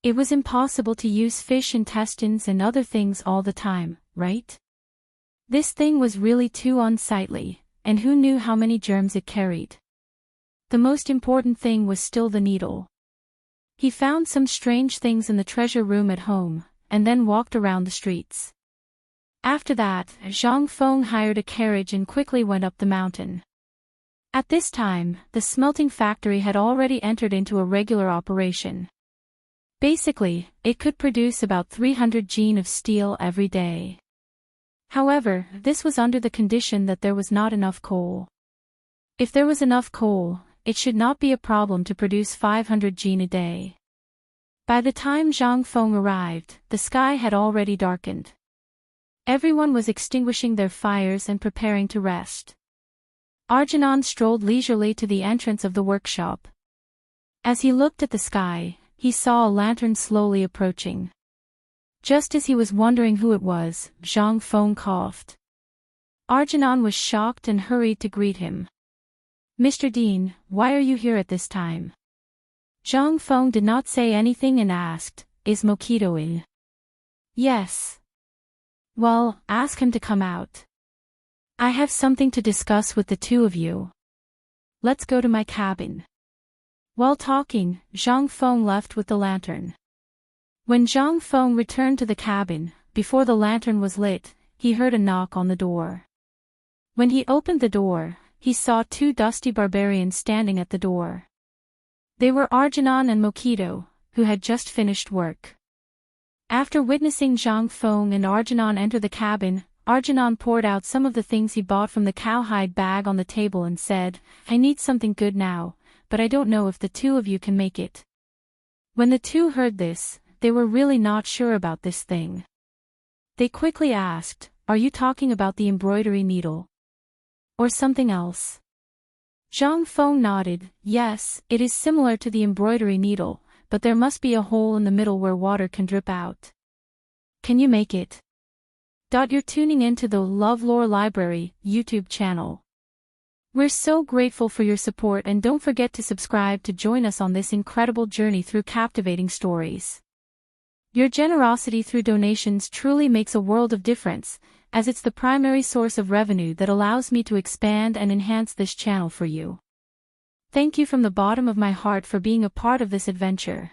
It was impossible to use fish intestines and other things all the time, right? This thing was really too unsightly, and who knew how many germs it carried? The most important thing was still the needle. He found some strange things in the treasure room at home, and then walked around the streets. After that, Zhang Feng hired a carriage and quickly went up the mountain. At this time, the smelting factory had already entered into a regular operation. Basically, it could produce about 300 gene of steel every day. However, this was under the condition that there was not enough coal. If there was enough coal, it should not be a problem to produce 500 gene a day. By the time Zhang Feng arrived, the sky had already darkened. Everyone was extinguishing their fires and preparing to rest. Arjun strolled leisurely to the entrance of the workshop. As he looked at the sky, he saw a lantern slowly approaching. Just as he was wondering who it was, Zhang Feng coughed. Arjun was shocked and hurried to greet him. "Mr. Dean, why are you here at this time?" Zhang Feng did not say anything and asked, "Is Mokito in?" "Yes." "Well, ask him to come out. I have something to discuss with the two of you. Let's go to my cabin." While talking, Zhang Feng left with the lantern. When Zhang Feng returned to the cabin, before the lantern was lit, he heard a knock on the door. When he opened the door, he saw two dusty barbarians standing at the door. They were Arjun and Mokito, who had just finished work. After witnessing Zhang Feng and Arjun enter the cabin, Arjun poured out some of the things he bought from the cowhide bag on the table and said, "I need something good now, but I don't know if the two of you can make it." When the two heard this, they were really not sure about this thing. They quickly asked, "Are you talking about the embroidery needle? Or something else?" Zhang Feng nodded, "Yes, it is similar to the embroidery needle, but there must be a hole in the middle where water can drip out. Can you make it?" You're tuning into the LoveLore Library YouTube channel. We're so grateful for your support, and don't forget to subscribe to join us on this incredible journey through captivating stories. Your generosity through donations truly makes a world of difference, as it's the primary source of revenue that allows me to expand and enhance this channel for you. Thank you from the bottom of my heart for being a part of this adventure.